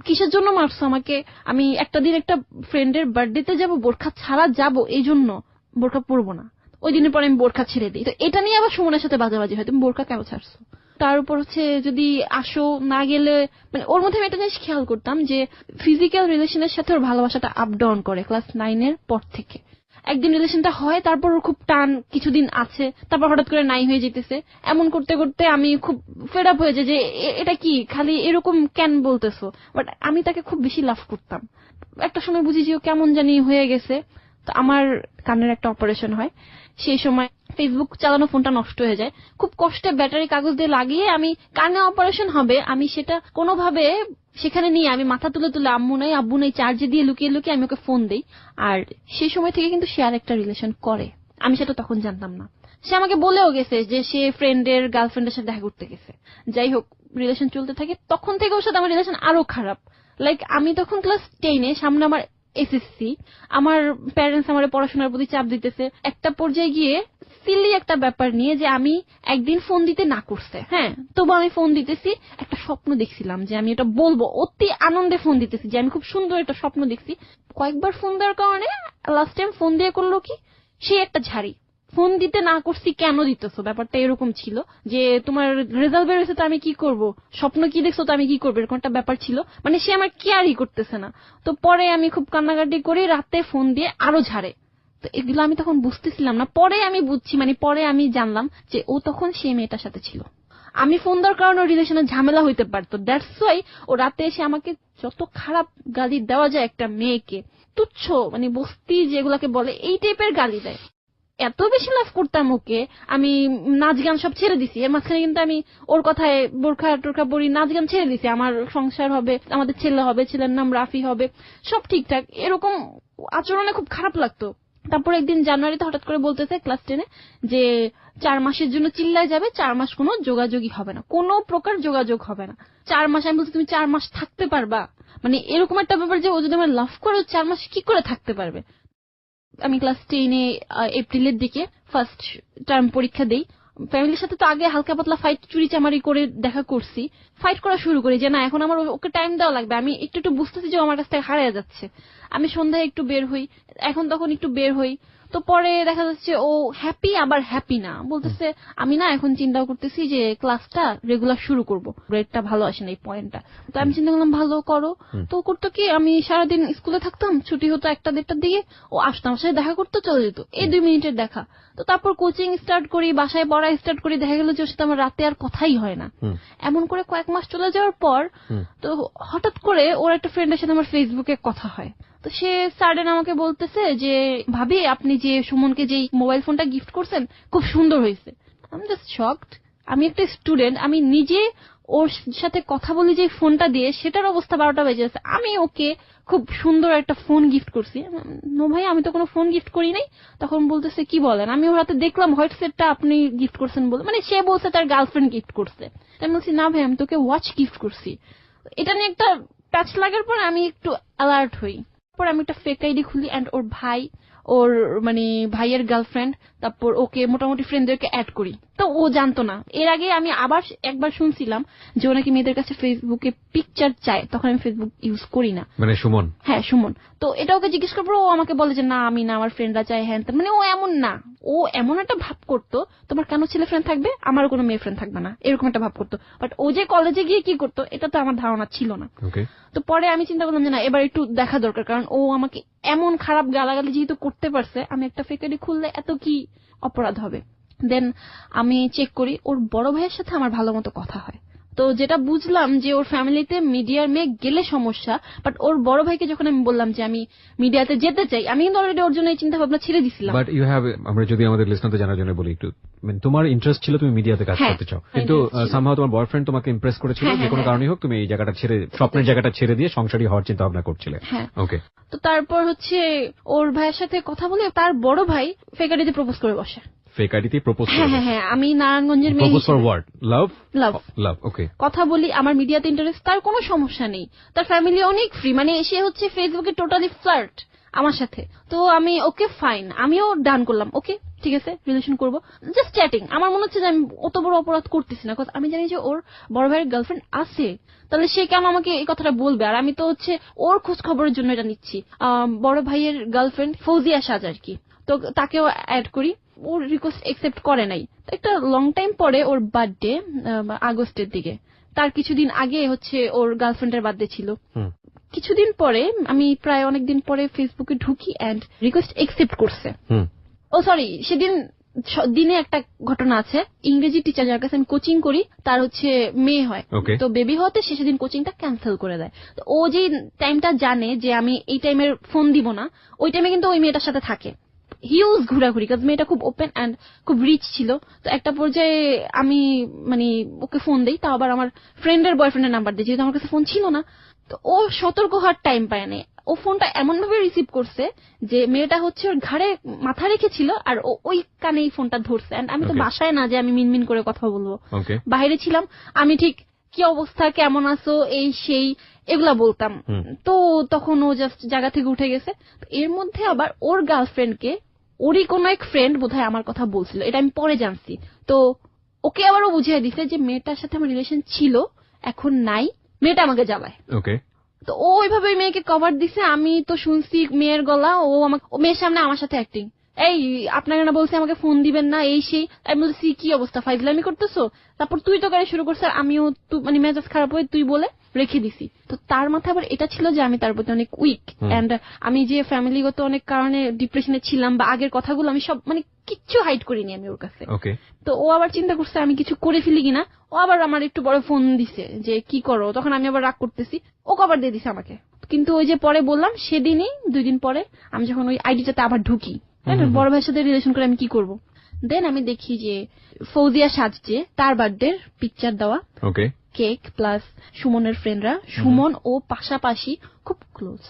কিসের জন্য মারছো আমাকে, আমি একটা দিন একটা ফ্রেন্ডের বার্থডেতে যাব, বোরখা ছাড়া যাব, এই জন্য বোরখা পরবো না। ওই দিনের পরে আমি বোরখা ছেড়ে দিই। তো এটা নিয়ে আবার সুমনের সাথে বাজাবাজি হয়, তুমি বোরখা কেন ছাড়ছো। তার উপর হচ্ছে যদি আসো না গেলে, মানে ওর মধ্যে আমি একটা জিনিস খেয়াল করতাম যে ফিজিক্যাল রিলেশনের সাথে ওর ভালোবাসাটা আপ ডাউন করে ক্লাস 9-এর পর থেকে। একদিন রিলেশনটা হয়, তারপর ওর খুব টান কিছুদিন আছে, তারপর হঠাৎ করে নাই হয়ে যেতেছে। এমন করতে করতে আমি খুব ফেড আপ হয়ে যাই যে এটা কি খালি এরকম কেন বলতেছো। বাট আমি তাকে খুব বেশি লাভ করতাম। একটা সময় বুঝি যে ও কেমন জানি হয়ে গেছে। তো আমার কানের একটা অপারেশন হয়, সেই সময় ফেসবুক চালানো ফোনটা নষ্ট হয়ে যায়। খুব কষ্টে ব্যাটারি কাগজ দিয়ে লাগিয়ে আমি, কানে অপারেশন হবে আমি সেটা কোনোভাবে সেখানে নিয়ে আমি মাথা তুলে তুলে আম্মু নাই আব্বু নাই চার্জে দিয়ে লুকিয়ে লুকিয়ে আমি ওকে ফোন দেই। আর সেই সময় থেকে কিন্তু সে আর একটা রিলেশন করে, আমি সেটা তখন জানতাম না। সে আমাকে বলেও গেছে যে সে ফ্রেন্ডের গার্লফ্রেন্ডের সাথে দেখা করতে গেছে। যাই হোক, রিলেশন চলতে থাকে, তখন থেকে ওর সাথে আমার রিলেশন আরো খারাপ। লাইক আমি তখন ক্লাস 10-এ, সামনে আমার এসএসসি, আমার প্যারেন্টস আমার পড়াশোনার প্রতি চাপ দিতেছে। একটা পর্যায়ে গিয়ে সিলি একটা ব্যাপার নিয়ে যে আমি একদিন ফোন দিতে না করছে, হ্যাঁ, তবু আমি ফোন দিতেছি। একটা স্বপ্ন দেখছিলাম যে আমি এটা বলবো, অতি আনন্দে ফোন দিতেছি যে আমি খুব সুন্দর একটা স্বপ্ন দেখছি। কয়েকবার ফোন দেওয়ার কারণে লাস্ট টাইম ফোন দিয়ে করলো কি, সে একটা ঝাড়ি। ফোন দিতে না করছি কেন দিতেছো, ব্যাপারটা এরকম ছিল যে তোমার রেজাল্ট বের হয়েছে তো আমি কি করব, স্বপ্ন কি দেখছো তো আমি কি করবো, এরকম একটা ব্যাপার ছিল। মানে সে আমার কেয়ারই করতেছে না। তো পরে আমি খুব কান্নাকাটি করি, রাতে ফোন দিয়ে আরো ঝাড়ে। তো এগুলো আমি তখন বুঝতেছিলাম না, পরে আমি বুঝছি, মানে পরে আমি জানলাম যে ও তখন সেই মেয়েটার সাথে ছিল। আমি ফোন দেওয়ার কারণে রিলেশনে ঝামেলা হইতে পারতো, দ্যাটস ওয়াই ও রাতে এসে আমাকে যত খারাপ গালি দেওয়া যায় একটা মেয়েকে, তুচ্ছ মানে বস্তি যেগুলাকে বলে, এই টাইপের গালি দেয়। এত বেশি লাভ করতাম ওকে, আমি নাচ গান সব ছেড়ে দিছি। এর মাঝখানে কিন্তু আমি ওর কথায় বোরখা টোরখা পরি, নাচ গান ছেড়ে দিছি। আমার সংসার হবে, আমাদের ছেলে হবে, ছেলের নাম রাফি হবে, সব ঠিকঠাক। এরকম আচরণে খুব খারাপ লাগতো। তারপর একদিন জানুয়ারিতে হঠাৎ করে বলতেছে ক্লাস 10-এ যে 4 মাসের জন্য চিল্লায় যাবে, 4 মাস কোনো যোগাযোগই হবে না, কোনো প্রকার যোগাযোগ হবে না 4 মাস। আমি বলছি তুমি 4 মাস থাকতে পারবা, মানে এরকম একটা ব্যাপার যে ও যদি আমার লাভ করে 4 মাস কি করে থাকতে পারবে। আমি ক্লাস 10-এ এপ্রিলের দিকে ফার্স্ট টার্ম পরীক্ষা দেই। ফ্যামিলির সাথে তো আগে হালকা পাতলা ফাইট চুরি চামারি করে দেখা করছি, ফাইট করা শুরু করি যে না এখন আমার ওকে টাইম দেওয়া লাগবে। আমি একটু একটু বুঝতেছি যে আমার কাছ থেকে হারিয়ে যাচ্ছে। আমি সন্ধ্যায় একটু বের হই, এখন তখন একটু বের হই। তো পরে দেখা যাচ্ছে ও হ্যাপি আবার হ্যাপি না, বলতেছে আমি না এখন চিন্তা করতেছি যে ক্লাসটা রেগুলার শুরু করব, গ্রেডটা ভালো আসে না এই পয়েন্টটা। তো আমি চিন্তা করলাম ভালো করো। তো করতো কি, আমি সারাদিন স্কুলে থাকতাম, ছুটি হতো 1টা-1:30-টার দিকে, ও আসতো আমার সাথে দেখা করতে চলে যেত, এই 2 মিনিটের দেখা। তো তারপর কোচিং স্টার্ট করি, বাসায় পড়া স্টার্ট করি, দেখা গেল যে ওর সাথে আমার রাতে আর কথাই হয় না। এমন করে কয়েক মাস চলে যাওয়ার পর তো হঠাৎ করে ওর একটা ফ্রেন্ডের সাথে আমার ফেসবুকে কথা হয়। তো সে সাডেন আমাকে বলতেছে যে ভাবি আপনি যে সুমনকে যে মোবাইল ফোনটা গিফট করছেন খুব সুন্দর হয়েছে। আমি জাস্ট শকড। আমি একটা স্টুডেন্ট, আমি নিজে ওর সাথে কথা বলি যে ফোনটা দিয়ে, সেটার অবস্থা 12টা বেজে গেছে, আমি ওকে খুব সুন্দর একটা ফোন গিফট করছি। নো ভাই, আমি তো কোনো ফোন গিফট করি নাই। তখন বলতেছে কি বলেন, আমি ওর হাতে দেখলাম হোয়াইট সেটটা আপনি গিফট করছেন বলে, মানে সে বলছে তার গার্লফ্রেন্ড গিফট করছে। আমি বলছি না ভাই, আমি তোকে ওয়াচ গিফট করছি। এটা নিয়ে একটা প্যাচ লাগার পর আমি একটু অ্যালার্ট হই। তারপর আমি একটা ফেক আইডি খুলি এন্ড ওর ভাই, ওর মানে ভাইয়ের গার্লফ্রেন্ড, তারপর ওকে মোটামুটি ফ্রেন্ডদেরকে অ্যাড করি। তো ও জানতো না। এর আগে আমি আবার একবার শুনছিলাম যে ও নাকি মেয়েদের কাছে ফেসবুকে পিকচার চায়, তখন আমি ফেসবুক ইউজ করি না। মানে সুমন? হ্যাঁ সুমন। তো এটা ওকে জিজ্ঞেস করবো, ও আমাকে বলে যে না আমি না, আমার ফ্রেন্ডরা চায়। হ্যাঁ মানে ও এমন না, ও এমন একটা ভাব করতো তোমার কেন ছেলে ফ্রেন্ড থাকবে, আমার কোনো মেয়ে ফ্রেন্ড থাকবে না, এরকম একটা ভাব করতো। বাট ও যে কলেজে গিয়ে কি করতো এটা তো আমার ধারণা ছিল না। তো পরে আমি চিন্তা করলাম যে না এবার একটু দেখা দরকার, কারণ ও আমাকে এমন খারাপ গালাগালি যেহেতু করতে পারছে, আমি একটা ফেক আইডি খুললে এত কি অপরাধ হবে। দেন আমি চেক করি, ওর বড় ভাইয়ের সাথে আমার ভালো মতো কথা হয়। তো যেটা বুঝলাম যে ওর ফ্যামিলিতে মিডিয়ার মেয়ে গেলে সমস্যা, বাট ওর বড় ভাইকে যখন আমি বললাম যে আমি মিডিয়াতে যেতে চাই, আমি কিন্তু অলরেডি ওর জন্য এই চিন্তা ভাবনা ছেড়ে দিছিলাম। বাট ইউ হ্যাভ, আমরা যদি আমাদের লিসনারদের জানার জন্য বলি একটু, মানে তোমার ইন্টারেস্ট ছিল তুমি মিডিয়াতে কাজ করতে চাও, কিন্তু সামহাউ তোমার বয়ফ্রেন্ড তোমাকে ইমপ্রেস করেছিল, যে কোনো কারণে হোক তুমি এই জায়গাটা ছেড়ে, স্বপ্নের জায়গাটা ছেড়ে দিয়ে সংসারী হওয়ার চিন্তা ভাবনা করছিলে। ওকে। তো তারপর হচ্ছে ওর ভাইয়ের সাথে কথা বলে তার বড় ভাই ফেক আইডিতে প্রপোজ করে বসে। ফেক আইডিতে প্রপোজ? হ্যাঁ আমি নারায়ণগঞ্জের মেয়ে। Propose for what? Love? Love. Love, okay. কথা বলি, আমার মিডিয়াতে ইন্টারেস্ট, তার কোনো সমস্যা নেই, তার ফ্যামিলি অনেক ফ্রি, মানে সে হচ্ছে ফেসবুকে টোটালি ফ্লার্ট আমার সাথে। তো আমি ওকে ফাইন, আমিও ডান করলাম, ওকে ঠিক আছে রিলেশন করবো, জাস্ট চ্যাটিং। আমার মনে হচ্ছে যে আমি অত বড় অপরাধ করতেছি না, আমি জানি যে ওর বড় ভাইয়ের গার্লফ্রেন্ড আছে, তাহলে সে কেন আমাকে এই কথাটা বলবে। আর আমি তো হচ্ছে ওর খোঁজ খবরের জন্য এটা নিচ্ছি। বড় ভাইয়ের গার্লফ্রেন্ড ফৌজিয়া সাজ আর কি, তো তাকেও অ্যাড করি, ওর রিকোয়েস্ট একসেপ্ট করে নাই। একটা লং টাইম পরে ওর বার্থডে, আগস্টের দিকে, তার কিছুদিন আগে হচ্ছে ওর গার্লফ্রেন্ডের বার্থডে ছিল। কিছুদিন পরে আমি প্রায় অনেকদিন পরে ফেসবুকে ঢুকি এন্ড রিকোয়েস্ট একসেপ্ট করছে। ও সরি, সেদিন দিনে একটা ঘটনা আছে, ইংরেজি টিচার যার কাছে আমি কোচিং করি তার হচ্ছে মেয়ে হয়, তো বেবি হতে সে সেদিন কোচিংটা ক্যান্সেল করে দেয়। তো ও যে টাইমটা জানে যে আমি এই টাইমের ফোন দিব না, ওই টাইমে কিন্তু ওই মেয়েটার সাথে থাকে হিউজ ঘোরাঘুরি, কারণ মেয়েটা খুব ওপেন এন্ড খুব রিচ ছিল। তো একটা পর্যায়ে আমি মানে ওকে ফোন দেই, তাও আবার আমার ফ্রেন্ডের বয়ফ্রেন্ডের নাম্বার দিই, যেহেতু আমার কাছে ফোন ছিল না। তো ও সতর্ক হওয়ার টাইম পায় না, ও ফোনটা এমন ভাবে রিসিভ করছে যে মেয়েটা হচ্ছে ওর ঘাড়ে মাথা রেখেছিল আর ওই কানেই ফোনটা ধরছে। এন্ড আমি তো বাসায় না যে আমি মিনমিন করে কথা বলবো, বাইরে ছিলাম। আমি ঠিক কি অবস্থা, কেমন আছো, এই সেই এগুলা বলতাম। তো তখন ও জাস্ট জায়গা থেকে উঠে গেছে। এর মধ্যে আবার ওর গার্লফ্রেন্ডকে ওরই কোন এক ফ্রেন্ড বোধহয় আমার কথা বলছিল, এটা আমি পরে জানছি। তো ওকে আবারও বুঝিয়ে দিছে যে মেয়েটার সাথে আমার রিলেশন ছিল, এখন নাই, মেয়েটা আমাকে জ্বালায়। তো ও ওইভাবে মেয়েকে কভার দিছে। আমি তো শুনছি মেয়ের গলা, ও আমাকে মেয়ের সামনে আমার সাথে অ্যাক্টিং, এই আপনাকে না বলছি আমাকে ফোন দিবেন না, এই সেই। আমি বলছি কি অবস্থা, ফাইজলামি করতেছো? তারপর তুই তো গাড়ি শুরু করছে, আমিও মানে মেজাজ খারাপ হয়ে তুই বলে রেখে দিছি। তো তার মাথায় আবার এটা ছিল যে আমি তার প্রতি অনেক উইক এন্ড আমি যে ফ্যামিলিগত অনেক কারণে ডিপ্রেশনে ছিলাম, বা আগের কথাগুলো আমি সব মানে কিচ্ছু হাইড করিনি আমি ওর কাছে। তো ও আবার চিন্তা করছে আমি কিছু করে ফেলি কিনা, ও আবার আমার একটু বড় ফোন দিছে যে কি করো, তখন আমি আবার রাগ করতেছি, ও কভার দিয়ে দিছে আমাকে। কিন্তু ওই যে পরে বললাম সেদিনই 2 দিন পরে আমি যখন ওই আইডিটাতে আবার ঢুকি, বড় ভাইয়ের সাথে রিলেশন করে আমি কি করব, দেন আমি দেখি যে ফৌজিয়া সাজছে, তার বার্থডে পিকচার দেওয়া, কেক প্লাস সুমনের ফ্রেন্ডরা, সুমন ও পাশাপাশি খুব ক্লোজ।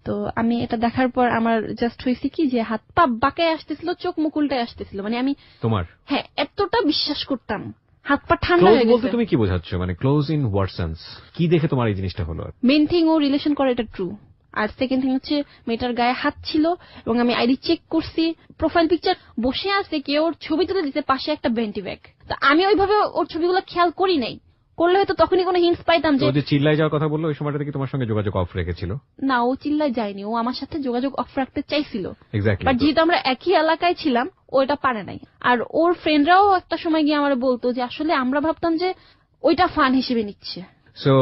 তো আমি এটা দেখার পর আমার জাস্ট হয়েছে কি যে হাত পা বাঁকায় আসতেছিল, চোখ মুখ উল্টায় আসতেছিল, মানে আমি তোমার হ্যাঁ এতটা বিশ্বাস করতাম, হাত পা ঠান্ডা হয়ে গেছে। তুমি কি বোঝাচ্ছ, মানে ক্লোজ ইন হোয়াট সেন্স, কি দেখে তোমার এই জিনিসটা হলো? মেইন থিং ও রিলেশন করে, এটা ট্রু। আর সেকেন্ড থিং হচ্ছে মেয়েটার গায়ে হাত ছিল, এবং আমি আইডি চেক করছি, প্রোফাইল পিকচার বসে আছে, কেউ ওর ছবি তুলে দিতে, পাশে একটা বেন্টি ব্যাগ। তো আমি ওইভাবে ওর ছবিগুলো খেয়াল করি নাই, করলে হয়তো তখনই কোনো হিন্টস পাইতাম। যে চিল্লায় যাওয়ার কথা বললো, ওই সময়টা কি তোমার সঙ্গে যোগাযোগ অফ রেখেছিল? না, ও চিল্লায় যায়নি, ও আমার সাথে যোগাযোগ অফ রাখতে চাইছিল, বাট যেহেতু আমরা একই এলাকায় ছিলাম ও এটা পারে নাই। আর ওর ফ্রেন্ডরাও একটা সময় গিয়ে আমার বলতো যে আসলে আমরা ভাবতাম যে ওইটা ফান হিসেবে নিচ্ছে। সো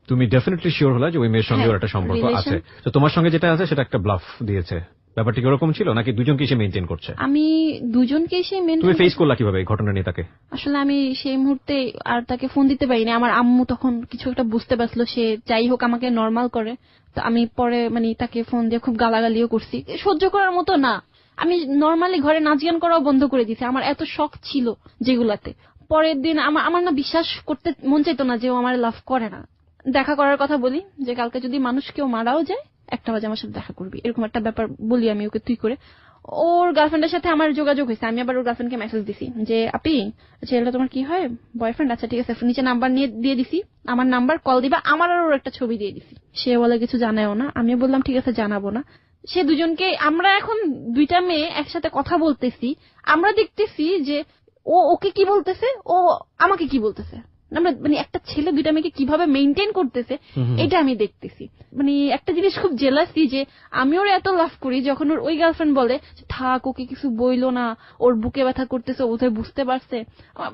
তুমি ডেফিনেটলি শিওর হলা যে ওই মেয়ের সঙ্গে ওর একটা সম্পর্ক আছে, তো তোমার সঙ্গে যেটা আছে সেটা একটা ব্লাফ দিয়েছে, ব্যাপারটা এরকম ছিল নাকি দুজনকে সে মেইনটেইন করছে? আমি দুজনকেই সে মেইনটেইন। তুমি ফেস করলা কিভাবে ঘটনা নিয়ে তাকে? আসলে আমি সেই মুহূর্তে আর তাকে ফোন দিতে পারিনি, আমার আম্মু তখন কিছু একটা বুঝতে পারছিল, সে যাই হোক আমাকে নরমাল করে। তো আমি পরে মানে তাকে ফোন দিয়ে খুব গালাগালিও করছি, সহ্য করার মতো না। আমি নরমালি ঘরে নাচ গান করাও বন্ধ করে দিয়েছি, আমার এত শখ ছিল যেগুলাতে। পরের দিন আমার না বিশ্বাস করতে মন চাইতো না যে ও আমার লাভ করে না। দেখা করার কথা বলি যে কালকে যদি মানুষ কেউ মারাও যায় 1টা বাজে আমার সাথে দেখা করবি, এরকম একটা ব্যাপার বলি আমি ওকে তুই করে। ও ওর গার্লফ্রেন্ডের সাথে আমার যোগাযোগ হয়েছে, আমি আবার ওর গার্লফ্রেন্ডকে মেসেজ দিছি যে আপি ছেলেটা তোমার কি হয়, বয়ফ্রেন্ড? আচ্ছা ঠিক আছে, নিচে নাম্বার নিয়ে দিয়ে দিছি, আমার নাম্বার, কল দিবা। আমার আর ওর একটা ছবি দিয়ে দিছি। সে বলে কিছু জানায়ও না, আমি বললাম ঠিক আছে জানাবো না। সে দুজনকে, আমরা এখন দুইটা মেয়ে একসাথে কথা বলতেছি, আমরা দেখতেছি যে ও ওকে কি বলতেছে, ও আমাকে কি বলতেছে, আমরা মানে একটা ছেলে দুইটা মেয়েকে কিভাবে মেইনটেইন করতেছে এটা আমি দেখতেছি। মানে একটা জিনিস খুব জেলাসি যে আমি ওর এত লাভ করি, যখন ওর ওই গার্লফ্রেন্ড বলে থাক ওকে কিছু বইলো না, ওর বুকে ব্যথা করতেছে, ও বোধহয় বুঝতে পারছে।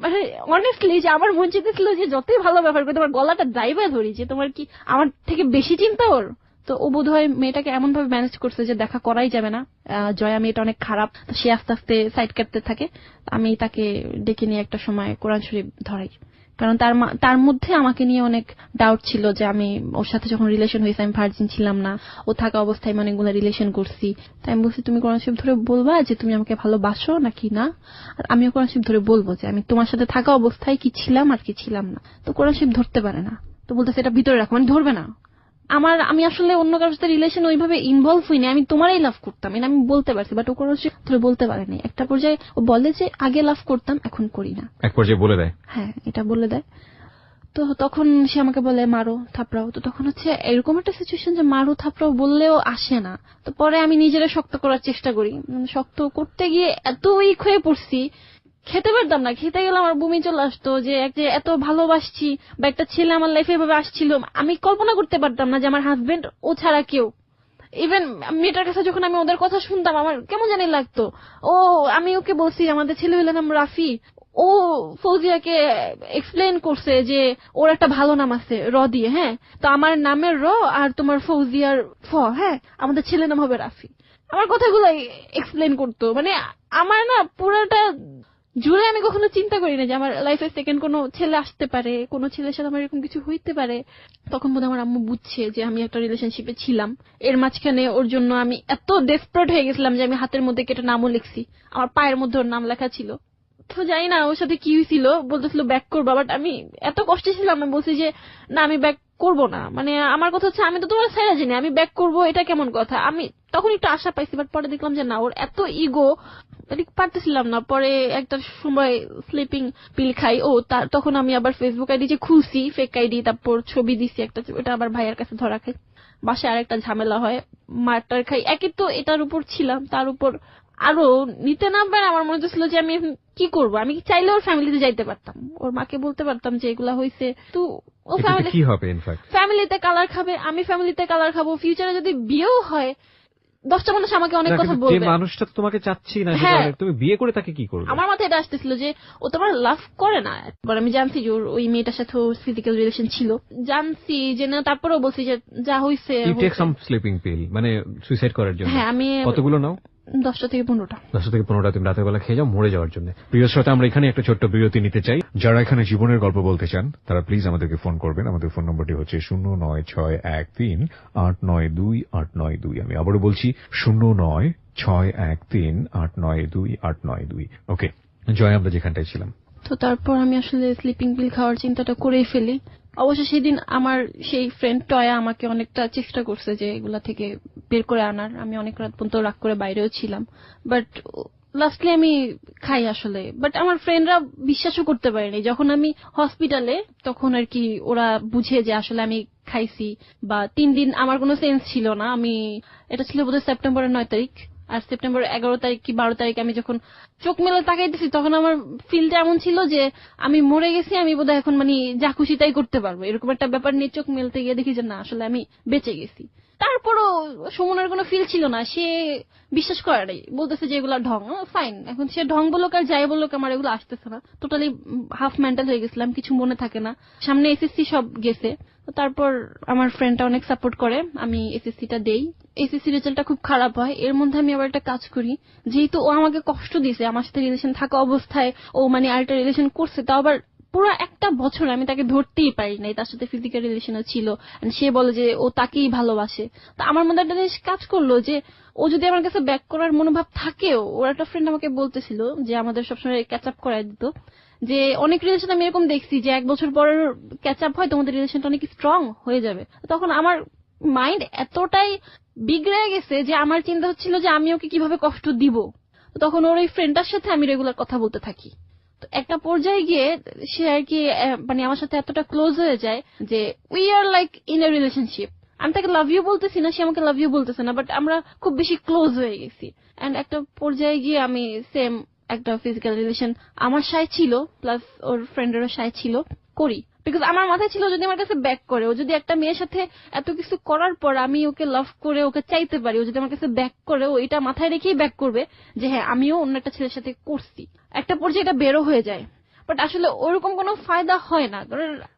মানে অনেস্টলি যে আমার মন চেয়েছিল যে যতই ভালো ব্যবহার করে তোমার গলাটা ড্রাইভার ধরি, যে তোমার কি আমার থেকে বেশি চিন্তা ওর। তো ও বোধহয় মেয়েটাকে এমন ভাবে ম্যানেজ করছে যে দেখা করাই যাবে না। জয়া মেয়েটা অনেক খারাপ, তো সে আস্তে আস্তে সাইড কাটতে থাকে। আমি তাকে ডেকে নিয়ে একটা সময় কোরআন শরীফ ধরাই, কারণ তার মধ্যে আমাকে নিয়ে অনেক ডাউট ছিল যে আমি ওর সাথে যখন রিলেশন হয়েছে আমি ভার্জিন ছিলাম না, ও থাকা অবস্থায় আমি অনেকগুলো রিলেশন করছি। তাই আমি বলছি তুমি কোরআন শরীফ ধরে বলবা যে তুমি আমাকে ভালোবাসো নাকি না, আর আমিও কোরআন শরীফ ধরে বলবো যে আমি তোমার সাথে থাকা অবস্থায় কি ছিলাম আর কি ছিলাম না। তো কোরআন শরীফ ধরতে পারে না, তো বলতেছে এটা ভিতরে রাখো, মানে ধরবে না। আমি আসলে অন্য কারোর সাথে রিলেশন ওইভাবে ইনভলভ হইনি, আমি তোমারই লাভ করতাম, এটা আমি বলতে পারছি, বাট ও কোনো ধরে বলতে পারেনি। একটা পর্যায়ে ও বলে যে আগে লাভ করতাম এখন করি না, এক পর্যায়ে বলে দেয়। হ্যাঁ এটা বলে দেয়। তো তখন সে আমাকে বলে মারো থাপড়াও। তো তখন হচ্ছে এরকম একটা সিচুয়েশন যে মারো থাপড়াও বললেও আসে না। তো পরে আমি নিজেরা শক্ত করার চেষ্টা করি, শক্ত করতে গিয়ে এত উইক হয়ে পড়ছি, খেতে পারতাম না, খেতে গেলে আমার বমি চলে আসতো। যে এত ভালোবাসছি বা একটা ছেলে আমার লাইফে এভাবে আসছিল, আমি কল্পনা করতে পারতাম না যে আমার হাজবেন্ড ও ছাড়া কেউ। ইভেন মেয়েটার কাছে যখন আমি ওদের কথা শুনতাম আমার কেমন জানি লাগতো। আমি ওকে বলছি আমাদের ছেলে হইলেন নাম রাফি, ও ফৌজিয়াকে এক্সপ্লেন করছে যে ওর একটা ভালো নাম আছে র দিয়ে, হ্যাঁ তো আমার নামের র আর তোমার ফৌজিয়ার ফ, হ্যাঁ আমাদের ছেলে নাম হবে রাফি। আমার কথাগুলো এক্সপ্লেন করতো। মানে আমার না পুরাটা জুড়ে আমি কখনো চিন্তা করি না যে আমার লাইফে সেকেন্ড কোনো ছেলে আসতে পারে, কোনো ছেলের সাথে আমার এরকম কিছু হইতে পারে। তখন বোধহয় আমার আম্মু বুঝছে যে আমি একটা রিলেশনশিপে ছিলাম। এর মাঝখানে ওর জন্য আমি এত ডেসপারেট হয়ে গেছিলাম যে আমি হাতের মধ্যে কেটে নামও লিখছি, আমার পায়ের মধ্যে ওর নাম লেখা ছিল। তো জানি না ওর সাথে কি হয়েছিল, বলতেছিল ব্যাক করবা, বাট আমি এত কষ্টে ছিলাম, আমি বলছি যে না আমি ব্যাক করবো না। মানে আমার কথা হচ্ছে আমি তো তোমার ছাইরা জানি, আমি ব্যাক করবো এটা কেমন কথা। আমি তখন একটু আশা পাইছি, বাট পরে দেখলাম যে না ওর এত ইগো, পারতেছিলাম না। পরে একটা সময় স্লিপিং পিল খাই, তখন আমি আবার ফেসবুক আইডি যে খুলছি ফেক আইডি, তারপর ছবি দিছি একটা, ওটা আবার ভাইয়ের কাছে ধরা খাই, বাসায় আরেকটা ঝামেলা হয়, মারটার খাই। একে তো এটার উপর ছিলাম, তার উপর আরো নিতে না পারে। আমার মনে হচ্ছিল যে আমি কি করবো, আমি চাইলে ওর ফ্যামিলিতে যাইতে পারতাম, ওর মাকে বলতে পারতাম যে এগুলা হয়েছে, তো ও কি হবে ইনফ্যাক্ট ফ্যামিলিতে কালার খাবে, আমি ফ্যামিলিতে কালার খাবো, ফিউচারে যদি বিয়েও হয় 10টা মানুষ আমাকে অনেক কথা বলবে। যে মানুষটা তোমাকে চাচ্ছি না, তুমি বিয়ে করে তাকে কি করবে? আমার মাথায় এটা আসতেছিল যে ও তোমার লাভ করে না। এবার আমি জানছি যে ওই মেয়েটার সাথে ফিজিক্যাল রিলেশন ছিল, জানছি যে না, তারপরেও বলছি যে যা হইছে। You take some sleeping pill, মানে সুইসাইড করার জন্য? হ্যাঁ আমি কতগুলো নাও? 10টা থেকে 15টা। 10টা থেকে 15টা তুমি রাতের বেলা খেয়ে যাও মরে যাওয়ার জন্য। প্রিয় শ্রোতা, আমরা এখানে একটা ছোট্ট বিরতি নিতে চাই। যারা এখানে জীবনের গল্প বলতে চান তারা প্লিজ আমাদেরকে ফোন করবেন। আমাদের ফোন নম্বরটি হচ্ছে 09613892892। আমি আবারও বলছি 09613892892। ওকে জয়, আমরা যেখানটায় ছিলাম। তো তারপর আমি আসলে স্লিপিং পিল খাওয়ার চিন্তাটা করেই ফেলি। অবশ্য সেদিন আমার সেই ফ্রেন্ড টয়া আমাকে অনেকটা চেষ্টা করছে যে এগুলা থেকে বের করে আনার। আমি অনেক রাত পর্যন্ত রাগ করে বাইরেও ছিলাম, বাট লাস্টলি আমি খাই আসলে। বাট আমার ফ্রেন্ডরা বিশ্বাসও করতে পারেনি। যখন আমি হসপিটালে, তখন আর কি ওরা বুঝে যে আসলে আমি খাইছি। বা 3 দিন আমার কোনো সেন্স ছিল না। এটা ছিল বোধহয় সেপ্টেম্বরের 9 তারিখ, আর সেপ্টেম্বর 11 তারিখ কি 12 তারিখ আমি যখন চোখ মেলে তাকাইতেছি, তখন আমার ফিলটা এমন ছিল যে আমি মরে গেছি, আমি বোধহয় এখন মানে যা খুশি তাই করতে পারবো, এরকম একটা ব্যাপার নিয়ে চোখ মেলতে গিয়ে দেখি যে না আসলে আমি বেঁচে গেছি। তারপরও সুমনের কোনো ফিল ছিল না, সে বিশ্বাস করে নাই, বলতেছে যে এগুলা ঢং। ফাইন, এখন সে ঢং বলুক আর যাই বলুক, আমার এগুলো আসতেছে না। টোটালি হাফ মেন্টাল হয়ে গেছিলাম, কিছু মনে থাকে না। সামনে এসএসসি সব গেছে। তারপর আমার ফ্রেন্ডটা অনেক সাপোর্ট করে, আমি এসএসসিটা দেই। এসএসসি রেজাল্টটা খুব খারাপ হয়। এর মধ্যে আমি আবার একটা কাজ করি, যেহেতু ও আমাকে কষ্ট দিয়েছে, আমার সাথে রিলেশন থাকা অবস্থায় ও মানে আরেকটা রিলেশন করছে, তাও আবার পুরো একটা বছর আমি তাকে ধরতেই পারি নাই, তার সাথে ফিজিক্যাল রিলেশনও ছিল। সে বলে যে ও তাকেই ভালোবাসে। তো আমার মধ্যে একটা জিনিস কাজ করলো যে ও যদি আমার কাছে ব্যাক করার মনোভাব থাকেও, ওর একটা ফ্রেন্ড আমাকে বলতেছিল যে আমাদের সবসময় ক্যাচ আপ করায় দিত, যে অনেক রিলেশন আমি এরকম দেখছি যে 1 বছর পর ক্যাচ আপ হয়, তোমাদের রিলেশনটা অনেক স্ট্রং হয়ে যাবে। তখন আমার মাইন্ড এতটাই বিগড়ে গেছে যে আমার চিন্তা হচ্ছিল যে আমি ওকে কিভাবে কষ্ট দিব। তো তখন ওর ওই ফ্রেন্ডটার সাথে আমি রেগুলার কথা বলতে থাকি। তো একটা পর্যায়ে গিয়ে সে আর কি মানে আমার সাথে এতটা ক্লোজ হয়ে যায় যে we are like in a relationship. আমি তাকে লাভ ইউ বলতেছি না, সে আমাকে লাভ ইউ বলতেছে না, বাট আমরা খুব বেশি ক্লোজ হয়ে গেছি। এন্ড একটা পর্যায়ে গিয়ে আমি সেম একটা ফিজিক্যাল রিলেশন আমার সাথে ছিল প্লাস ওর ফ্রেন্ডেরও সাথে ছিল করি। বিকজ আমার মাথায় ছিল যদি আমার কাছে ব্যাক করে, ও যদি একটা মেয়ের সাথে এত কিছু করার পর আমি ওকে লাভ করে ওকে চাইতে পারি, ও যদি আমার কাছে ব্যাক করে, ও এটা মাথায় রেখেই ব্যাক করবে যে হ্যাঁ আমিও অন্য একটা ছেলের সাথে করছি। একটা পর্যায়ে এটা বেরো হয়ে যায়, বাট আসলে ওরকম কোনো ফায়দা হয় না।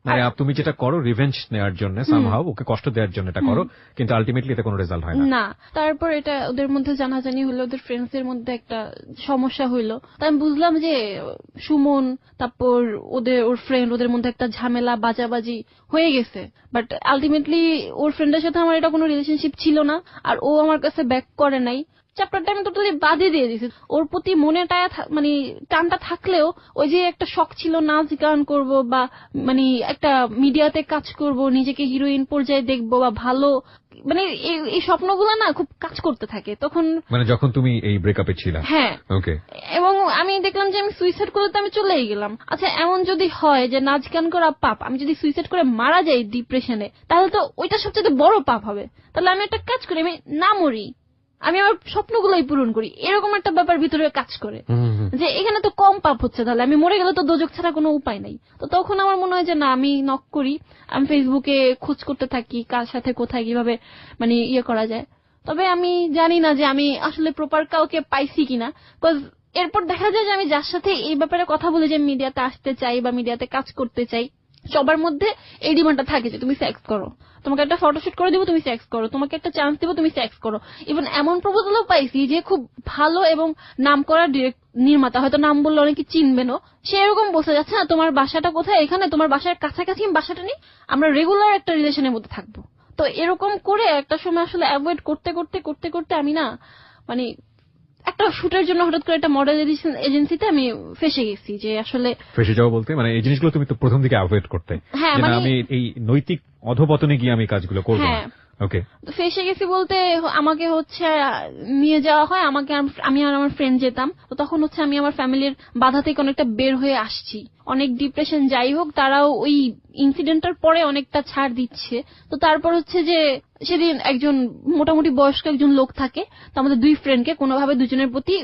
মানে তুমি যেটা করো রিভেঞ্জ নেওয়ার জন্য, সামহাউ ওকে কষ্ট দেওয়ার জন্য এটা করো, কিন্তু আলটিমেটলি এতে কোনো রেজাল্ট হয় না। তারপর এটা ওদের মধ্যে জানাজানি হলো, ওদের ফ্রেন্ডস এর মধ্যে একটা সমস্যা হইলো। তাই আমি বুঝলাম যে সুমন তারপর ওর ফ্রেন্ড ওদের মধ্যে একটা ঝামেলা বাজাবাজি হয়ে গেছে। বাট আলটিমেটলি ওর ফ্রেন্ডের সাথে আমার এটা কোনো রিলেশনশিপ ছিল না, আর ও আমার কাছে ব্যাক করে নাই। চ্যাপ্টারটা আমি টোটালি বাদে দিয়ে দিছি। ওর প্রতি মনেটা মানে টানটা থাকলেও ওই যে একটা শখ ছিল নাচ গান করব বা মানে একটা মিডিয়াতে কাজ করব, নিজেকে হিরোইন পর্যায়ে দেখবো বা ভালো, মানে এই স্বপ্নগুলো না খুব কাজ করতে থাকে তখন। মানে যখন তুমি এই ব্রেকআপে ছিলা? হ্যাঁ। ওকে। এবং আমি দেখলাম যে আমি সুইসাইড করে তো আমি চলেই গেলাম। আচ্ছা এমন যদি হয় যে নাচ গান করা পাপ, আমি যদি সুইসাইড করে মারা যাই ডিপ্রেশনে, তাহলে তো ওইটা সবচেয়ে বড় পাপ হবে। তাহলে আমি একটা কাজ করি, আমি না মরি, আমি আমার স্বপ্নগুলোই পূরণ করি, এরকম একটা ব্যাপার ভিতরে কাজ করে যে এখানে তো কম পাপ হচ্ছে, তাহলে আমি মরে গেলে তো দোজক ছাড়া কোনো উপায় নাই। তো তখন আমার মনে হয় যে না, আমি নক করি, আমি ফেসবুকে খোঁজ করতে থাকি কার সাথে কোথায় কিভাবে মানে ইয়ে করা যায়। তবে আমি জানি না যে আমি আসলে প্রপার কাউকে পাইছি কিনা, বিকজ এরপর দেখা যায় যে আমি যার সাথে এই ব্যাপারে কথা বলে যে মিডিয়াতে আসতে চাই বা মিডিয়াতে কাজ করতে চাই, সবার মধ্যে এই ডিমান্ডটা থাকে যে তুমি সেক্স করো, তোমাকে একটা ফটোশুট করে দিব, তুমি সেক্স করো, তোমাকে একটা চান্স দিব, তুমি সেক্স করো। ইভেন এমন প্রপোজালও পাইছি যে খুব ভালো এবং নাম করা নির্মাতা, হয়তো নাম বললে অনেকে চিনবেনও, সে এরকম বসে যাচ্ছে না তোমার বাসাটা কোথায়, এখানে তোমার বাসার কাছাকাছি বাসাটা নেই, আমরা রেগুলার একটা রিলেশনের মধ্যে থাকবো। তো এরকম করে একটা সময় আসলে অ্যাভয়েড করতে করতে করতে করতে আমি না মানে একটা শুটের জন্য হঠাৎ করে একটা মডেল এজেন্সিতে আমি ফেসে গেছি। যে আসলে ফেসে যাওয়া বলতে মানে এই জিনিসগুলো তুমি তো প্রথম দিকে অ্যাভয়েড করতে, হ্যাঁ মানে আমি এই নৈতিক অধপতনে গিয়ে আমি কাজগুলো করব। ওকে। ফেসে গেছি বলতে আমাকে হচ্ছে নিয়ে যাওয়া হয়, আমাকে আমি আর আমার ফ্রেন্ড যেতাম। তো তখন হচ্ছে আমি আমার ফ্যামিলির বাধা থেকে অনেকটা বের হয়ে আসছি, অনেক ডিপ্রেশন যাই হোক তারাও ওই ইনসিডেন্টটার পরে অনেকটা ছাড় দিচ্ছে। তো তারপর হচ্ছে যে সেদিন একজন মোটামুটি বয়স্ক একজন লোক থাকে, তো আমাদের দুই ফ্রেন্ডকে কোনোভাবে দুজনের প্রতি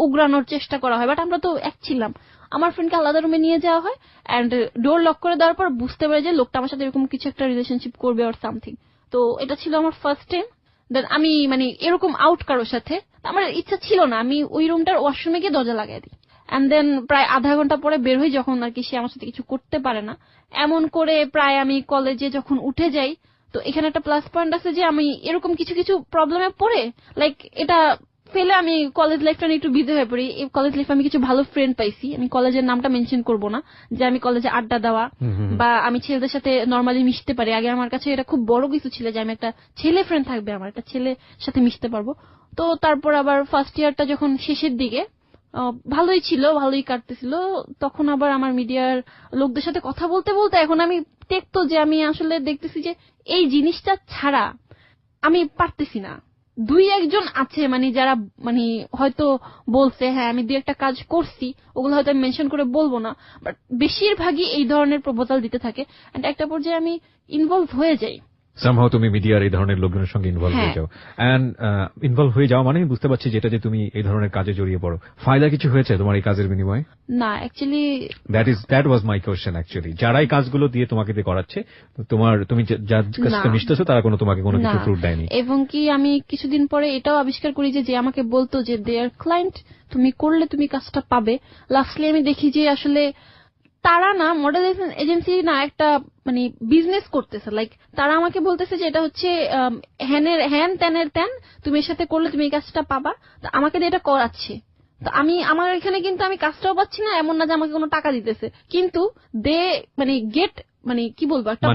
উগরানোর চেষ্টা করা হয়, বাট আমরা তো এক ছিলাম। আমার ফ্রেন্ডকে আলাদা রুমে নিয়ে যাওয়া হয় এন্ড ডোর লক করে দেওয়ার পর বুঝতে পারে যে লোকটা আমার সাথে এরকম কিছু একটা রিলেশনশিপ করবে অর সামথিং। তো এটা ছিল আমার ফার্স্ট টাইম। দেন আমি মানে এরকম আউট কারোর সাথে আমার ইচ্ছা ছিল না, আমি ওই রুমটার ওয়াশরুমে গিয়ে দরজা লাগাই দিই। এন্ড দেন প্রায় আধা ঘন্টা পরে বের হই, যখন আর কি সে আমার সাথে কিছু করতে পারে না। এমন করে প্রায় আমি কলেজে যখন উঠে যাই, তো এখানে একটা প্লাস পয়েন্ট আছে যে আমি এরকম কিছু কিছু প্রবলেমে পড়ে লাইক এটা ফেলে আমি কলেজ লাইফটা নিয়ে একটু বিজি হয়ে পড়ি। এই কলেজ লাইফে আমি কিছু ভালো ফ্রেন্ড পাইছি, আমি কলেজের নামটা মেনশন করব না, যে আমি কলেজে আড্ডা দেওয়া বা আমি ছেলেদের সাথে নর্মালি মিশতে পারি। আগে আমার কাছে এটা খুব বড় কিছু ছিল যে আমি একটা ছেলে ফ্রেন্ড থাকবে, আমার একটা ছেলের সাথে মিশতে পারবো। তো তারপর আবার ফার্স্ট ইয়ারটা যখন শেষের দিকে ভালোই ছিল, ভালোই কাটতেছিল, তখন আবার আমার মিডিয়ার লোকদের সাথে কথা বলতে বলতে এখন আমি দেখতো যে আমি আসলে দেখতেছি যে এই জিনিসটা ছাড়া আমি পারতেছি না। দুই একজন আছে মানে যারা মানে হয়তো বলছে হ্যাঁ আমি দুই একটা কাজ করছি, ওগুলো হয়তো আমি মেনশন করে বলবো না, বাট বেশিরভাগই এই ধরনের প্রপোজাল দিতে থাকে। এন্ড একটা পর্যায়ে আমি ইনভলভ হয়ে যাই। সামহাউ তুমি মিডিয়ার এই ধরনের লোকজনের সঙ্গে ইনভলভ হয়ে যাও, এন্ড ইনভলভ হয়ে যাও মানে বুঝতে পারছি যেটা যে তুমি এই ধরনের কাজে জড়িয়ে পড়ো। ফায়দা কিছু হয়েছে তোমার এই কাজের বিনিময়ে? না, actually that was my question actually. যারা এই কাজগুলো দিয়ে তোমাকে দিয়ে করাচ্ছে, তুমি যার কাছে মিশতেছো তারা তোমাকে কোনো কিছু ফ্রুট দেয়নি? এবং কি আমি কিছুদিন পরে এটাও আবিষ্কার করি যে আমাকে বলতো যে দেয়ার ক্লায়েন্ট, তুমি করলে তুমি কাজটা পাবে। লাস্টলি আমি দেখি যে আসলে তারা না মডেল এজেন্সি না একটা মানে বিজনেস করতেছে। লাইক তারা আমাকে বলতেছে যে এটা হচ্ছে হ্যান ত্যানের ত্যান, তুমি এর সাথে করলে তুমি এই কাজটা পাবা, তো আমাকে দিয়ে এটা করাচ্ছে। তো আমার এখানে কিন্তু আমি কাজটাও পাচ্ছি না, এমন না যে আমাকে কোনো টাকা দিতেছে, কিন্তু দে মানে গেট মানে কি বলবো একটা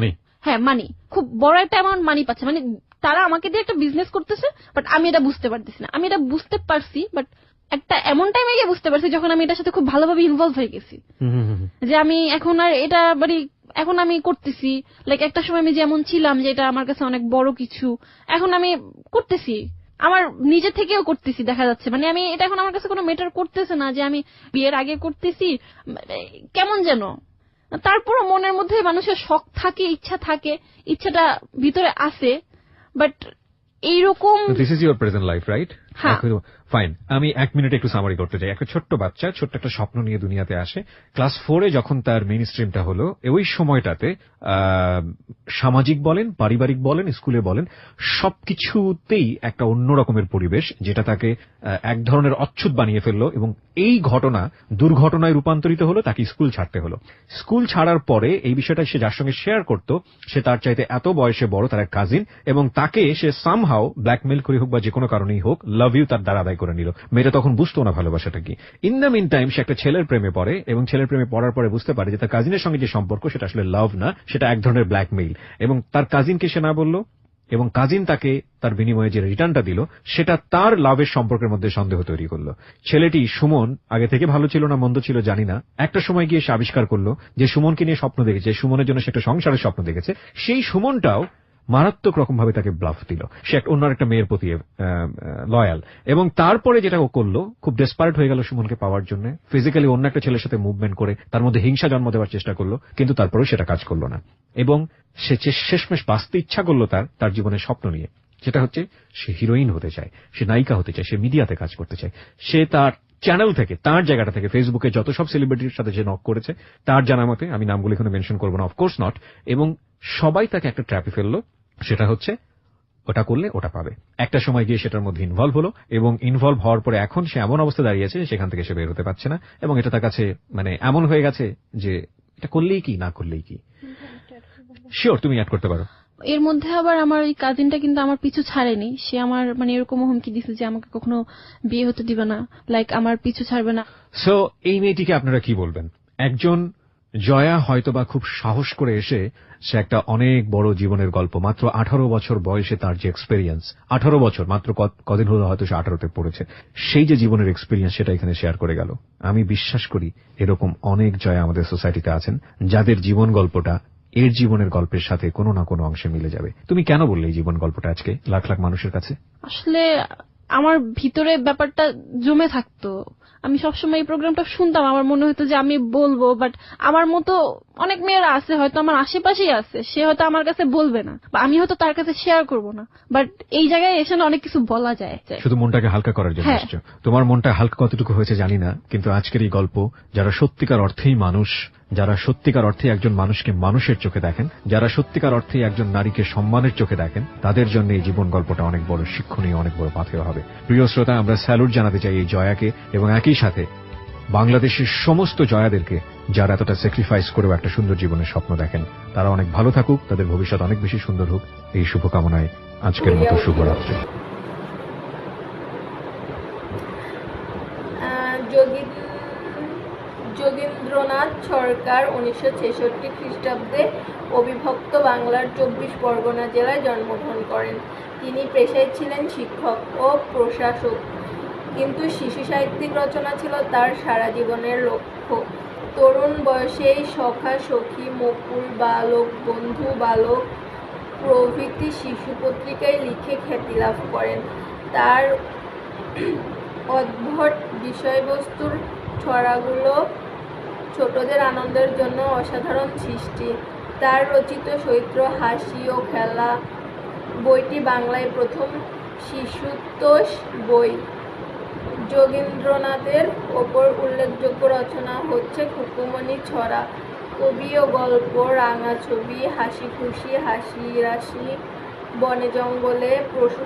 হ্যাঁ মানি, খুব বড় একটা অ্যামাউন্ট মানি পাচ্ছে। মানে তারা আমাকে দিয়ে একটা বিজনেস করতেছে, বাট আমি এটা বুঝতে পারতেছি না। আমি এটা বুঝতে পারছি, বাট একটা এমন টাইমে গিয়ে বুঝতে পারছি যখন আমি এটার সাথে খুব ভালোভাবে ইনভলভ হয়ে গেছি, যে আমি এখন আর এটা এখন আমি করতেছি, লাইক একটা সময় আমি যেমন ছিলাম যে এটা আমার কাছে অনেক বড় কিছু, এখন আমি করতেছি, আমার নিজে থেকেও করতেছি, দেখা যাচ্ছে মানে আমি এটা এখন আমার কাছে কোনো ম্যাটার করতেছে না যে আমি বিয়ের আগে করতেছি, কেমন যেন। তারপরও মনের মধ্যে মানুষের শখ থাকে, ইচ্ছা থাকে, ইচ্ছাটা ভিতরে আছে, বাট এইরকম। This is your present life, right? হ্যাঁ। ফাইন, আমি 1 মিনিট একটু সামারি করতে চাই। একটা ছোট্ট বাচ্চা ছোট্ট একটা স্বপ্ন নিয়ে দুনিয়াতে আসে। ক্লাস 4-এ যখন তার মেইন স্ট্রিমটা হলো, ওই সময়টাতে সামাজিক বলেন, পারিবারিক বলেন, স্কুলে বলেন, সবকিছুতেই একটা অন্য রকমের পরিবেশ, যেটা তাকে এক ধরনের অচ্ছুত বানিয়ে ফেললো, এবং এই ঘটনা দুর্ঘটনায় রূপান্তরিত হলো, তাকে স্কুল ছাড়তে হলো। স্কুল ছাড়ার পরে এই বিষয়টা সে যার সঙ্গে শেয়ার করত, সে তার চাইতে এত বয়সে বড়, তার এক কাজিন, এবং তাকে সে সামহাও ব্ল্যাকমেল করে হোক বা যে কোনো কারণেই হোক লাভ ইউ তার দ্বারা আদায় করে নিল। মেয়েটা তখন বুঝতো না ভালোবাসাটা কি। ইন দ্য মিন টাইম সে একটা ছেলের প্রেমে পড়ে, এবং ছেলের প্রেমে পড়ার পরে বুঝতে পারে যে তার কাজিনের সঙ্গে যে সম্পর্ক সেটা আসলে লাভ না, সেটা এক ধরনের ব্ল্যাকমেইল। এবং তার কাজিনকে সে না বলল, এবং কাজিন তাকে তার বিনিময়ে যে রিটার্নটা দিল সেটা তার লাভের সম্পর্কের মধ্যে সন্দেহ তৈরি করলো। ছেলেটি সুমন আগে থেকে ভালো ছিল না মন্দ ছিল জানি না, একটা সময় গিয়ে সে আবিষ্কার করলো যে সুমনকে নিয়ে স্বপ্ন দেখেছে, সুমনের জন্য সে একটা সংসারের স্বপ্ন দেখেছে, সেই সুমনটাও মারাত্মক রকম ভাবে তাকে ব্লাফ দিল। সে অন্য একটা মেয়ের প্রতি লয়াল, এবং তারপরে যেটা ও করলো, খুব ডেসপারেট হয়ে গেল সুমনকে পাওয়ার জন্য, ফিজিক্যালি অন্য একটা ছেলের সাথে মুভমেন্ট করে তার মধ্যে হিংসা জন্ম দেওয়ার চেষ্টা করলো, কিন্তু তারপরেও সেটা কাজ করলো না। এবং সে শেষমেশ বাঁচতে ইচ্ছা করলো তার জীবনের স্বপ্ন নিয়ে, যেটা হচ্ছে সে হিরোইন হতে চায়, সে নায়িকা হতে চায়, সে মিডিয়াতে কাজ করতে চায়। সে তার চ্যানেল থেকে, তার জায়গাটা থেকে, ফেসবুকে যত সব সেলিব্রিটির সাথে সে নক করেছে, তার জানা মতে, আমি নামগুলো এখানে মেনশন করবো না, অফকোর্স নট, এবং সবাই তাকে একটা ট্র্যাপে ফেললো, সেটা হচ্ছে ওটা করলে ওটা পাবে। একটা সময় গিয়ে সেটার মধ্যে ইনভলভ হলো, এবং ইনভলভ হওয়ার পরে এখন সে এমন অবস্থা দাঁড়িয়েছে সেখান থেকে সে বের হতে পারছে না, এবং এটা তার কাছে মানে এমন হয়ে গেছে যে এটা করলেই কি না করলেই কি। শিওর, তুমি অ্যাড করতে পারো। এর মধ্যে আবার আমার ওই কাজিনটা কিন্তু আমার পিছু ছাড়েনি, সে আমার মানে এরকম হুমকি দিছে যে আমাকে কখনো বিয়ে হতে দিবে না, লাইক আমার পিছু ছাড়বে না। সো এই মেয়েটিকে আপনারা কি বলবেন? একজন জয়া হয়তোবা খুব সাহস করে এসে, সে একটা অনেক বড় জীবনের গল্প, মাত্র 18 বছর বয়সে তার যে এক্সপেরিয়েন্স, 18 বছর মাত্র, কদিন হলো হয়তো সে 18তে পড়েছে, সেই যে জীবনের এক্সপেরিয়েন্স সেটা এখানে শেয়ার করে গেল। আমি বিশ্বাস করি এরকম অনেক জয়া আমাদের সোসাইটিতে আছেন, যাদের জীবন গল্পটা এর জীবনের গল্পের সাথে কোনো না কোনো অংশে মিলে যাবে। তুমি কেন বললে এই জীবন গল্পটা আজকে লাখ লাখ মানুষের কাছে? আসলে আমার ভিতরে ব্যাপারটা জমে থাকতো, আমি সবসময় এই প্রোগ্রামটা শুনতাম, আমার মনে হতো যে আমি বলবো, বাট আমার মতো অনেক মেয়েরা আছে, হয়তো আমার আশেপাশেই আছে, সে হয়তো আমার কাছে বলবে না, বা আমি হয়তো তার কাছে শেয়ার করব না, বাট এই জায়গায় এসে না অনেক কিছু বলা যায়। শুধু মনটাকে হালকা করার জন্য এসেছো। তোমার মনটা হালকা কতটুকু হয়েছে জানি না, কিন্তু আজকের এই গল্প, যারা সত্যিকার অর্থেই মানুষ, যারা সত্যিকার অর্থে একজন মানুষকে মানুষের চোখে দেখেন, যারা সত্যিকার অর্থে একজন নারীকে সম্মানের চোখে দেখেন, তাদের জন্য এই জীবন গল্পটা অনেক বড় শিক্ষণীয়, অনেক বড় পাথেয় হবে। প্রিয় শ্রোতা, আমরা স্যালুট জানাতে চাই এই জয়াকে, এবং একই সাথে বাংলাদেশের সমস্ত জয়াদেরকে, যারা এতটা স্যাক্রিফাইস করেও একটা সুন্দর জীবনের স্বপ্ন দেখেন। তারা অনেক ভালো থাকুক, তাদের ভবিষ্যৎ অনেক বেশি সুন্দর হোক, এই শুভকামনায় আজকের মতো শুভরাত্রি। যোগেন্দ্রনাথ সরকার 1966 খ্রিস্টাব্দে অবিভক্ত বাংলার 24 পরগনা জেলায় জন্মগ্রহণ করেন। তিনি পেশায় ছিলেন শিক্ষক ও প্রশাসক, কিন্তু শিশু সাহিত্যিক রচনা ছিল তার সারা জীবনের লক্ষ্য। তরুণ বয়সেই সখা সখী, মুকুল বালক, বন্ধু বালক প্রভৃতি শিশু পত্রিকায় লিখে খ্যাতি লাভ করেন। তার অদ্ভুত বিষয়বস্তুর ছড়াগুলো ছোটদের আনন্দের জন্য অসাধারণ সৃষ্টি। তার রচিত চৈত্র হাসি ও খেলা বইটি বাংলায় প্রথম শিশুতোষ বই। যোগেন্দ্রনাথের ওপর উল্লেখযোগ্য রচনা হচ্ছে খুকুমণি ছড়া, কবি ও গল্প, রাঙা ছবি, হাসি খুশি, হাসি রাশি, বনে জঙ্গলে, পশু